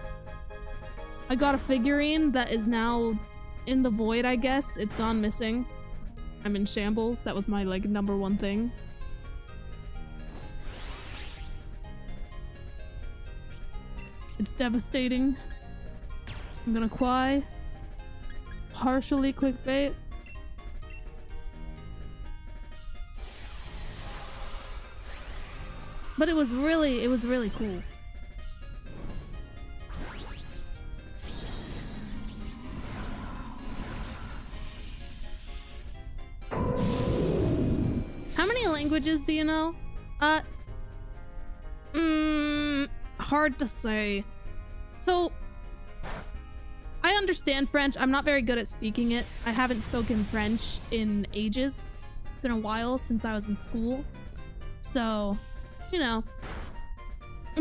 I got a figurine that is now in the void, I guess. It's gone missing. I'm in shambles. That was my, like, #1 thing. It's devastating. I'm gonna cry. Partially clickbait. But it was really cool. languages do you know? Hard to say. So, I understand French. I'm not very good at speaking it. I haven't spoken French in ages. It's been a while since I was in school. So, you know.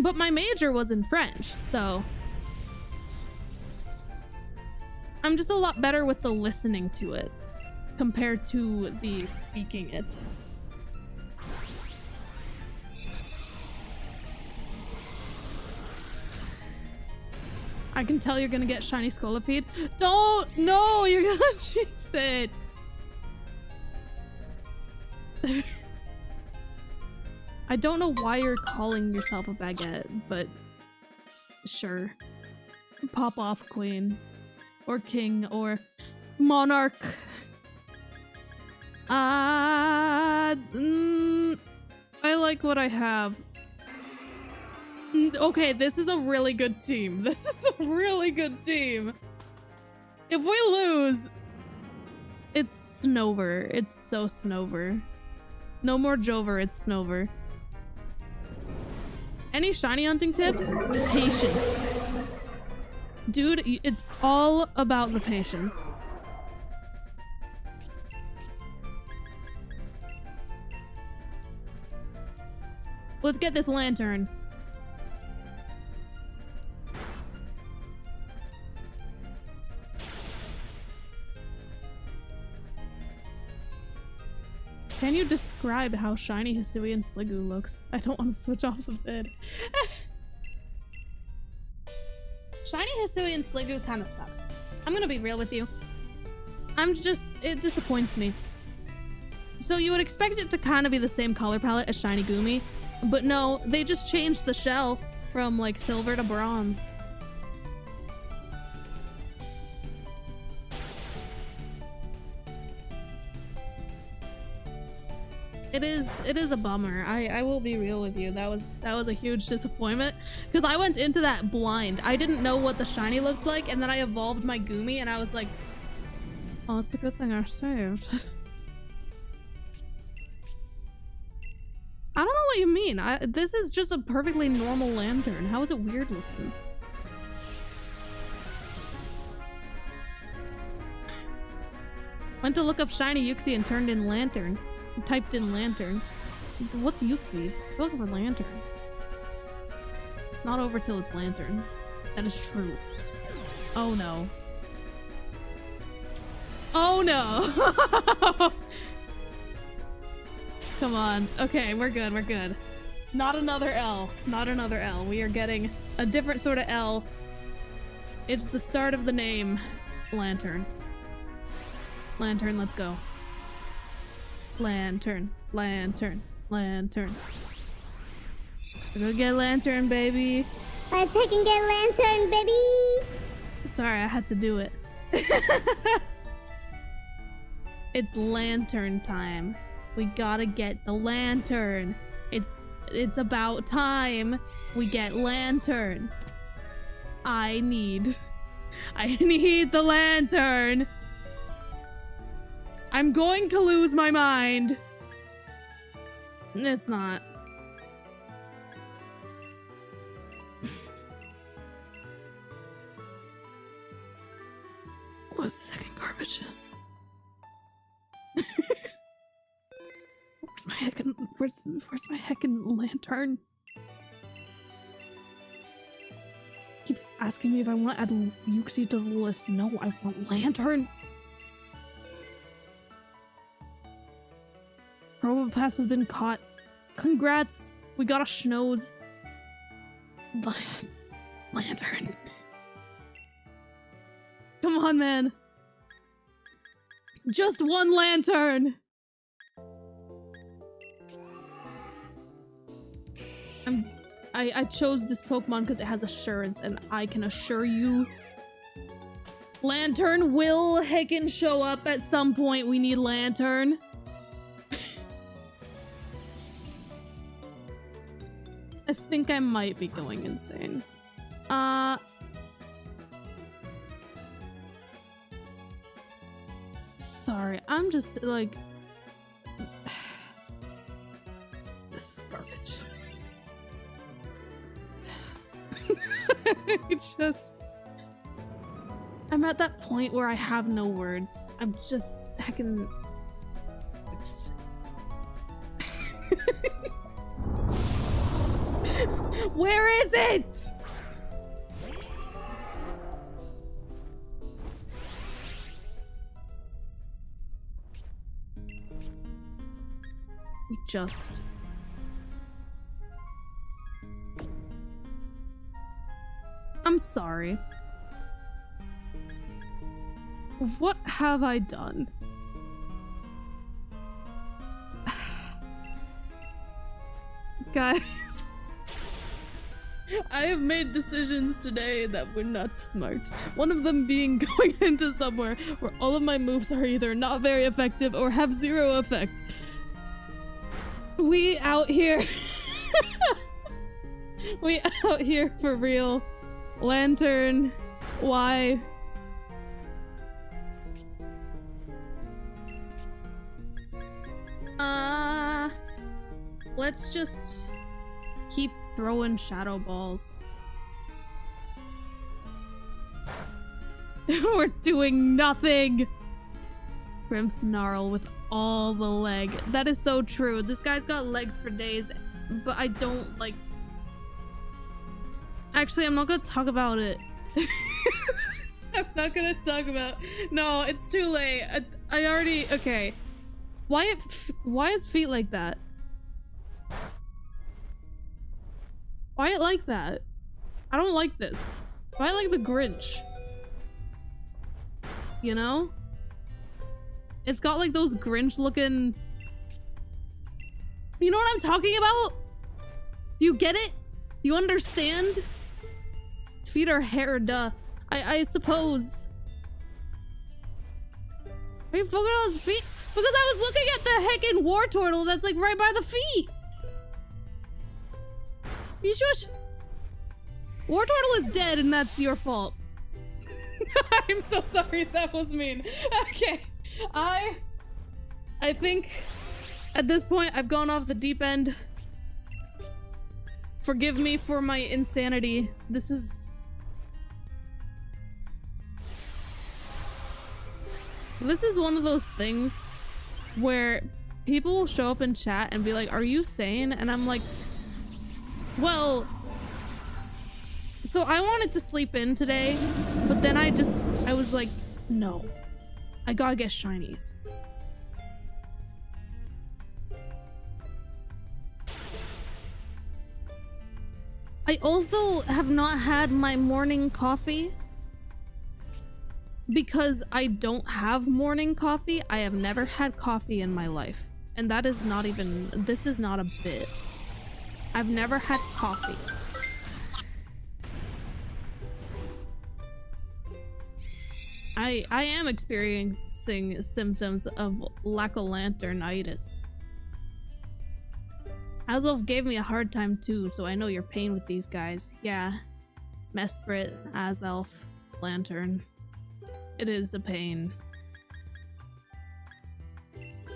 But my major was in French, so I'm just a lot better with the listening to it compared to the speaking it. I can tell you're gonna get shiny Scolipede. Don't! No! You're gonna jinx it! I don't know why you're calling yourself a baguette, but sure. Pop off, queen. Or king, or monarch. I like what I have. Okay, this is a really good team. This is a really good team. If we lose, it's Snover. It's so Snover. No more Jover, it's Snover. Any shiny hunting tips? Patience. Dude, it's all about the patience. Let's get this lantern. Can you describe how shiny Hisui and Sliggoo looks? I don't want to switch off the vid. Shiny Hisui and Sliggoo kind of sucks. I'm gonna be real with you. It disappoints me. So you would expect it to kind of be the same color palette as Shiny Gumi, but no, they just changed the shell from like silver to bronze. It is a bummer. I will be real with you. That was a huge disappointment because I went into that blind. I didn't know what the shiny looked like, and then I evolved my Gumi and I was like, oh, it's a good thing I saved. I don't know what you mean. This is just a perfectly normal lantern. How is it weird looking? Went to look up shiny Yuxi and turned in lantern. Typed in lantern. What's Yuxi? I'm looking for lantern. It's not over till it's lantern. That is true. Oh no. Oh no! Come on. Okay, we're good, we're good. Not another L. Not another L. We are getting a different sort of L. It's the start of the name. Lantern. Lantern, let's go. Lantern, lantern, lantern. We're gonna get lantern, baby. Let's take and get lantern, baby. Sorry, I had to do it. It's lantern time. We gotta get the lantern. It's about time we get lantern. I need the lantern. I'm going to lose my mind. It's not. What's the second garbage? Where's my heckin' lantern? Keeps asking me if I want to add Yuxi to the list. No, I want lantern. Probopass has been caught. Congrats! We got a schnoz. Lantern. Come on, man. Just one lantern! I chose this Pokemon because it has assurance, and I can assure you Lantern will heckin' show up at some point. We need Lantern. I think I might be going insane. Sorry, I'm just like... I'm at that point where I have no words. I'm just heckin'. Where is it? We just... I'm sorry. What have I done? Guys, I have made decisions today that were not smart. One of them being going into somewhere where all of my moves are either not very effective or have zero effect. We out here. We out here for real. Lantern, why? Let's just keep throwing shadow balls. We're doing nothing. Grim Snarl with all the leg. That is so true. This guy's got legs for days, but I don't like... Actually, I'm not gonna talk about it. I'm not gonna talk about... No, it's too late. I already... Okay. Why is feet like that? Why it like that? I don't like this. Why like the Grinch? You know? It's got like those Grinch looking... You know what I'm talking about? Do you get it? Do you understand? His feet are hair, duh. I suppose. Are you focusing on his feet? Because I was looking at the heckin' war turtle that's like right by the feet. You shush. War turtle is dead and that's your fault. I'm so sorry, that was mean. Okay. I think at this point I've gone off the deep end. Forgive me for my insanity. This is one of those things where people will show up in chat and be like, are you sane? And I'm like, well, so I wanted to sleep in today, but then I was like, no, I gotta get shinies. I also have not had my morning coffee because I don't have morning coffee. I have never had coffee in my life. And that is not even, this is not a bit. I've never had coffee. I am experiencing symptoms of lack-o'-lanternitis. Azulf gave me a hard time too, so I know your pain with these guys. Yeah. Mesprit, Azulf, Lantern. It is a pain.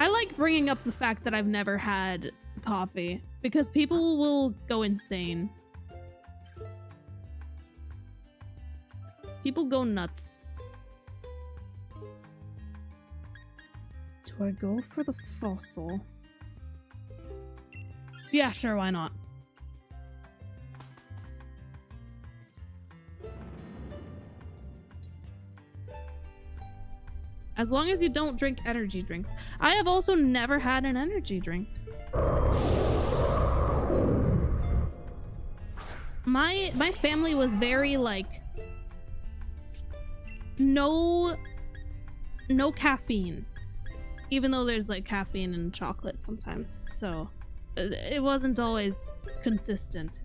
I like bringing up the fact that I've never had coffee because people will go insane. People go nuts. Do I go for the fossil? Yeah, sure, why not? As long as you don't drink energy drinks. I have also never had an energy drink. My family was very like no caffeine. Even though there's like caffeine in chocolate sometimes. So it wasn't always consistent.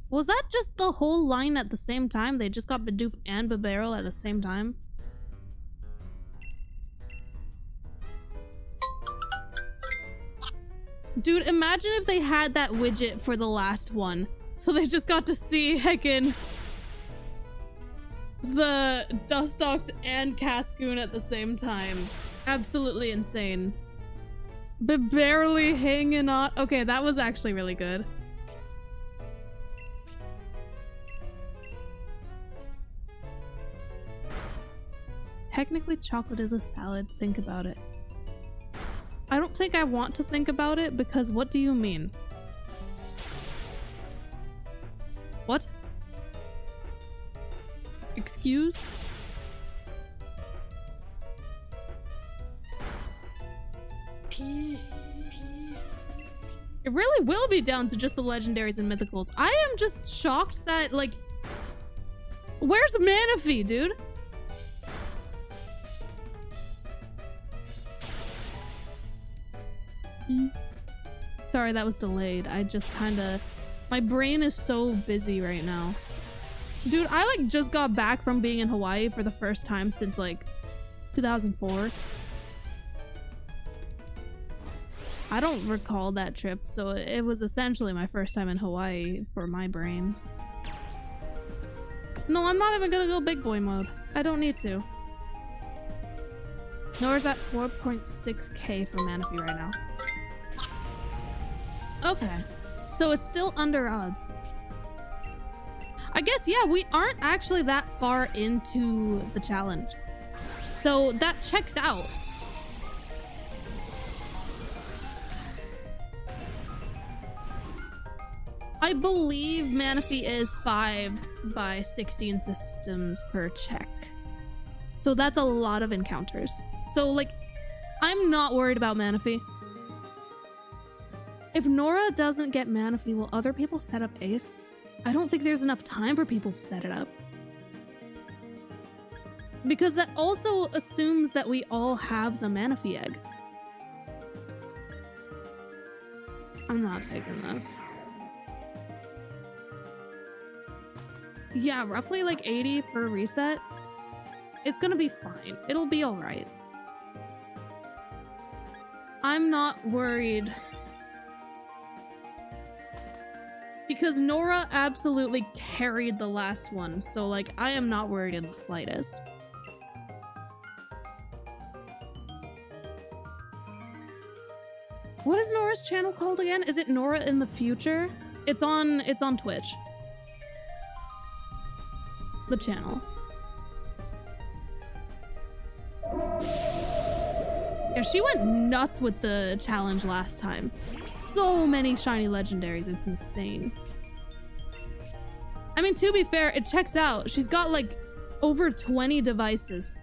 Was that just the whole line at the same time? They just got Bidoof and Bibarel at the same time? Dude, imagine if they had that widget for the last one. So they just got to see heckin' the Dustox and Cascoon at the same time. Absolutely insane. But barely hanging on. Okay, that was actually really good. Technically, chocolate is a salad. Think about it. I don't think I want to think about it because what do you mean? What? Excuse? It really will be down to just the legendaries and mythicals. I am just shocked that, like, where's Manaphy, dude? Sorry, that was delayed. I just kinda... My brain is so busy right now. Dude, I, like, just got back from being in Hawaii for the first time since, like, 2004. I don't recall that trip, so it was essentially my first time in Hawaii for my brain. No, I'm not even gonna go big boy mode. I don't need to. Nora's at 4.6k for Manaphy right now. Okay, so it's still under odds. I guess, yeah, we aren't actually that far into the challenge. So that checks out. I believe Manaphy is 5 by 16 systems per check. So that's a lot of encounters. So, like, I'm not worried about Manaphy. If Nora doesn't get Manaphy, will other people set up Ace? I don't think there's enough time for people to set it up. Because that also assumes that we all have the Manaphy egg. I'm not taking this. Yeah, roughly like 80 per reset. It's gonna be fine. It'll be alright. I'm not worried. Because Nora absolutely carried the last one, so like I am not worried in the slightest. What is Nora's channel called again? Is it Nora in the Future? It's on Twitch. The channel. Yeah, she went nuts with the challenge last time. So many shiny legendaries, it's insane. I mean, to be fair, it checks out. She's got like over 20 devices.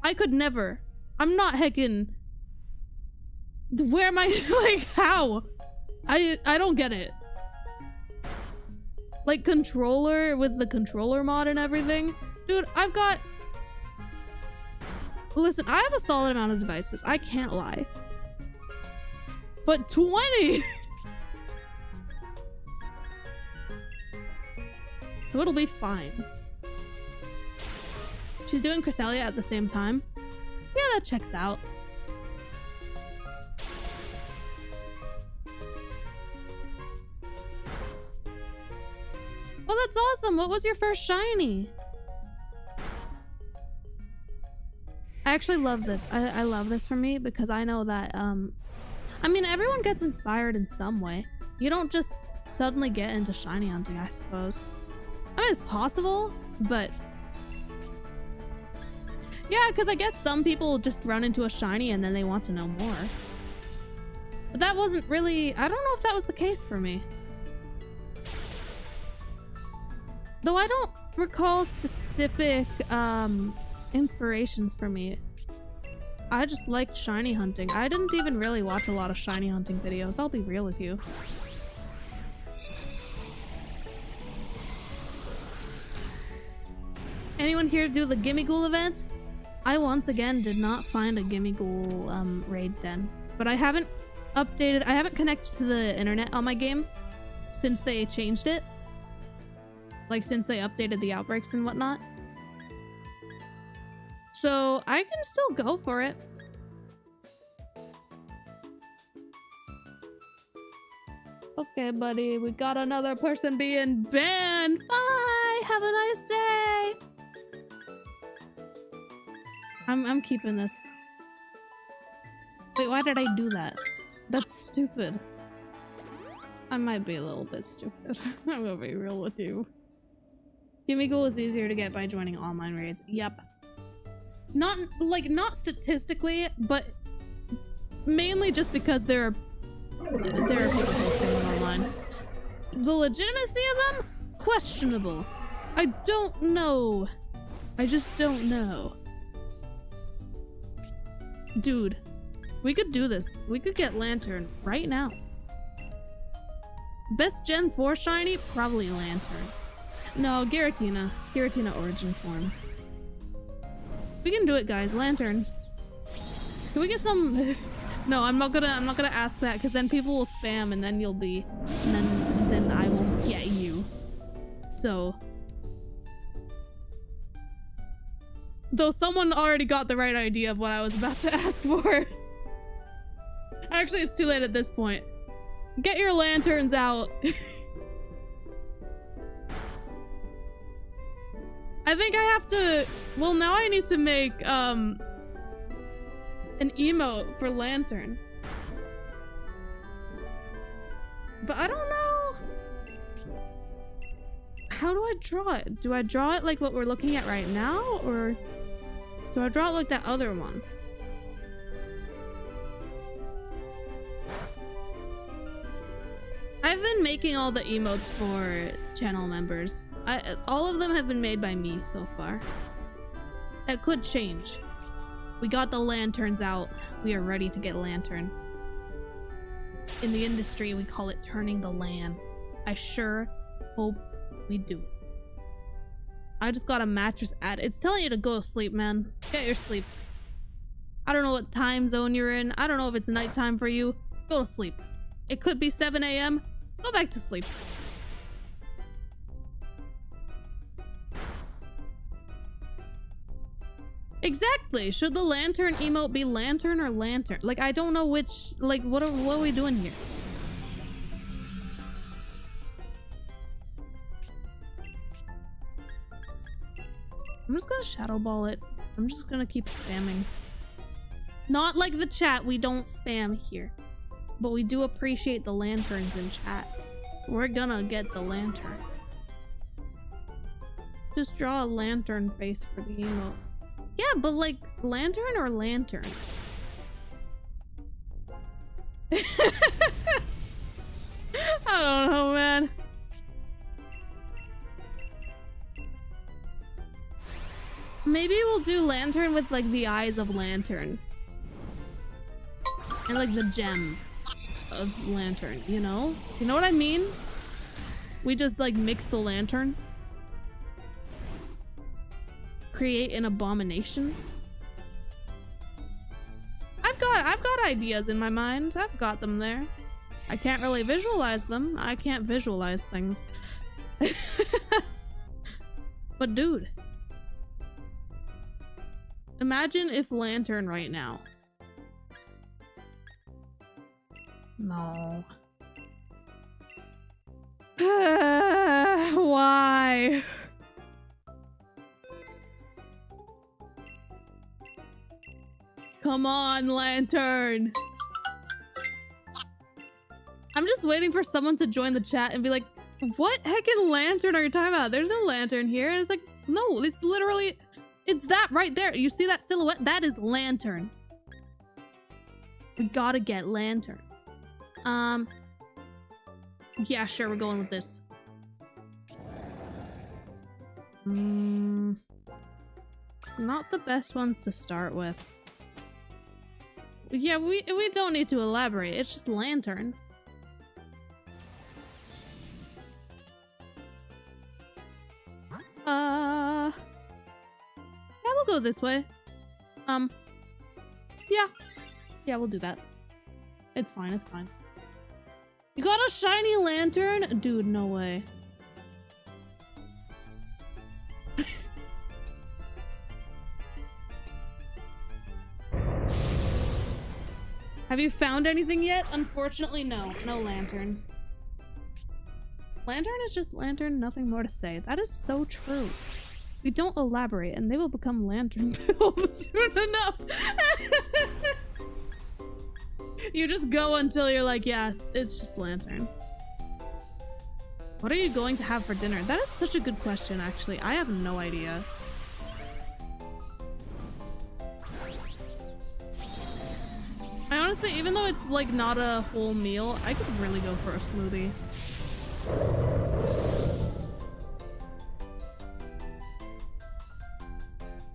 I could never. I'm not heckin'. Where am I? Like, how? I don't get it. Like, controller with the controller mod and everything. Dude, I've got... Listen, I have a solid amount of devices. I can't lie. But 20! So it'll be fine. She's doing Cresselia at the same time. Yeah, that checks out. Well, that's awesome. What was your first shiny? I actually love this. I love this for me because I know that, I mean, everyone gets inspired in some way. You don't just suddenly get into shiny hunting, I suppose. I mean, it's possible, but... Yeah, because I guess some people just run into a shiny and then they want to know more. But that wasn't really... I don't know if that was the case for me. Though I don't recall specific inspirations for me. I just liked shiny hunting. I didn't even really watch a lot of shiny hunting videos, I'll be real with you. Anyone here do the Gimme Ghoul events? I once again did not find a Gimme Ghoul raid den. But I haven't updated, I haven't connected to the internet on my game since they changed it. Like since they updated the outbreaks and whatnot. So I can still go for it. Okay, buddy, we got another person being banned. Bye, have a nice day. I'm keeping this. Wait, why did I do that? That's stupid. I might be a little bit stupid. I'm gonna be real with you. Kimiko is easier to get by joining online raids. Yep. Not statistically, but mainly just because there are people posting them online. The legitimacy of them? Questionable. I don't know. I just don't know. Dude, we could do this. We could get Lantern right now. Best Gen 4 shiny? Probably Lantern. No, Giratina. Giratina origin form. We can do it, guys. Lantern. Can we get some... No, I'm not gonna ask that, because then people will spam and then you'll be... And then I will get you. So... Though someone already got the right idea of what I was about to ask for. Actually, it's too late at this point. Get your lanterns out. I think I have to... Well, now I need to make, an emote for Lantern. But I don't know... How do I draw it? Do I draw it like what we're looking at right now? Or do I draw it like that other one? I've been making all the emotes for channel members. All of them have been made by me so far. That could change. We got the lanterns out. We are ready to get Lantern. In the industry, we call it turning the LAN. I sure hope we do. I just got a mattress ad. It's telling you to go to sleep, man. Get your sleep. I don't know what time zone you're in. I don't know if it's nighttime for you. Go to sleep. It could be 7 a.m. Go back to sleep. Exactly. Should the Lantern emote be Lantern or Lantern? Like, I don't know which... Like, what are we doing here? I'm just gonna shadow ball it. I'm just gonna keep spamming. Not like the chat. We don't spam here. But we do appreciate the lanterns in chat. We're gonna get the Lantern. Just draw a lantern face for the emote. Yeah, but like, Lantern or Lantern? I don't know, man. Maybe we'll do Lantern with like the eyes of Lantern. And like the gem of Lantern, you know? You know what I mean? We just like mix the lanterns. Create an abomination. I've got ideas in my mind. I've got them there. I can't really visualize them. I can't visualize things. But dude, imagine if Lantern right now. No. Why? Come on, Lantern. I'm just waiting for someone to join the chat and be like, what heckin' Lantern are you talking about? There's no Lantern here. And it's like, no, it's literally, it's that right there. You see that silhouette? That is Lantern. We gotta get Lantern. Yeah, sure, we're going with this. Not the best ones to start with. Yeah, we don't need to elaborate. It's just Lantern. Yeah, we'll go this way. Yeah, we'll do that. It's fine, it's fine. You got a shiny Lantern? Dude, no way. Have you found anything yet? Unfortunately, no. No Lantern. Lantern is just Lantern, nothing more to say. That is so true. We don't elaborate and they will become Lantern builds soon enough. You just go until you're like, yeah, it's just lantern. What are you going to have for dinner? That is such a good question, actually. I have no idea. I honestly, even though it's like not a whole meal, I could really go for a smoothie.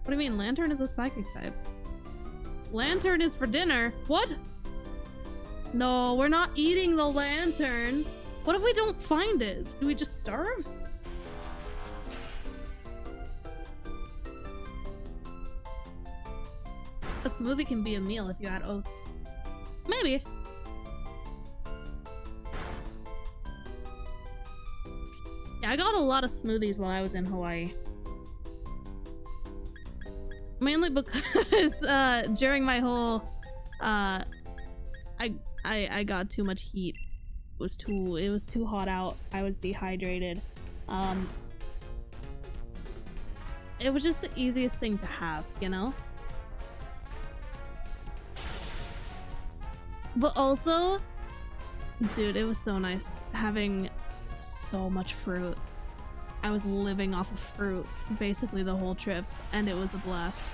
What do you mean? Lantern is a psychic type. Lantern is for dinner? What? No, we're not eating the lantern. What if we don't find it? Do we just starve? A smoothie can be a meal if you add oats. Maybe. Yeah, I got a lot of smoothies while I was in Hawaii. Mainly because during my whole I got too much heat. It was too hot out. I was dehydrated. It was just the easiest thing to have, you know? But also, dude, it was so nice having so much fruit. I was living off of fruit basically the whole trip, and it was a blast.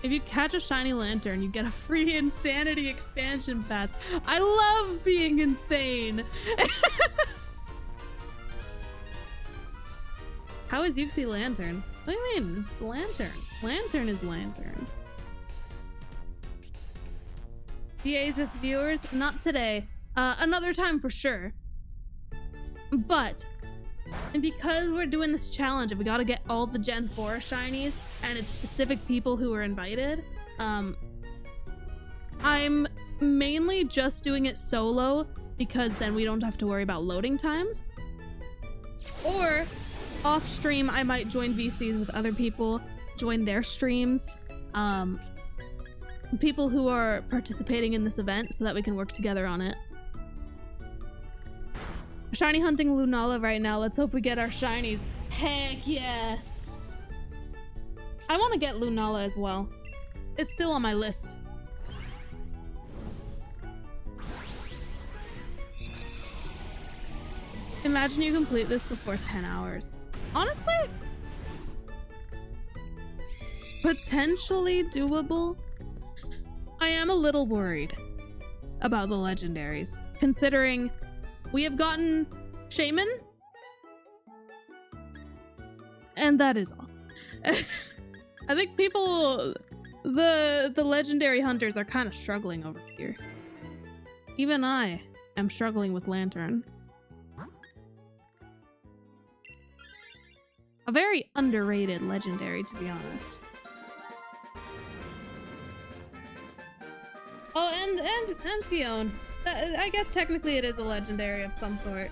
If you catch a shiny lantern, you get a free insanity expansion pass. I love being insane. How is Yuxi lantern? What do you mean? It's lantern. Lantern is lantern. DAs with viewers? Not today. Another time for sure. But because we're doing this challenge and we gotta get all the Gen 4 shinies and it's specific people who are invited, I'm mainly just doing it solo because then we don't have to worry about loading times. Or off stream, I might join VCs with other people, join their streams, people who are participating in this event so that we can work together on it. Shiny hunting Lunala right now. Let's hope we get our shinies. Heck yeah. I want to get Lunala as well. It's still on my list. Imagine you complete this before 10 hours. Honestly, potentially doable. I am a little worried about the legendaries, considering we have gotten Shaman, and that is all. I think people, the legendary hunters are kind of struggling over here. Even I am struggling with Lantern. A very underrated legendary, to be honest. Oh, and Fiona. I guess technically it is a legendary of some sort.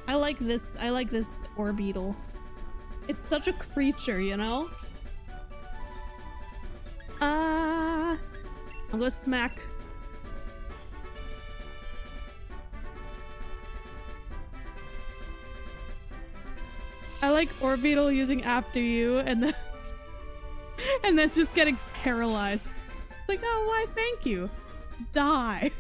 I like this Orbeetle. It's such a creature, you know? I'm gonna smack. I like Orbeetle using after you and then just getting paralyzed. It's like, oh, why thank you. Die.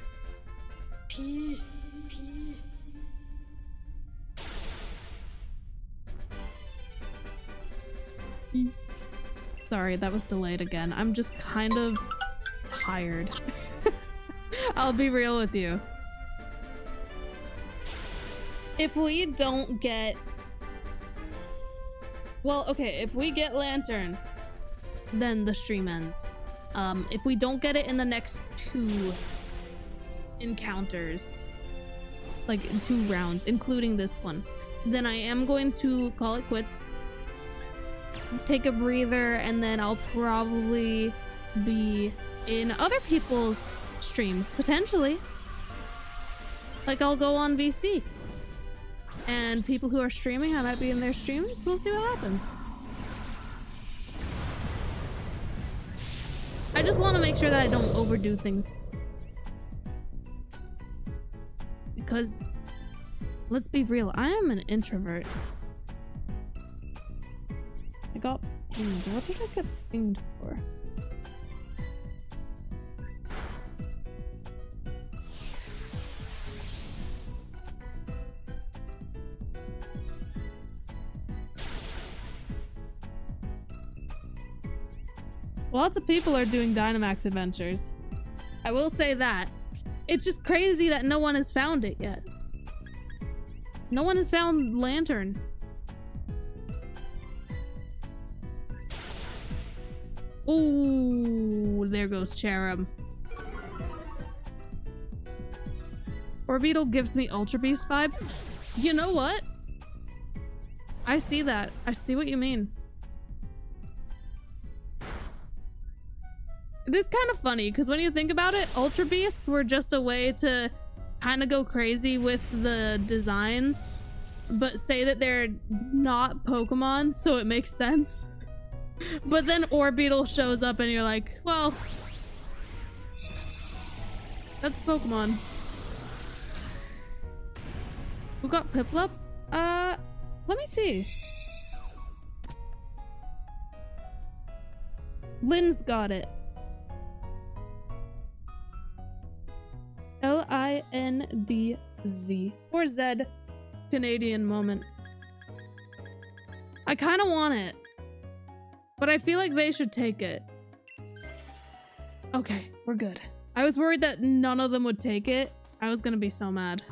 Sorry, that was delayed again. I'm just kind of tired. I'll be real with you. If we don't get... Well, okay, if we get Lantern, then the stream ends. If we don't get it in the next 2 encounters, like 2 rounds, including this one, then I am going to call it quits, take a breather, and then I'll probably be in other people's streams, potentially. Like, I'll go on VC. And people who are streaming, I might be in their streams. We'll see what happens. I just want to make sure that I don't overdo things. because let's be real, I am an introvert. I got pinged. What did I get pinged for? Lots of people are doing Dynamax adventures. I will say that. It's just crazy that no one has found it yet. No one has found Lantern. Ooh, there goes Cherub. Orbeetle gives me Ultra Beast vibes. You know what? I see that. I see what you mean. It is kind of funny because when you think about it, Ultra Beasts were just a way to kind of go crazy with the designs, but say that they're not Pokemon, so it makes sense. But then Orbeetle shows up and you're like, well, that's Pokemon. Who got Piplup? Let me see. Lynn's got it. L-I-N-D-Z. Or Z. Canadian moment. I kind of want it. But I feel like they should take it. Okay, we're good. I was worried that none of them would take it. I was gonna be so mad.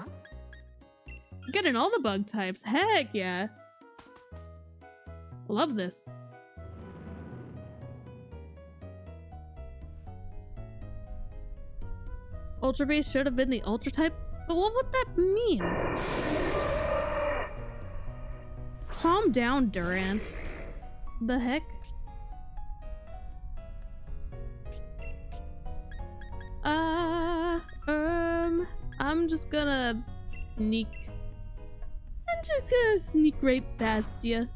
Getting all the bug types. Heck yeah. Love this. Ultra Beast should have been the Ultra type, but what would that mean? Calm down, Durant. The heck? I'm just gonna sneak. I'm just gonna sneak right past you.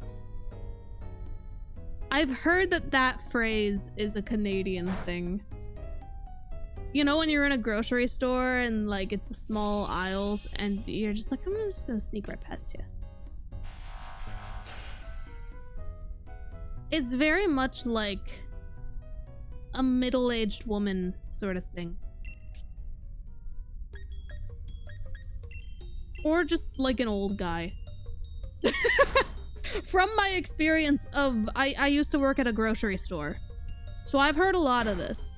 I've heard that that phrase is a Canadian thing. You know when you're in a grocery store and like it's the small aisles and you're just like, I'm just gonna sneak right past you. It's very much like a middle-aged woman sort of thing. Or just like an old guy. From my experience of, I used to work at a grocery store. So I've heard a lot of this.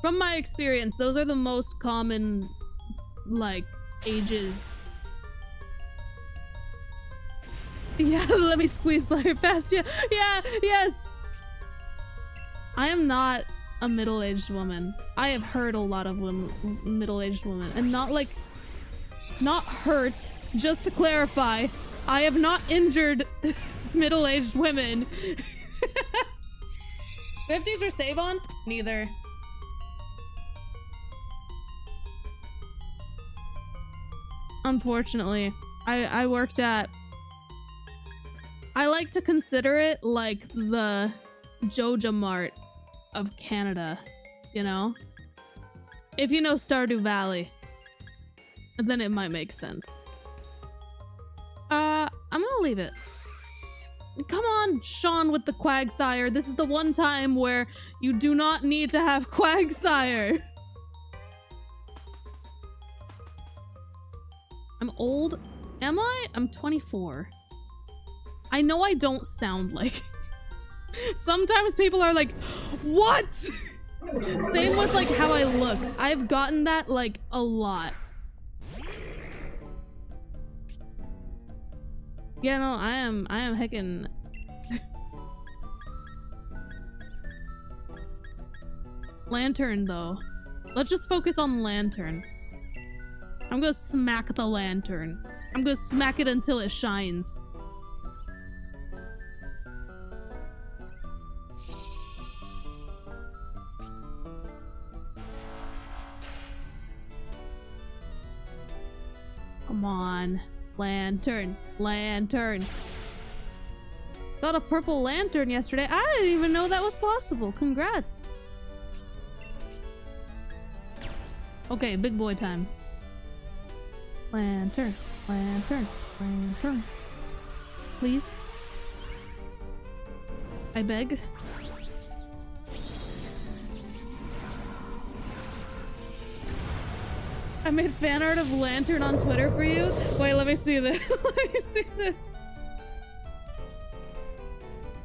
From my experience, those are the most common, like, ages. Yeah, let me squeeze right past you. Yeah, yes! I am not a middle-aged woman. I have heard a lot of middle-aged women. And not like, not hurt. Just to clarify, I have not injured middle-aged women. 50s or save on? Neither. Unfortunately, I worked at... I like to consider it like the Joja Mart of Canada, you know? If you know Stardew Valley, then it might make sense. I'm gonna leave it. Come on, Sean with the Quagsire. This is the one time where you do not need to have Quagsire. I'm old. Am I? I'm 24. I know I don't sound like it. Sometimes people are like, what? Same with like how I look. I've gotten that like a lot. Yeah, no, I am heckin'. Lantern though. Let's just focus on Lantern. I'm gonna smack the Lantern. I'm gonna smack it until it shines. Come on. Lantern. Lantern. Got a purple Lantern yesterday. I didn't even know that was possible. Congrats. Okay, big boy time. Lantern, lantern, lantern. Please. I beg. I made fan art of Lantern on Twitter for you. Wait, let me see this. Let me see this.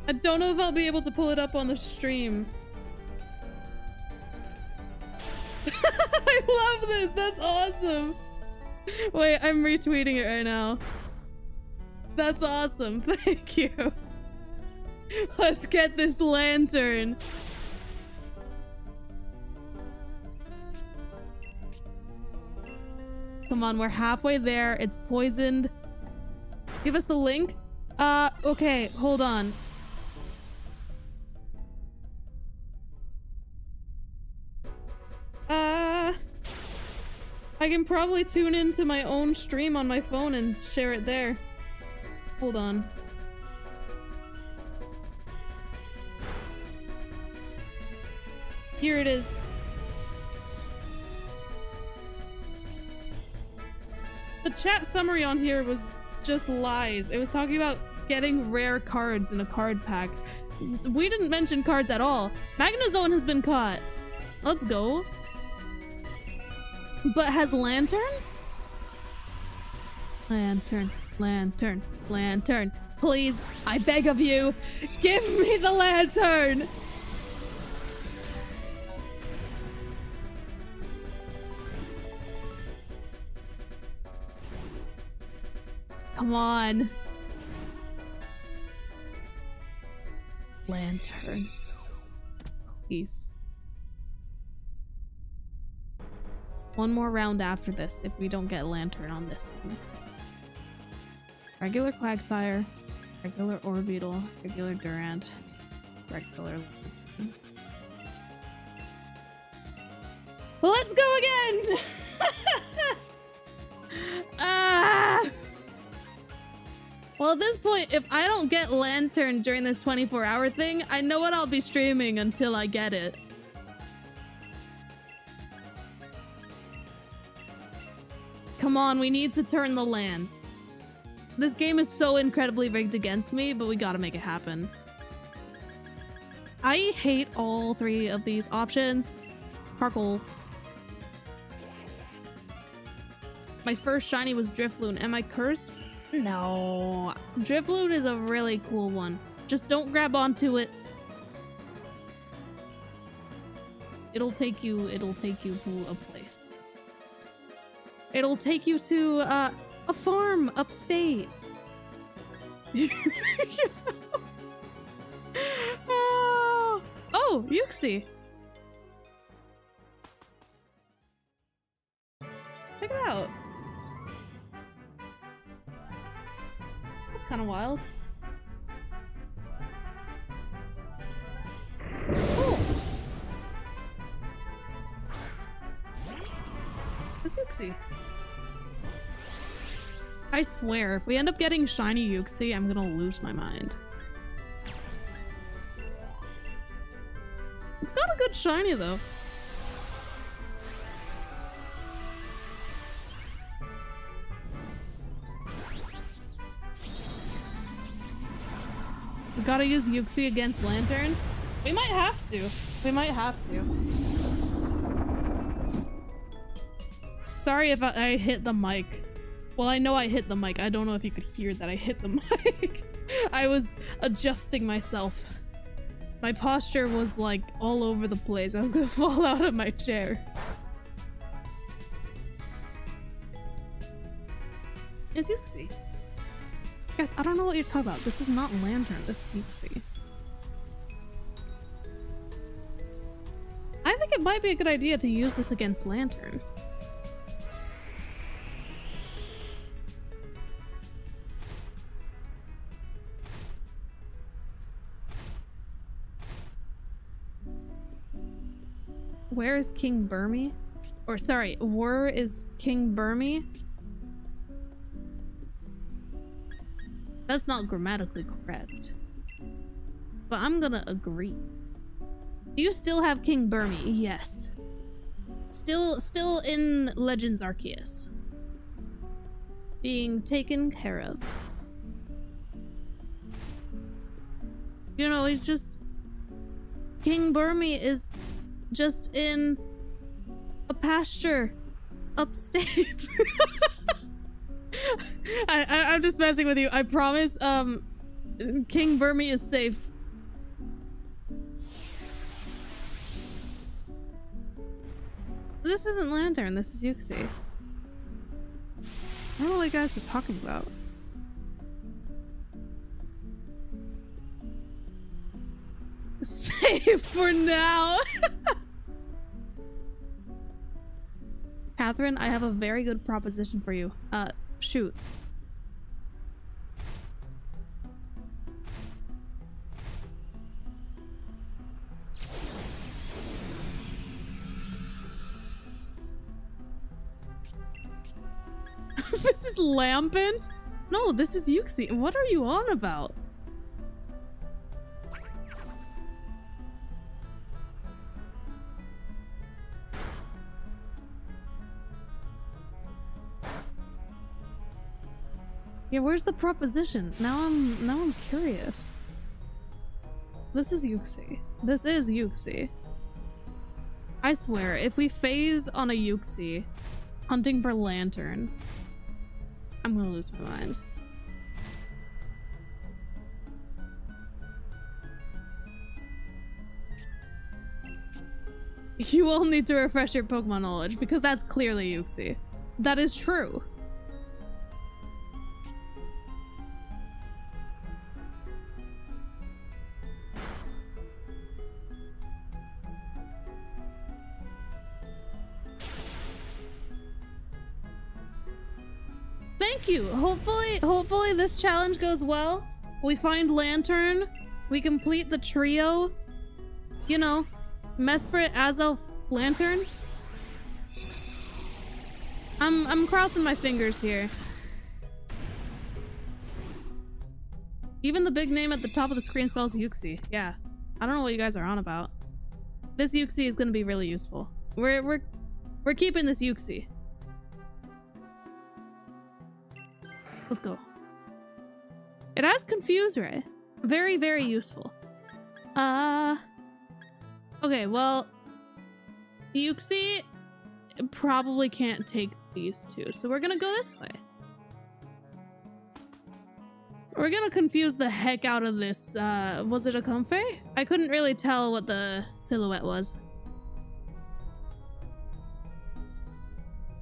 I don't know if I'll be able to pull it up on the stream. I love this. That's awesome. Wait, I'm retweeting it right now. That's awesome. Thank you. Let's get this lantern. Come on, we're halfway there. It's poisoned. Give us the link. Okay, hold on. I can probably tune into my own stream on my phone and share it there. Hold on. Here it is. The chat summary on here was just lies. It was talking about getting rare cards in a card pack. We didn't mention cards at all. Magnezone has been caught. Let's go. But has Lantern? Lantern, lantern, lantern. Please, I beg of you, give me the lantern! Come on. Lantern. Please. One more round after this if we don't get Lantern on this one. Regular Quagsire, regular Orbeetle, regular Durant, regular Lantern. Let's go again! Ah! Well, at this point, if I don't get Lantern during this 24-hour thing, I know what I'll be streaming until I get it. Come on, we need to turn the land. This game is so incredibly rigged against me, but we gotta make it happen. I hate all three of these options. Sparkle. My first shiny was Drifloon. Am I cursed? No. Drifloon is a really cool one. Just don't grab onto it. It'll take you to a place. It'll take you to a farm upstate. Oh, Yuxi. Check it out. That's kind of wild. Oh. That's Yuxi. I swear, if we end up getting shiny Yuxi, I'm gonna lose my mind. It's got a good shiny though. We gotta use Yuxi against Lantern. We might have to. We might have to. Sorry if I hit the mic. Well, I know I hit the mic. I don't know if you could hear that I hit the mic. I was adjusting myself. My posture was like all over the place. I was gonna fall out of my chair. It's Yuxi. Guys, I don't know what you're talking about. This is not Lantern. This is Yuxi. I think it might be a good idea to use this against Lantern. Where is King Burmy? Or sorry, where is King Burmy? That's not grammatically correct. But I'm gonna agree. Do you still have King Burmy? Yes. Still in Legends Arceus. Being taken care of. You know, he's just... King Burmy is just in a pasture upstate. I'm just messing with you. I promise, King Burmy is safe. This isn't Lantern, this is Yuxi. I don't know what you guys are talking about. Safe for now. Catherine, I have a very good proposition for you. Shoot. This is Lampant? No, this is Yuxi. What are you on about? Yeah, where's the proposition? Now I'm curious. This is Yuxi. This is Yuxi. I swear, if we phase on a Yuxi hunting for Lantern, I'm gonna lose my mind. You all need to refresh your Pokemon knowledge because that's clearly Yuxi. That is true. Thank you. Hopefully this challenge goes well. We find Lantern. We complete the trio. You know, Mesprit, Azelf, Lantern. I'm crossing my fingers here. Even the big name at the top of the screen spells Yuxi. Yeah. I don't know what you guys are on about. This Yuxi is gonna be really useful. We're keeping this Yuxi. Let's go. It has Confuse Ray. Very, very useful. Okay, well, Yuxi probably can't take these two, so we're gonna go this way. We're gonna confuse the heck out of this. Was it a Comfey? I couldn't really tell what the silhouette was.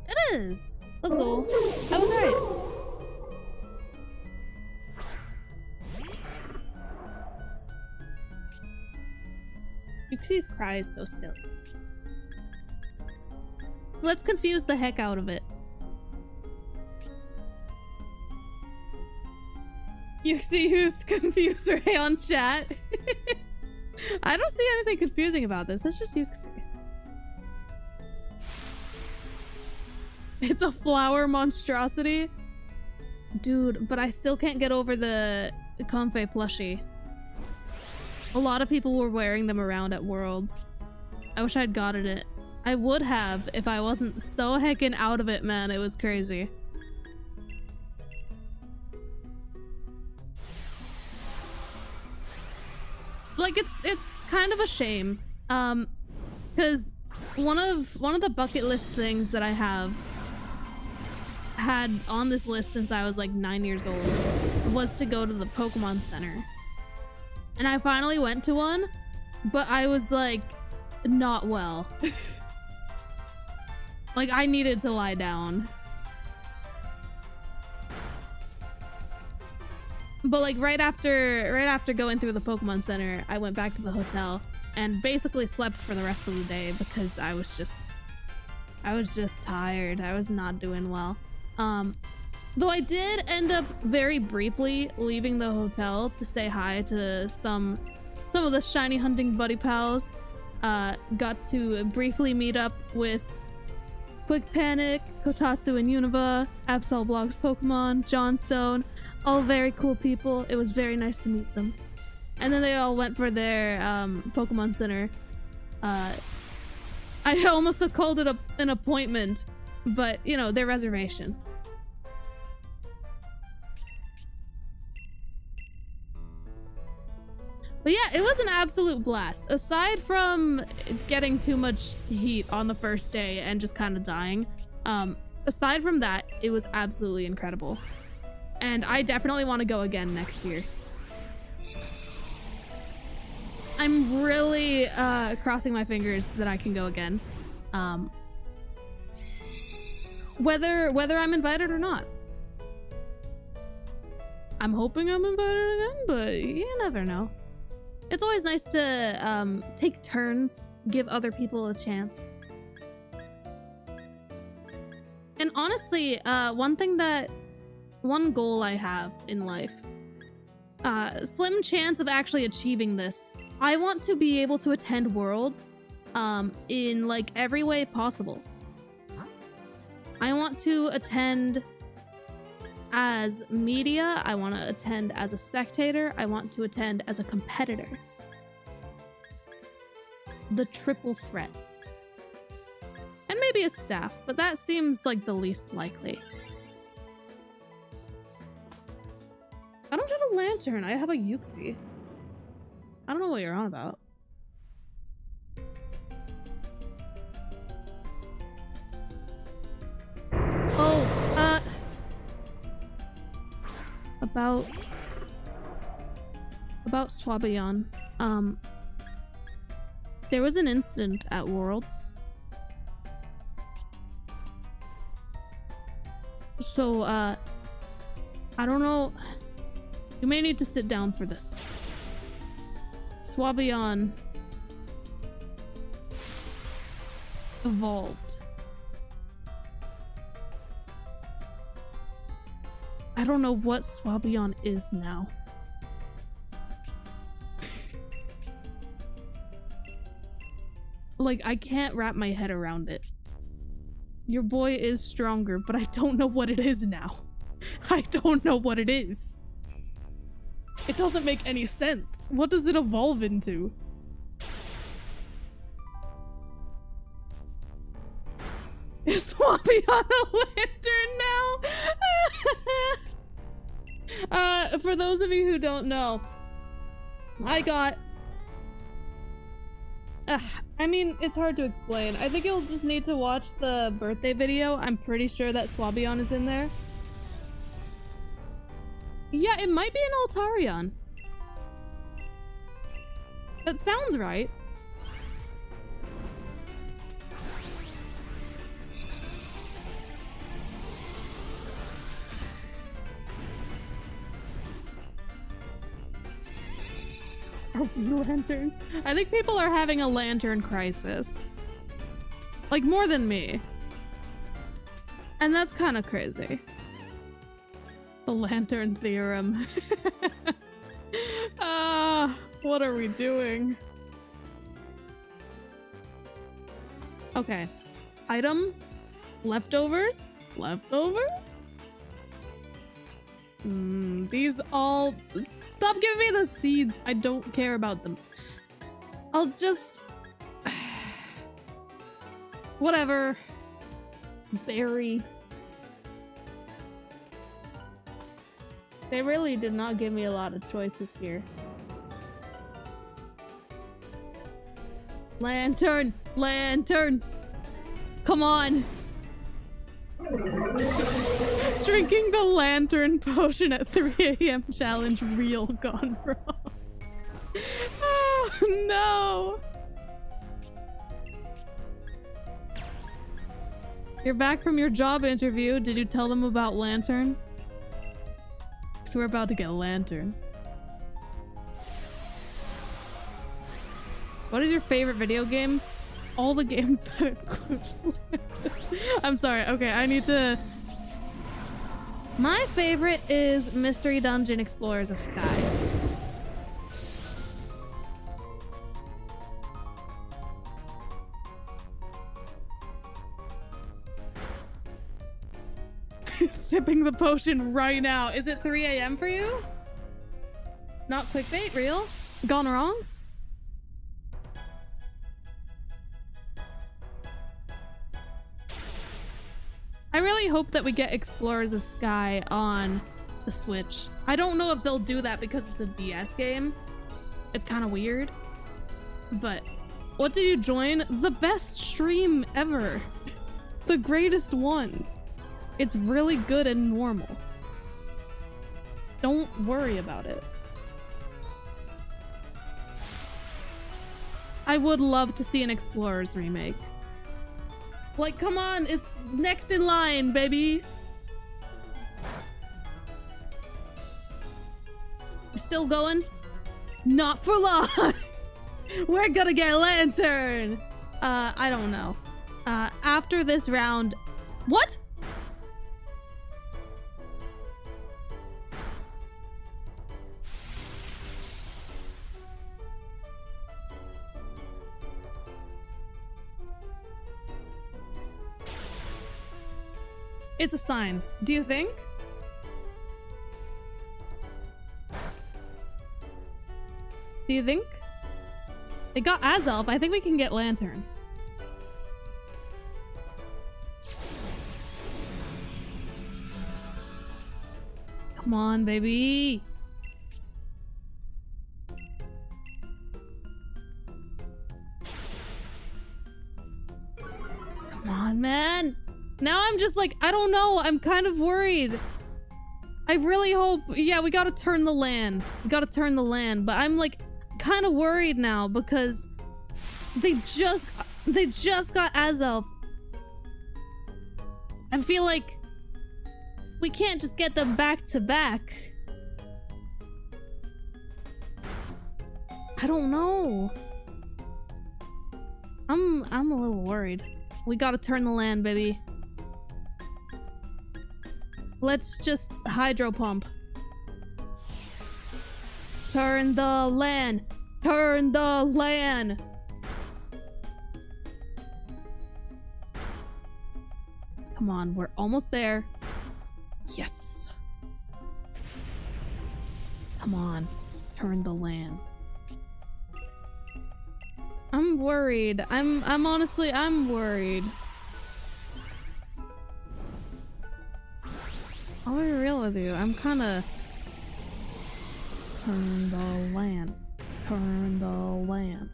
It is. Let's go. I was right. Yuxi's cry is so silly. Let's confuse the heck out of it. Yuxi used Confuse Ray on chat. I don't see anything confusing about this. It's just Yuxi. It's a flower monstrosity. Dude, but I still can't get over the Comfey plushie. A lot of people were wearing them around at Worlds. I wish I'd gotten it. I would have if I wasn't so heckin' out of it, man. It was crazy. Like, it's kind of a shame. Because one of the bucket list things that I have had on this list since I was like 9 years old was to go to the Pokemon Center. And I finally went to one, but I was like, not well. Like, I needed to lie down. But like right after going through the Pokemon Center, I went back to the hotel and basically slept for the rest of the day because I was just tired. I was not doing well. Though I did end up very briefly leaving the hotel to say hi to some of the shiny hunting buddy pals. Got to briefly meet up with Quick Panic, Kotatsu and Univa, Absol Blogs Pokemon, Johnstone, all very cool people. It was very nice to meet them. And then they all went for their Pokemon Center I almost called it an appointment, but you know, their reservation. But yeah, it was an absolute blast. Aside from getting too much heat on the first day and just kind of dying, aside from that, it was absolutely incredible. And I definitely want to go again next year. I'm really crossing my fingers that I can go again. Whether I'm invited or not. I'm hoping I'm invited again, but you never know. It's always nice to take turns, give other people a chance. And honestly, one goal I have in life, slim chance of actually achieving this. I want to be able to attend Worlds in like every way possible. I want to attend as media, I want to attend as a spectator, I want to attend as a competitor. The triple threat. And maybe a staff, but that seems like the least likely. I don't have a lantern, I have a Yuxi. I don't know what you're on about. Oh, about Swabayon. There was an incident at Worlds. So, I don't know. You may need to sit down for this. Swabayon evolved. I don't know what Swabayon is now. Like, I can't wrap my head around it. Your boy is stronger, but I don't know what it is now. I don't know what it is. It doesn't make any sense. What does it evolve into? Is Swampy on a lantern now? For those of you who don't know, I got... I mean, it's hard to explain. I think you'll just need to watch the birthday video. I'm pretty sure that Swabion is in there. Yeah, it might be an Altarion. That sounds right. Oh, lanterns. I think people are having a lantern crisis. Like, more than me. And that's kind of crazy. The lantern theorem. What are we doing? Okay. Item. Leftovers. Leftovers? These all... Stop giving me the seeds. I don't care about them. I'll just... Whatever. Berry. They really did not give me a lot of choices here. Lantern! Lantern! Come on! Drinking the lantern potion at 3 AM challenge real gone wrong. Oh no! You're back from your job interview. Did you tell them about Lantern? Because we're about to get a Lantern. What is your favorite video game? All the games that include Lantern. I'm sorry. Okay, I need to... My favorite is Mystery Dungeon Explorers of Sky. Sipping the potion right now. Is it 3 AM for you? Not clickbait, real? Gone wrong? I really hope that we get Explorers of Sky on the Switch. I don't know if they'll do that because it's a DS game. It's kind of weird. But what did you join? The best stream ever. The greatest one. It's really good and normal. Don't worry about it. I would love to see an Explorers remake. Like, come on, it's next in line, baby. We're still going? Not for long. We're gonna get Lantern. I don't know. After this round, what? It's a sign. Do you think? Do you think? They got Azelf. I think we can get Lantern. Come on, baby. Come on, man. Now I'm just like, I don't know. I'm kind of worried. I really hope. Yeah, we gotta turn the land. We gotta turn the land. But I'm like kind of worried now because they just got Azelf. I feel like we can't just get them back to back. I don't know. I'm a little worried. We gotta turn the land, baby. Let's just hydro pump. Turn the land. Turn the land. Come on, we're almost there. Yes. Come on, turn the land. I'm worried. I'm honestly, I'm worried. I'll be real with you. I'm kind of... Turn the land. Turn the land.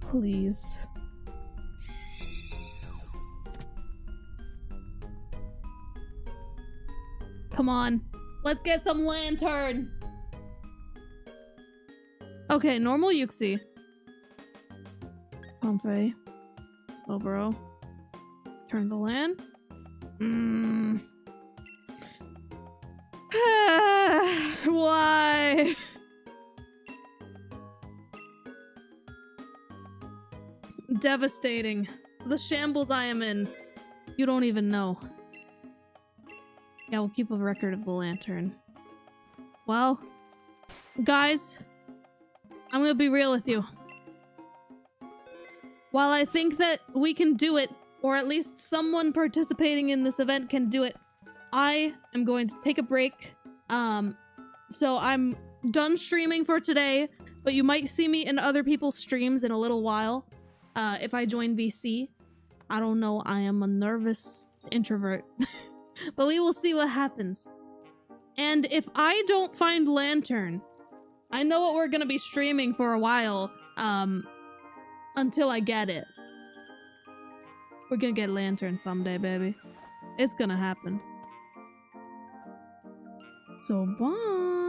Please. Come on. Let's get some Lantern. Okay, normal Yuxi. Pompeii. Slowbro. Turn the land. Why? Devastating. The shambles I am in. You don't even know. Yeah, we'll keep a record of the Lantern. Well, guys, I'm gonna be real with you. While I think that we can do it, or at least someone participating in this event can do it, I am going to take a break. So I'm done streaming for today, but you might see me in other people's streams in a little while. If I join VC. I don't know, I am a nervous introvert. But we will see what happens. And if I don't find Lantern, I know what we're gonna be streaming for a while, until I get it. We're gonna get Lantern someday, baby. It's gonna happen. So, bye!